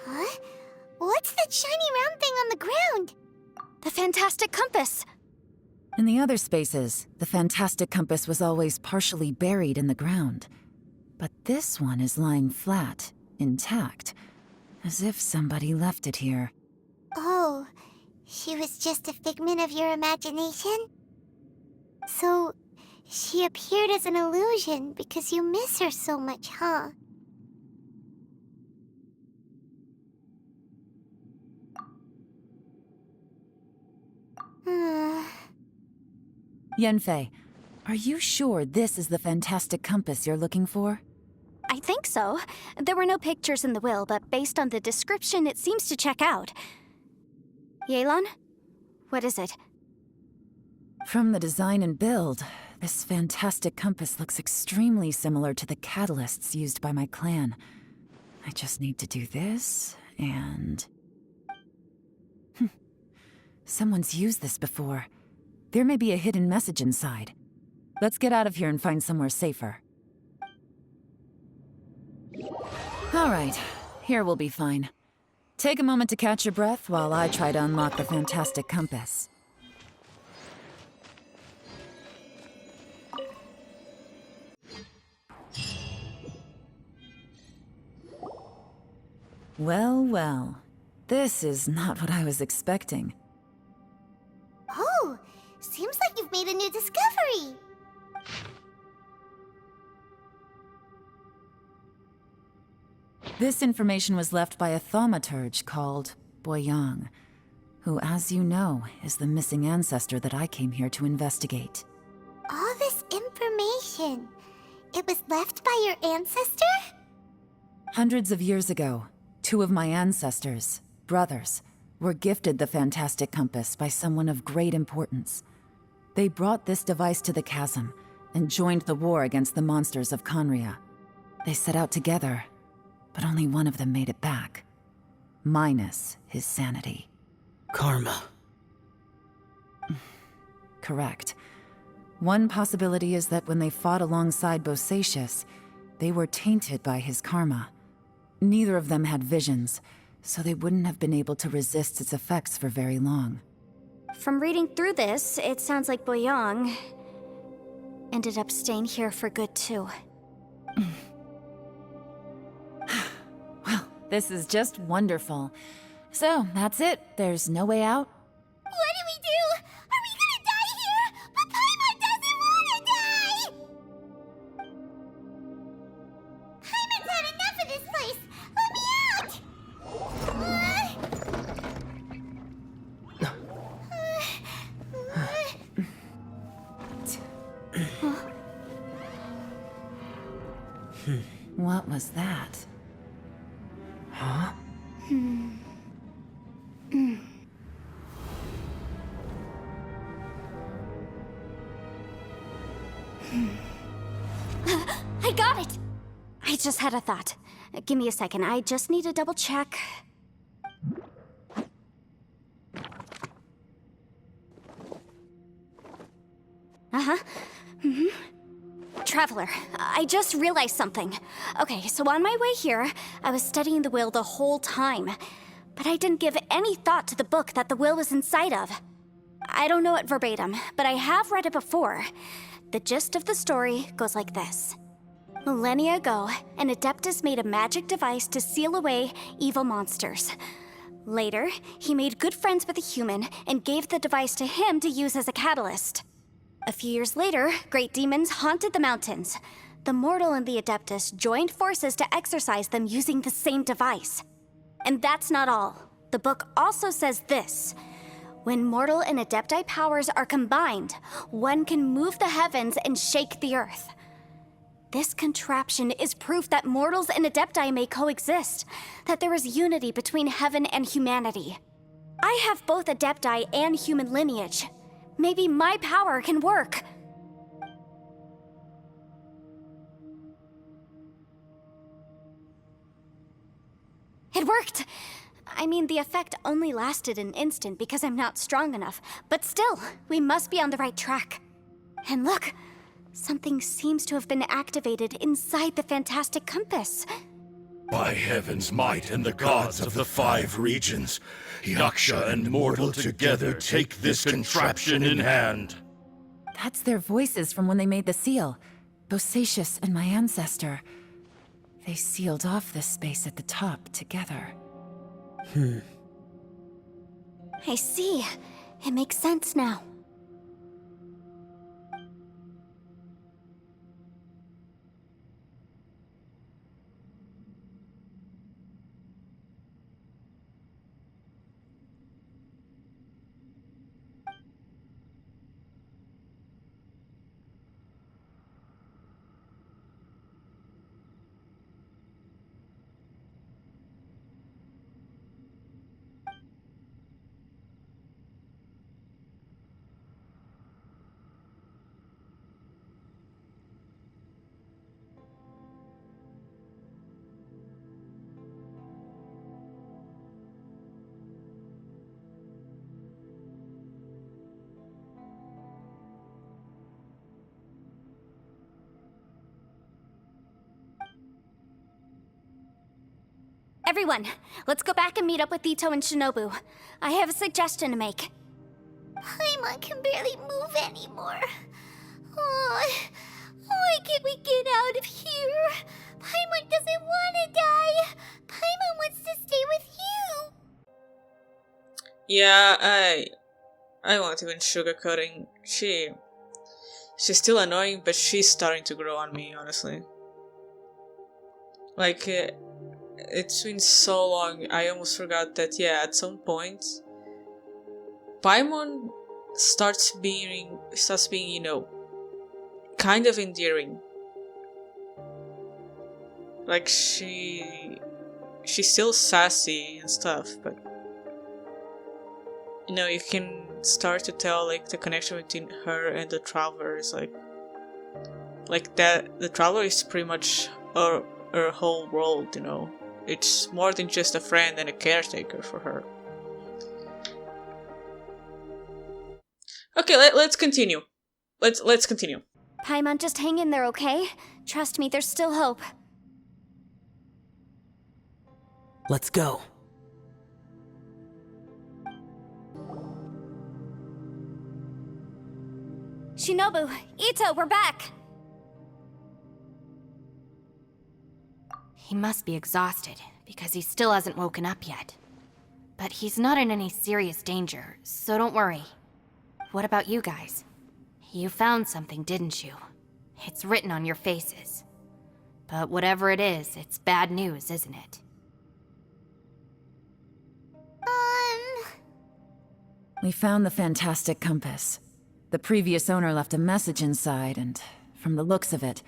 Huh? What's that shiny round thing on the ground? The fantastic compass! In the other spaces, the fantastic compass was always partially buried in the ground. But this one is lying flat, intact, as if somebody left it here. Oh, she was just a figment of your imagination? So, she appeared as an illusion because you miss her so much, huh? Yanfei, are you sure this is the fantastic compass you're looking for? I think so. There were no pictures in the will, but based on the description, it seems to check out. Yelan? What is it? From the design and build, this fantastic compass looks extremely similar to the catalysts used by my clan. I just need to do this, and... Someone's used this before. There may be a hidden message inside. Let's get out of here and find somewhere safer. All right, here we'll be fine. Take a moment to catch your breath while I try to unlock the fantastic compass. Well, well. This is not what I was expecting. Oh, seems like you've made a new discovery. This information was left by a thaumaturge called Boyang, who, as you know, is the missing ancestor that I came here to investigate. All this information, it was left by your ancestor? Hundreds of years ago, two of my ancestors, brothers, were gifted the fantastic compass by someone of great importance. They brought this device to the chasm and joined the war against the monsters of Conria. They set out together, but only one of them made it back. Minus his sanity. Karma. Correct. One possibility is that when they fought alongside Bosacius, they were tainted by his karma. Neither of them had visions, so they wouldn't have been able to resist its effects for very long. From reading through this, it sounds like Boyang ended up staying here for good too. Well, this is just wonderful. So, that's it. There's no way out? What do we do? Are we gonna die here? But Paimon doesn't wanna die! Paimon's had enough of this place! Let me out! What was that? Huh? I got it! I just had a thought. Give me a second, I just need to double check. Traveler, I just realized something. Okay, so on my way here, I was studying the will the whole time. But I didn't give any thought to the book that the will was inside of. I don't know it verbatim, but I have read it before. The gist of the story goes like this. Millennia ago, an Adeptus made a magic device to seal away evil monsters. Later, he made good friends with a human and gave the device to him to use as a catalyst. A few years later, great demons haunted the mountains. The mortal and the Adeptus joined forces to exorcise them using the same device. And that's not all. The book also says this. When mortal and Adepti powers are combined, one can move the heavens and shake the earth. This contraption is proof that mortals and Adepti may coexist, that there is unity between heaven and humanity. I have both Adepti and human lineage. Maybe my power can work. It worked! I mean, the effect only lasted an instant because I'm not strong enough, but still, we must be on the right track. And look, something seems to have been activated inside the fantastic compass. By heaven's might and the gods of the 5 regions, Yaksha and mortal together take this contraption in hand. That's their voices from when they made the seal. Bosacius and my ancestor. They sealed off this space at the top together. I see. It makes sense now. Everyone, let's go back and meet up with Ito and Shinobu. I have a suggestion to make. Paimon can barely move anymore. Oh, why can't we get out of here? Paimon doesn't want to die. Paimon wants to stay with you. Yeah, I won't even sugarcoating. She's still annoying, but she's starting to grow on me, honestly. Like, it's been so long, I almost forgot that, yeah, at some point, Paimon starts being, you know, kind of endearing. Like, she's still sassy and stuff, but, you know, you can start to tell like the connection between her and the Traveler is like that. The Traveler is pretty much her whole world, you know. It's more than just a friend and a caretaker for her. Okay, let's continue. Let's continue. Paimon, just hang in there, okay? Trust me, there's still hope. Let's go. Shinobu, Ito, we're back! He must be exhausted, because he still hasn't woken up yet. But he's not in any serious danger, so don't worry. What about you guys? You found something, didn't you? It's written on your faces. But whatever it is, it's bad news, isn't it? We found the fantastic compass. The previous owner left a message inside, and from the looks of it,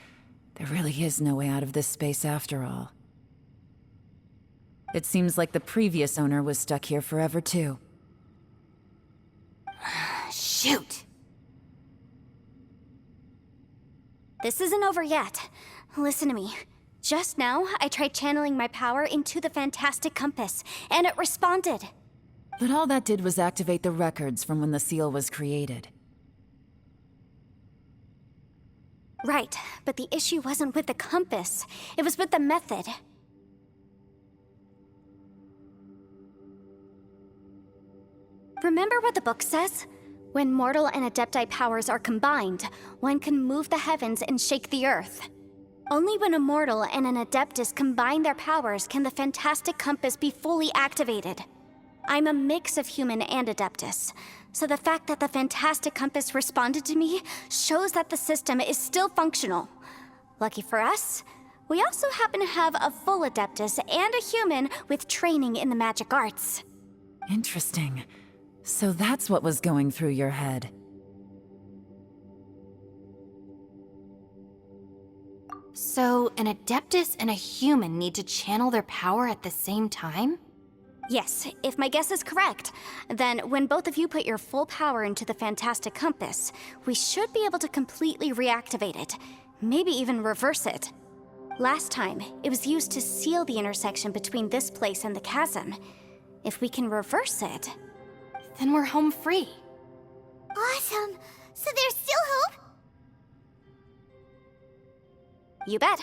there really is no way out of this space after all. It seems like the previous owner was stuck here forever too. Shoot! This isn't over yet. Listen to me. Just now, I tried channeling my power into the fantastic compass, and it responded. But all that did was activate the records from when the seal was created. Right, but the issue wasn't with the compass. It was with the method. Remember what the book says? When mortal and adepti powers are combined, one can move the heavens and shake the earth. Only when a mortal and an adeptus combine their powers can the fantastic compass be fully activated. I'm a mix of human and adeptus, so the fact that the fantastic compass responded to me shows that the system is still functional. Lucky for us, we also happen to have a full adeptus and a human with training in the magic arts. Interesting. So that's what was going through your head. So, an adeptus and a human need to channel their power at the same time? Yes, if my guess is correct, then when both of you put your full power into the fantastic compass, we should be able to completely reactivate it, maybe even reverse it. Last time, it was used to seal the intersection between this place and the chasm. If we can reverse it, then we're home free. Awesome! So there's still hope? You bet.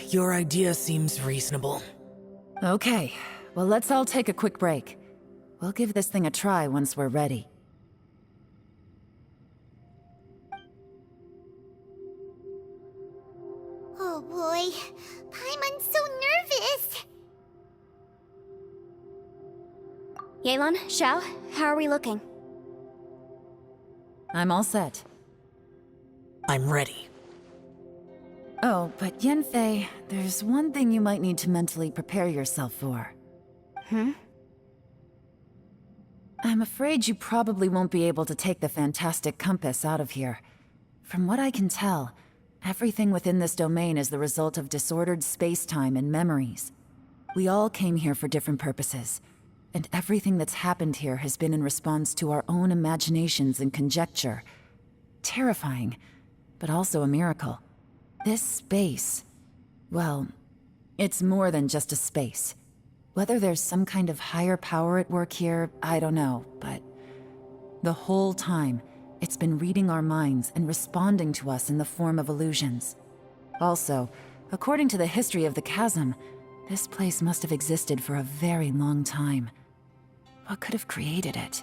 Your idea seems reasonable. Okay, well let's all take a quick break. We'll give this thing a try once we're ready. Oh boy, Paimon's so nervous! Yelan, Xiao, how are we looking? I'm all set. I'm ready. Oh, but Yanfei, there's one thing you might need to mentally prepare yourself for. I'm afraid you probably won't be able to take the fantastic compass out of here. From what I can tell, everything within this domain is the result of disordered space-time and memories. We all came here for different purposes, and everything that's happened here has been in response to our own imaginations and conjecture. Terrifying, but also a miracle. This space, well, it's more than just a space. Whether there's some kind of higher power at work here, I don't know, but the whole time, it's been reading our minds and responding to us in the form of illusions. Also, according to the history of the chasm, this place must have existed for a very long time. What could have created it?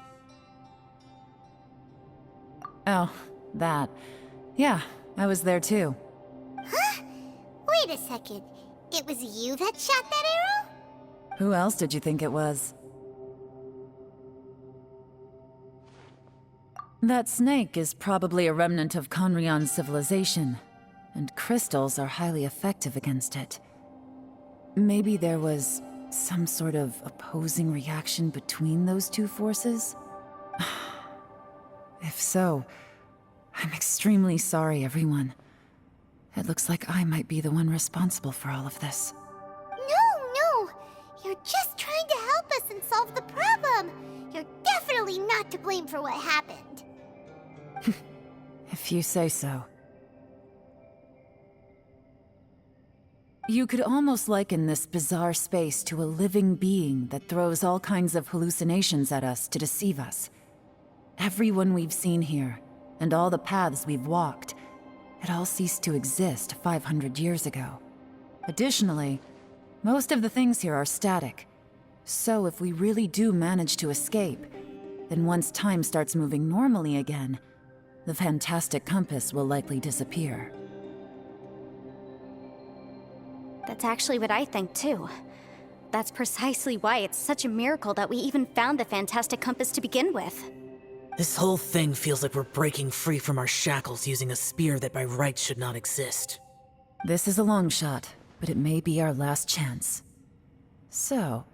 Oh, that. Yeah, I was there too. Huh? Wait a second. It was you that shot that arrow? Who else did you think it was? That snake is probably a remnant of Conrion's civilization, and crystals are highly effective against it. Maybe there was some sort of opposing reaction between those two forces? If so, I'm extremely sorry, everyone. It looks like I might be the one responsible for all of this. No! You're just trying to help us and solve the problem! You're definitely definitely not to blame for what happened. If you say so. You could almost liken this bizarre space to a living being that throws all kinds of hallucinations at us to deceive us. Everyone we've seen here, and all the paths we've walked, it all ceased to exist 500 years ago. Additionally, most of the things here are static. So if we really do manage to escape, then once time starts moving normally again, the fantastic compass will likely disappear. That's actually what I think too. That's precisely why it's such a miracle that we even found the fantastic compass to begin with. This whole thing feels like we're breaking free from our shackles using a spear that by rights should not exist. This is a long shot, but it may be our last chance. So,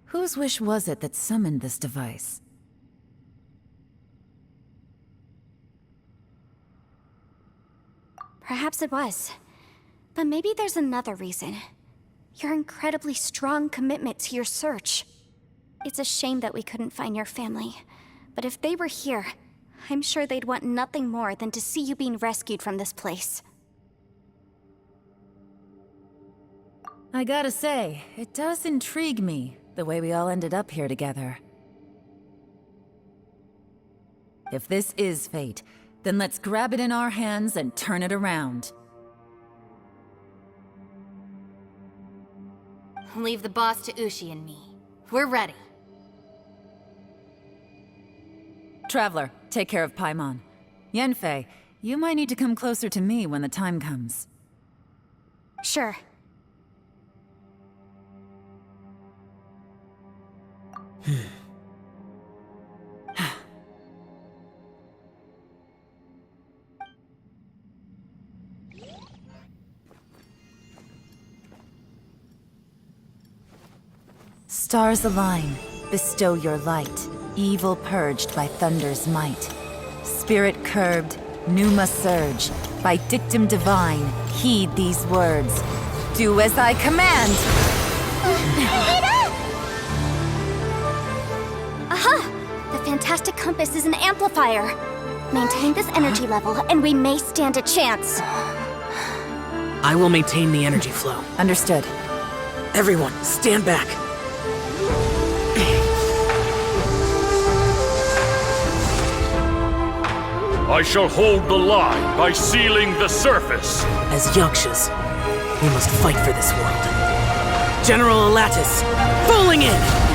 whose wish was it that summoned this device? Perhaps it was. But maybe there's another reason. Your incredibly strong commitment to your search. It's a shame that we couldn't find your family. But if they were here, I'm sure they'd want nothing more than to see you being rescued from this place. I gotta say, it does intrigue me, the way we all ended up here together. If this is fate, then let's grab it in our hands and turn it around. Leave the boss to Ushi and me. We're ready. Traveler, take care of Paimon. Yanfei, you might need to come closer to me when the time comes. Sure. Stars align, bestow your light, evil purged by thunder's might. Spirit curbed, pneuma surge, by dictum divine, heed these words. Do as I command! Aha! The fantastic compass is an amplifier. Maintain this energy level, and we may stand a chance. I will maintain the energy flow. Understood. Everyone, stand back. I shall hold the line by sealing the surface. As Yakshas, we must fight for this world. General Alatus, falling in!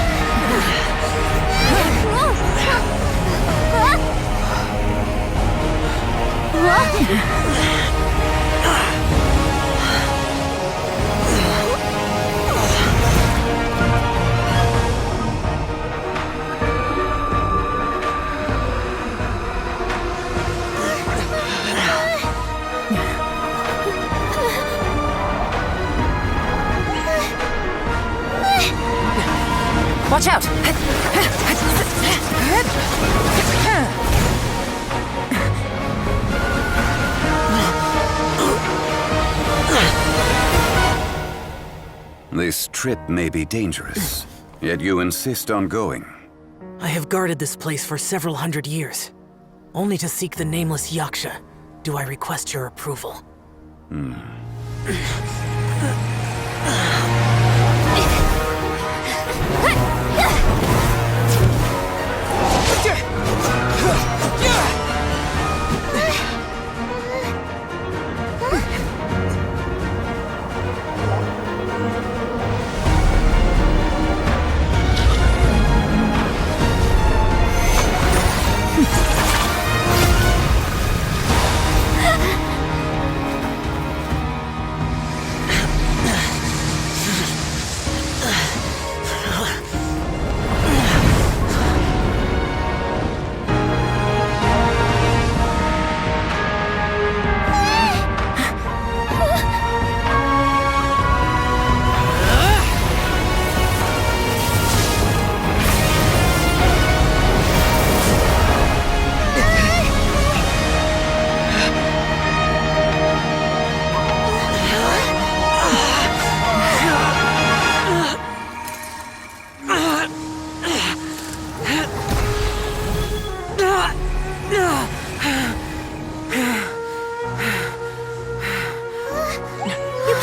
Watch out! This trip may be dangerous, yet you insist on going. I have guarded this place for several hundred years. Only to seek the nameless Yaksha do I request your approval.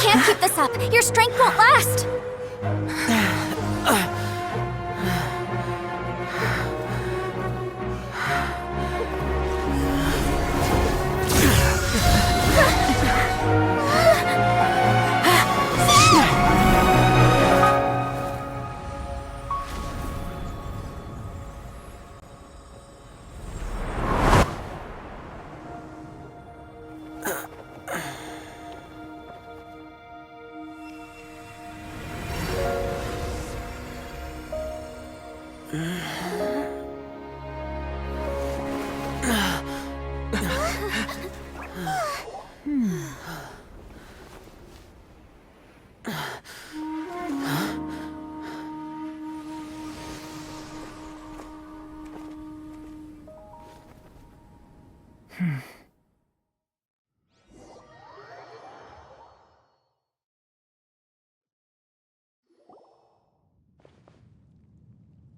can't keep this up. Your strength won't last.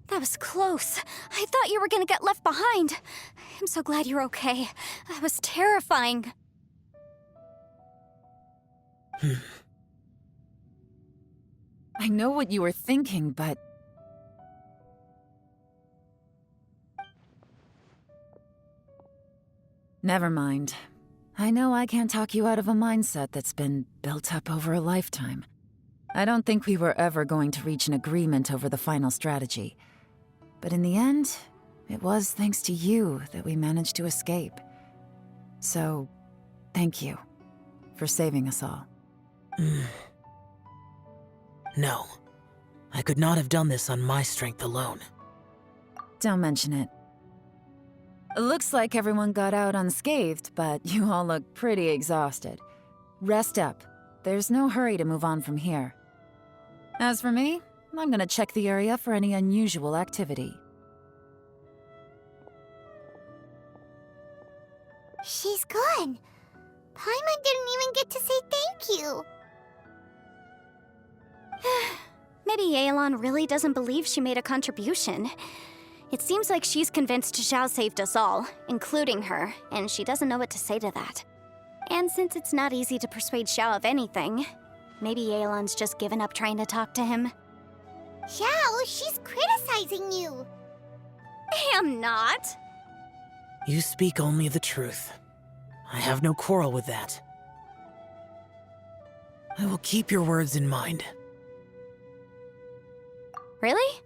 That was close. I thought you were gonna get left behind. I'm so glad you're okay. That was terrifying. I know what you were thinking, but... Never mind. I know I can't talk you out of a mindset that's been built up over a lifetime. I don't think we were ever going to reach an agreement over the final strategy. But in the end, it was thanks to you that we managed to escape. So, thank you for saving us all. No. I could not have done this on my strength alone. Don't mention it. It looks like everyone got out unscathed, but you all look pretty exhausted. Rest up. There's no hurry to move on from here. As for me, I'm gonna check the area for any unusual activity. She's gone. Paimon didn't even get to say thank you. Maybe Yelan really doesn't believe she made a contribution. It seems like she's convinced Xiao saved us all, including her, and she doesn't know what to say to that. And since it's not easy to persuade Xiao of anything, maybe Yelan's just given up trying to talk to him. Xiao, she's criticizing you. I'm not. You speak only the truth. I have no quarrel with that. I will keep your words in mind. Really?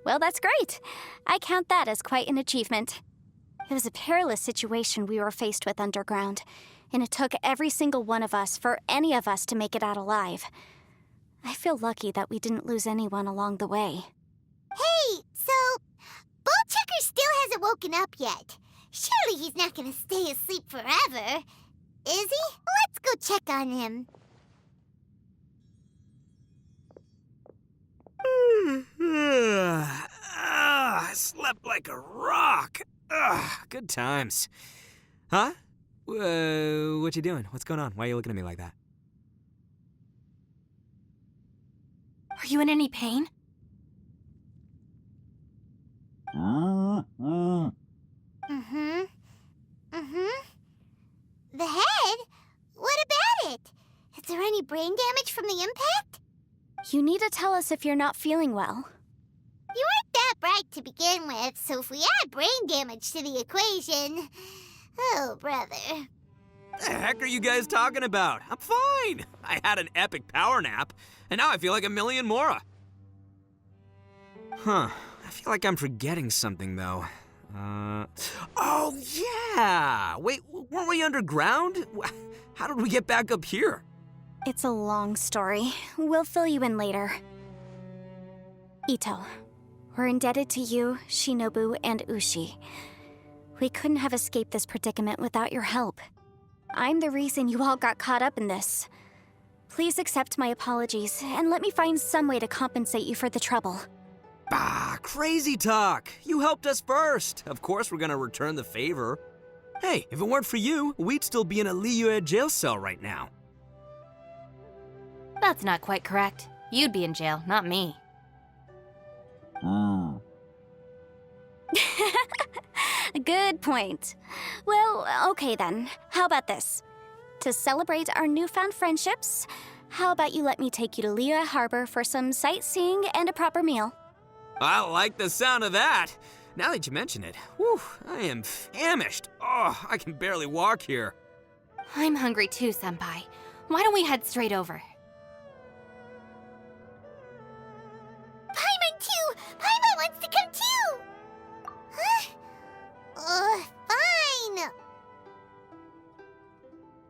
Well, that's great. I count that as quite an achievement. It was a perilous situation we were faced with underground, and it took every single one of us for any of us to make it out alive. I feel lucky that we didn't lose anyone along the way. Hey, so Bullchecker still hasn't woken up yet. Surely he's not gonna stay asleep forever, is he? Let's go check on him. I slept like a rock. Good times. Huh? What you doing? What's going on? Why are you looking at me like that? Are you in any pain? The head? What about it? Is there any brain damage from the impact? You need to tell us if you're not feeling well. You weren't that bright to begin with, so if we add brain damage to the equation... Oh, brother. The heck are you guys talking about? I'm fine. I had an epic power nap, and now I feel like a million more. Huh. I feel like I'm forgetting something, though. Oh, yeah! Wait, weren't we underground? How did we get back up here? It's a long story. We'll fill you in later. Ito, we're indebted to you, Shinobu, and Ushi. We couldn't have escaped this predicament without your help. I'm the reason you all got caught up in this. Please accept my apologies, and let me find some way to compensate you for the trouble. Bah, crazy talk. You helped us first. Of course we're gonna return the favor. Hey, if it weren't for you, we'd still be in a Liyue jail cell right now. That's not quite correct. You'd be in jail, not me. Good point. Well, okay then. How about this? to celebrate our newfound friendships, how about you let me take you to Liyue Harbor for some sightseeing and a proper meal? I like the sound of that. Now that you mention it, whew, I am famished. Oh, I can barely walk here. I'm hungry too, Senpai. Why don't we head straight over? Paimon too! Paimon wants to come too! Huh? Fine!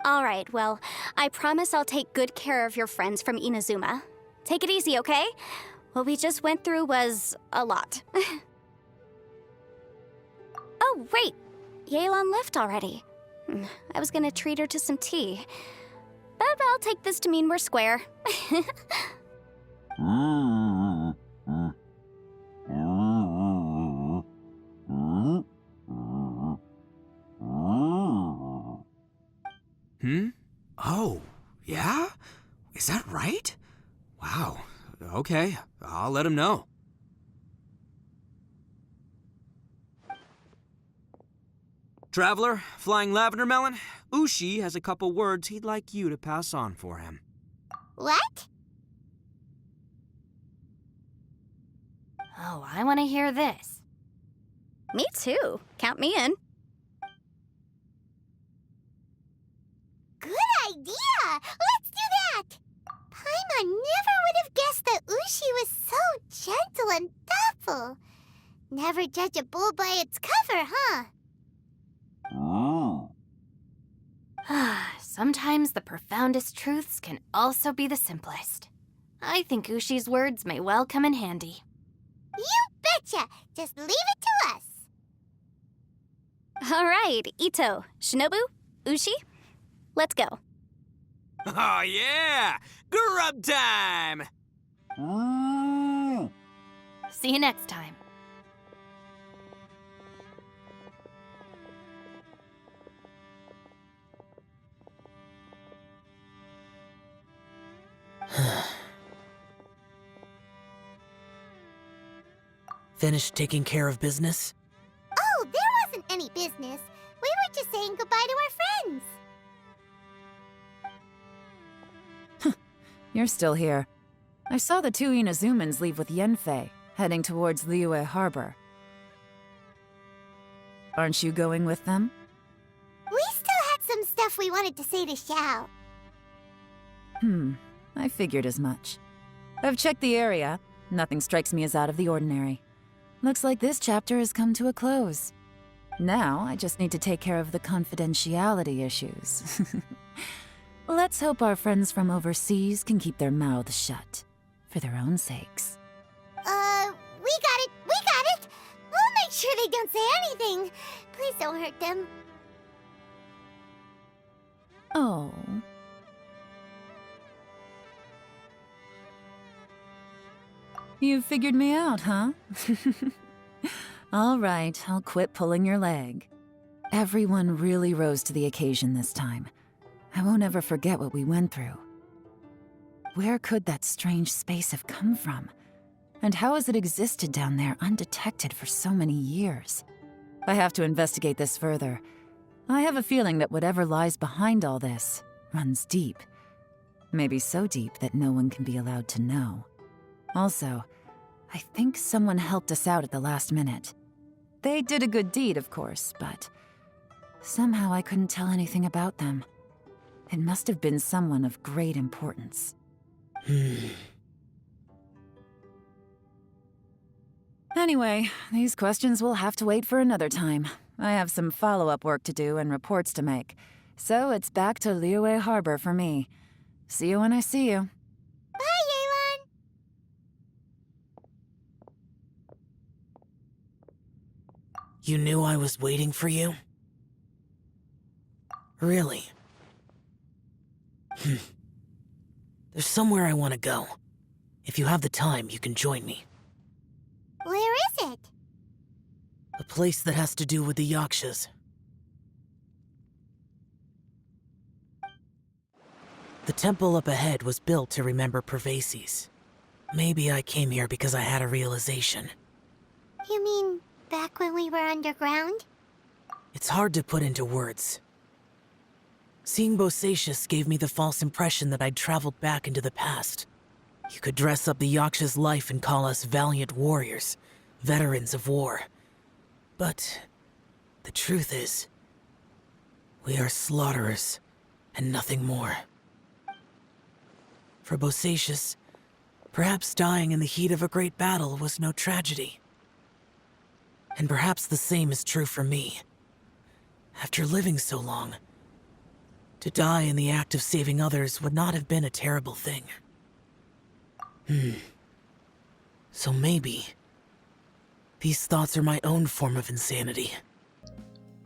Alright, well, I promise I'll take good care of your friends from Inazuma. Take it easy, okay? What we just went through was a lot. Oh, wait! Yelan left already. I was gonna treat her to some tea. But I'll take this to mean we're square. Oh, yeah? Is that right? Wow. Okay, I'll let him know. Traveler, Flying Lavender Melon, Ushi has a couple words he'd like you to pass on for him. What? Oh, I want to hear this. Me too. Count me in. Good idea! Let's do that! Paimon never would have guessed that Ushi was so gentle and thoughtful. Never judge a bull by its cover, huh? Sometimes the profoundest truths can also be the simplest. I think Ushi's words may well come in handy. You betcha! Just leave it to us! Alright, Ito, Shinobu, Ushi, let's go. Oh, yeah! Grub time! See you next time. Finished taking care of business? Oh, there wasn't any business. We were just saying goodbye to our friends. You're still here. I saw the two Inazumans leave with Yanfei, heading towards Liyue Harbor. Aren't you going with them? We still had some stuff we wanted to say to Xiao. I figured as much. I've checked the area. Nothing strikes me as out of the ordinary. Looks like this chapter has come to a close. Now, I just need to take care of the confidentiality issues. Let's hope our friends from overseas can keep their mouths shut. For their own sakes. We got it! We'll make sure they don't say anything. Please don't hurt them. Oh. You figured me out, huh? All right, I'll quit pulling your leg. Everyone really rose to the occasion this time. I won't ever forget what we went through. Where could that strange space have come from? And how has it existed down there undetected for so many years? I have to investigate this further. I have a feeling that whatever lies behind all this runs deep. Maybe so deep that no one can be allowed to know. Also, I think someone helped us out at the last minute. They did a good deed, of course, but somehow I couldn't tell anything about them. It must have been someone of great importance. Anyway, these questions will have to wait for another time. I have some follow-up work to do and reports to make. So it's back to Liyue Harbor for me. See you when I see you. Bye, Yelan! You knew I was waiting for you? Really? There's somewhere I want to go. If you have the time, you can join me. Where is it? A place that has to do with the Yakshas. The temple up ahead was built to remember Pervases. Maybe I came here because I had a realization. You mean back when we were underground? It's hard to put into words. Seeing Bosacius gave me the false impression that I'd traveled back into the past. You could dress up the Yaksha's life and call us valiant warriors, veterans of war. But the truth is, we are slaughterers and nothing more. For Bosacius, perhaps dying in the heat of a great battle was no tragedy. And perhaps the same is true for me. After living so long, to die in the act of saving others would not have been a terrible thing. So maybe these thoughts are my own form of insanity.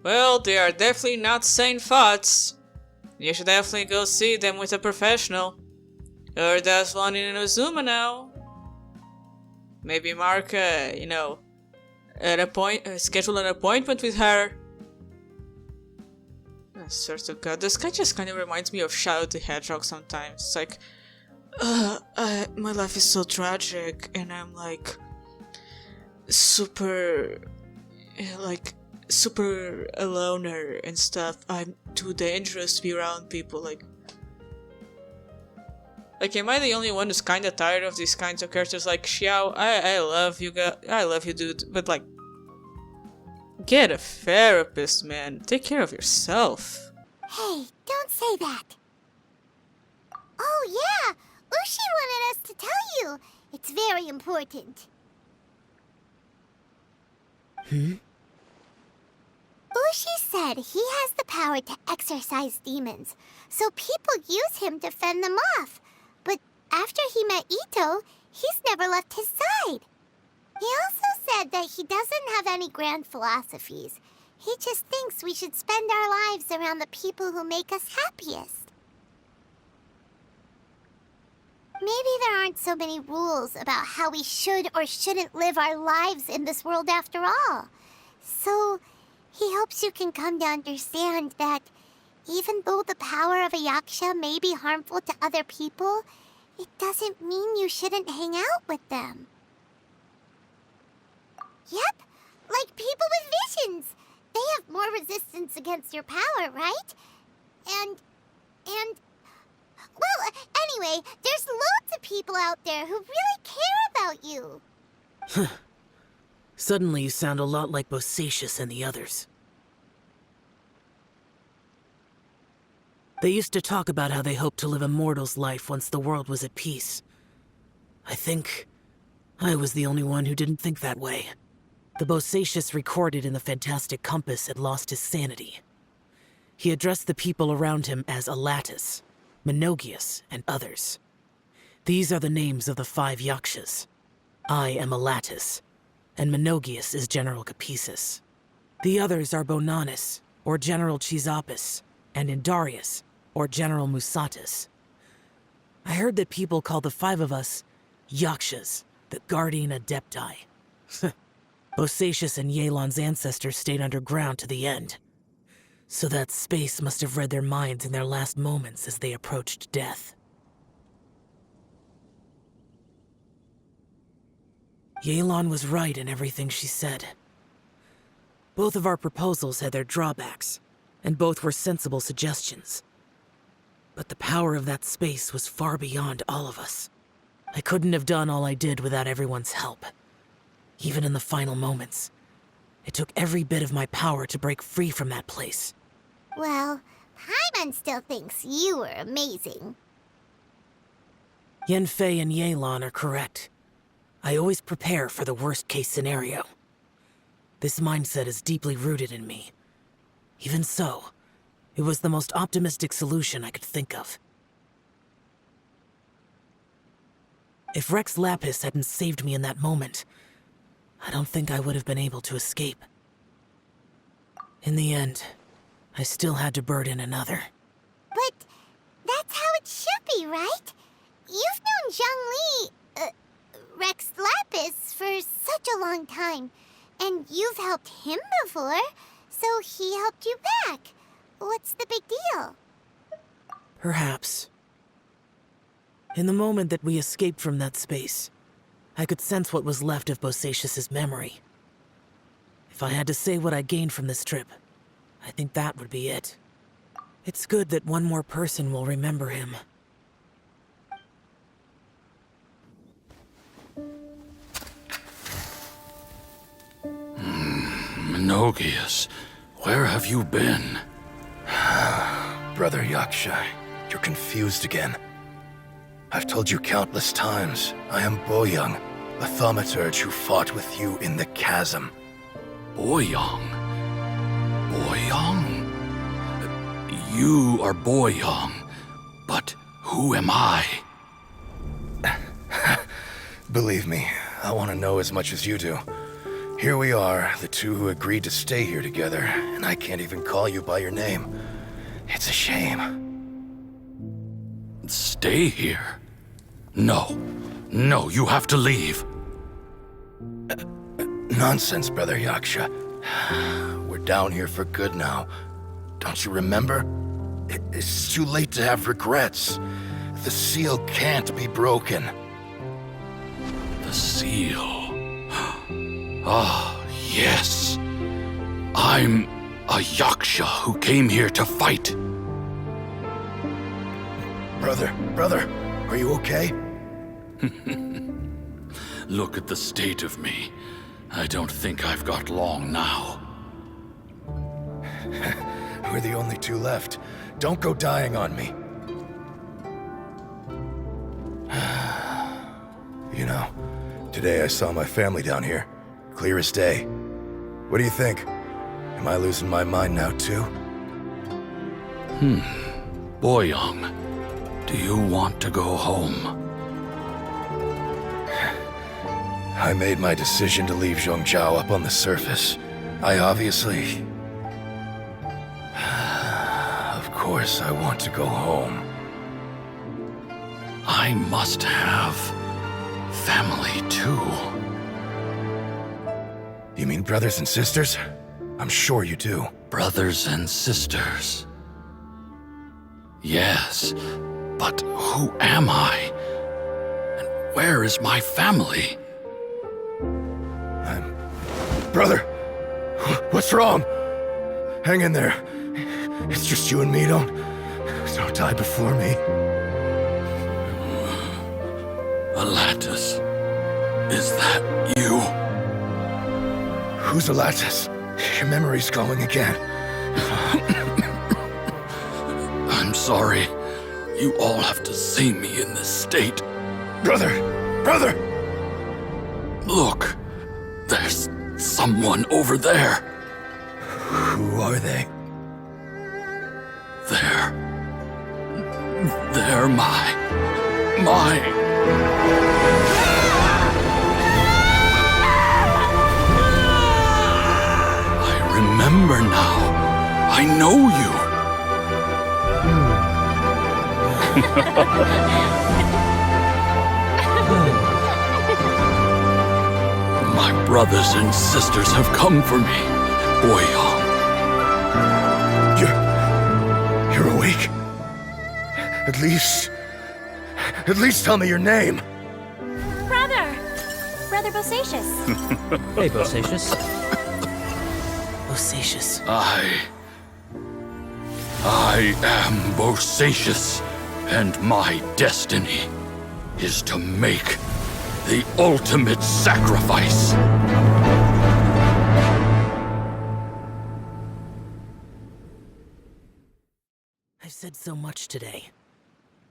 Well, they are definitely not sane thoughts. You should definitely go see them with a professional. Or there's one in Inazuma now. Maybe mark, schedule an appointment with her. I swear to God, this guy just kind of reminds me of Shadow the Hedgehog sometimes. It's like, my life is so tragic, and I'm like, super a loner and stuff. I'm too dangerous to be around people. Like, am I the only one who's kind of tired of these kinds of characters? Like, Xiao, I love you, dude, but like, get a therapist, man. Take care of yourself. Hey, don't say that. Oh yeah, Ushi wanted us to tell you. It's very important. Ushi said he has the power to exorcise demons, so people use him to fend them off. But after he met Ito, he's never left his side. He also said that he doesn't have any grand philosophies. He just thinks we should spend our lives around the people who make us happiest. Maybe there aren't so many rules about how we should or shouldn't live our lives in this world after all. So, he hopes you can come to understand that even though the power of a yaksha may be harmful to other people, it doesn't mean you shouldn't hang out with them. Yep, like people with visions. They have more resistance against your power, right? And... Well, anyway, there's loads of people out there who really care about you. Suddenly you sound a lot like Bosacius and the others. They used to talk about how they hoped to live a mortal's life once the world was at peace. I think I was the only one who didn't think that way. The Bosacius recorded in the Fantastic Compass had lost his sanity. He addressed the people around him as Alatus, Menogius, and others. These are the names of the 5 Yakshas. I am Alatus, and Menogius is General Capisis. The others are Bonanis, or General Chizapis, and Indarius, or General Musatus. I heard that people call the 5 of us Yakshas, the Guardian Adepti. Bosacius and Yelan's ancestors stayed underground to the end. So that space must have read their minds in their last moments as they approached death. Yelan was right in everything she said. Both of our proposals had their drawbacks, and both were sensible suggestions. But the power of that space was far beyond all of us. I couldn't have done all I did without everyone's help. Even in the final moments, it took every bit of my power to break free from that place. Well, Paimon still thinks you were amazing. Yanfei and Yelan are correct. I always prepare for the worst-case scenario. This mindset is deeply rooted in me. Even so, it was the most optimistic solution I could think of. If Rex Lapis hadn't saved me in that moment, I don't think I would have been able to escape. In the end, I still had to burden another. But that's how it should be, right? You've known Zhang Li, Rex Lapis, for such a long time. And you've helped him before, so he helped you back. What's the big deal? Perhaps. In the moment that we escaped from that space, I could sense what was left of Bosacius's memory. If I had to say what I gained from this trip, I think that would be it. It's good that one more person will remember him. Menogias, where have you been? Brother Yaksha, you're confused again. I've told you countless times, I am Boyoung, a thaumaturge who fought with you in the chasm. Boyoung? Boyoung? You are Boyoung, but who am I? Believe me, I want to know as much as you do. Here we are, the two who agreed to stay here together, and I can't even call you by your name. It's a shame. Stay here? No. No, you have to leave. Nonsense, Brother Yaksha. We're down here for good now. Don't you remember? It's too late to have regrets. The seal can't be broken. The seal. Ah, yes. I'm a Yaksha who came here to fight. Brother, are you okay? Look at the state of me. I don't think I've got long now. We're the only two left. Don't go dying on me. You know, today I saw my family down here. Clear as day. What do you think? Am I losing my mind now too? Boyoung, do you want to go home? I made my decision to leave Zhongzhou up on the surface. I obviously... Of course I want to go home. I must have family too. You mean brothers and sisters? I'm sure you do. Brothers and sisters. Yes, but who am I? And where is my family? Brother! What's wrong? Hang in there. It's just you and me, don't die before me. Alatus, is that you? Who's Alatus? Your memory's going again. I'm sorry. You all have to see me in this state. Brother! Look, there's someone over there. Who are they? They're my... I remember now. I know you. My brothers and sisters have come for me, Boyoung. You're awake? At least tell me your name. Brother Bosacious. Hey, Bosacious. Bosacious. I am Bosacious, and my destiny is to make the ultimate sacrifice. I've said so much today,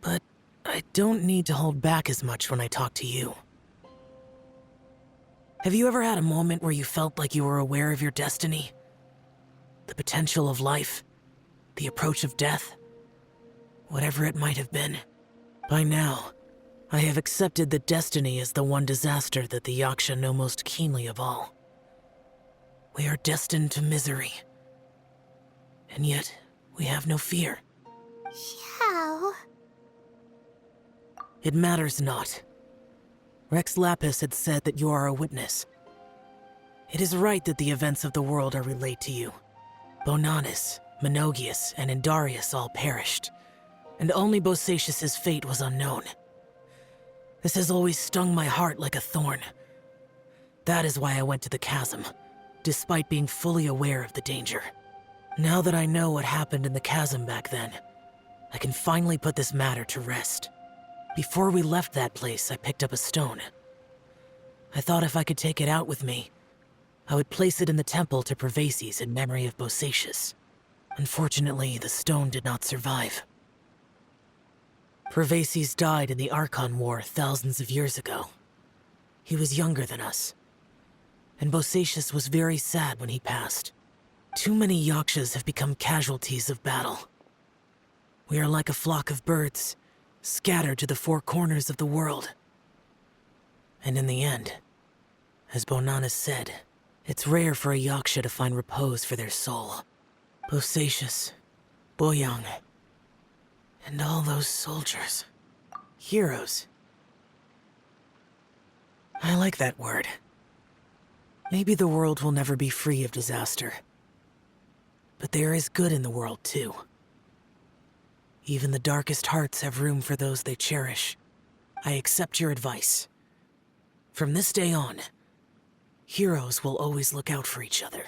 but I don't need to hold back as much when I talk to you. Have you ever had a moment where you felt like you were aware of your destiny? The potential of life? The approach of death? Whatever it might have been. By now, I have accepted that destiny is the one disaster that the Yaksha know most keenly of all. We are destined to misery. And yet, we have no fear. How? It matters not. Rex Lapis had said that you are a witness. It is right that the events of the world are relayed to you. Bonanis, Menogias, and Indarius all perished, and only Bosacious' fate was unknown. This has always stung my heart like a thorn. That is why I went to the chasm, despite being fully aware of the danger. Now that I know what happened in the chasm back then, I can finally put this matter to rest. Before we left that place, I picked up a stone. I thought if I could take it out with me, I would place it in the temple to Pervases in memory of Bosacius. Unfortunately, the stone did not survive. Pervases died in the Archon War thousands of years ago. He was younger than us, and Bosacius was very sad when he passed. Too many Yakshas have become casualties of battle. We are like a flock of birds, scattered to the four corners of the world. And in the end, as Bonanas said, it's rare for a Yaksha to find repose for their soul. Bosacius, Boyang, and all those soldiers. Heroes. I like that word. Maybe the world will never be free of disaster. But there is good in the world, too. Even the darkest hearts have room for those they cherish. I accept your advice. From this day on, heroes will always look out for each other.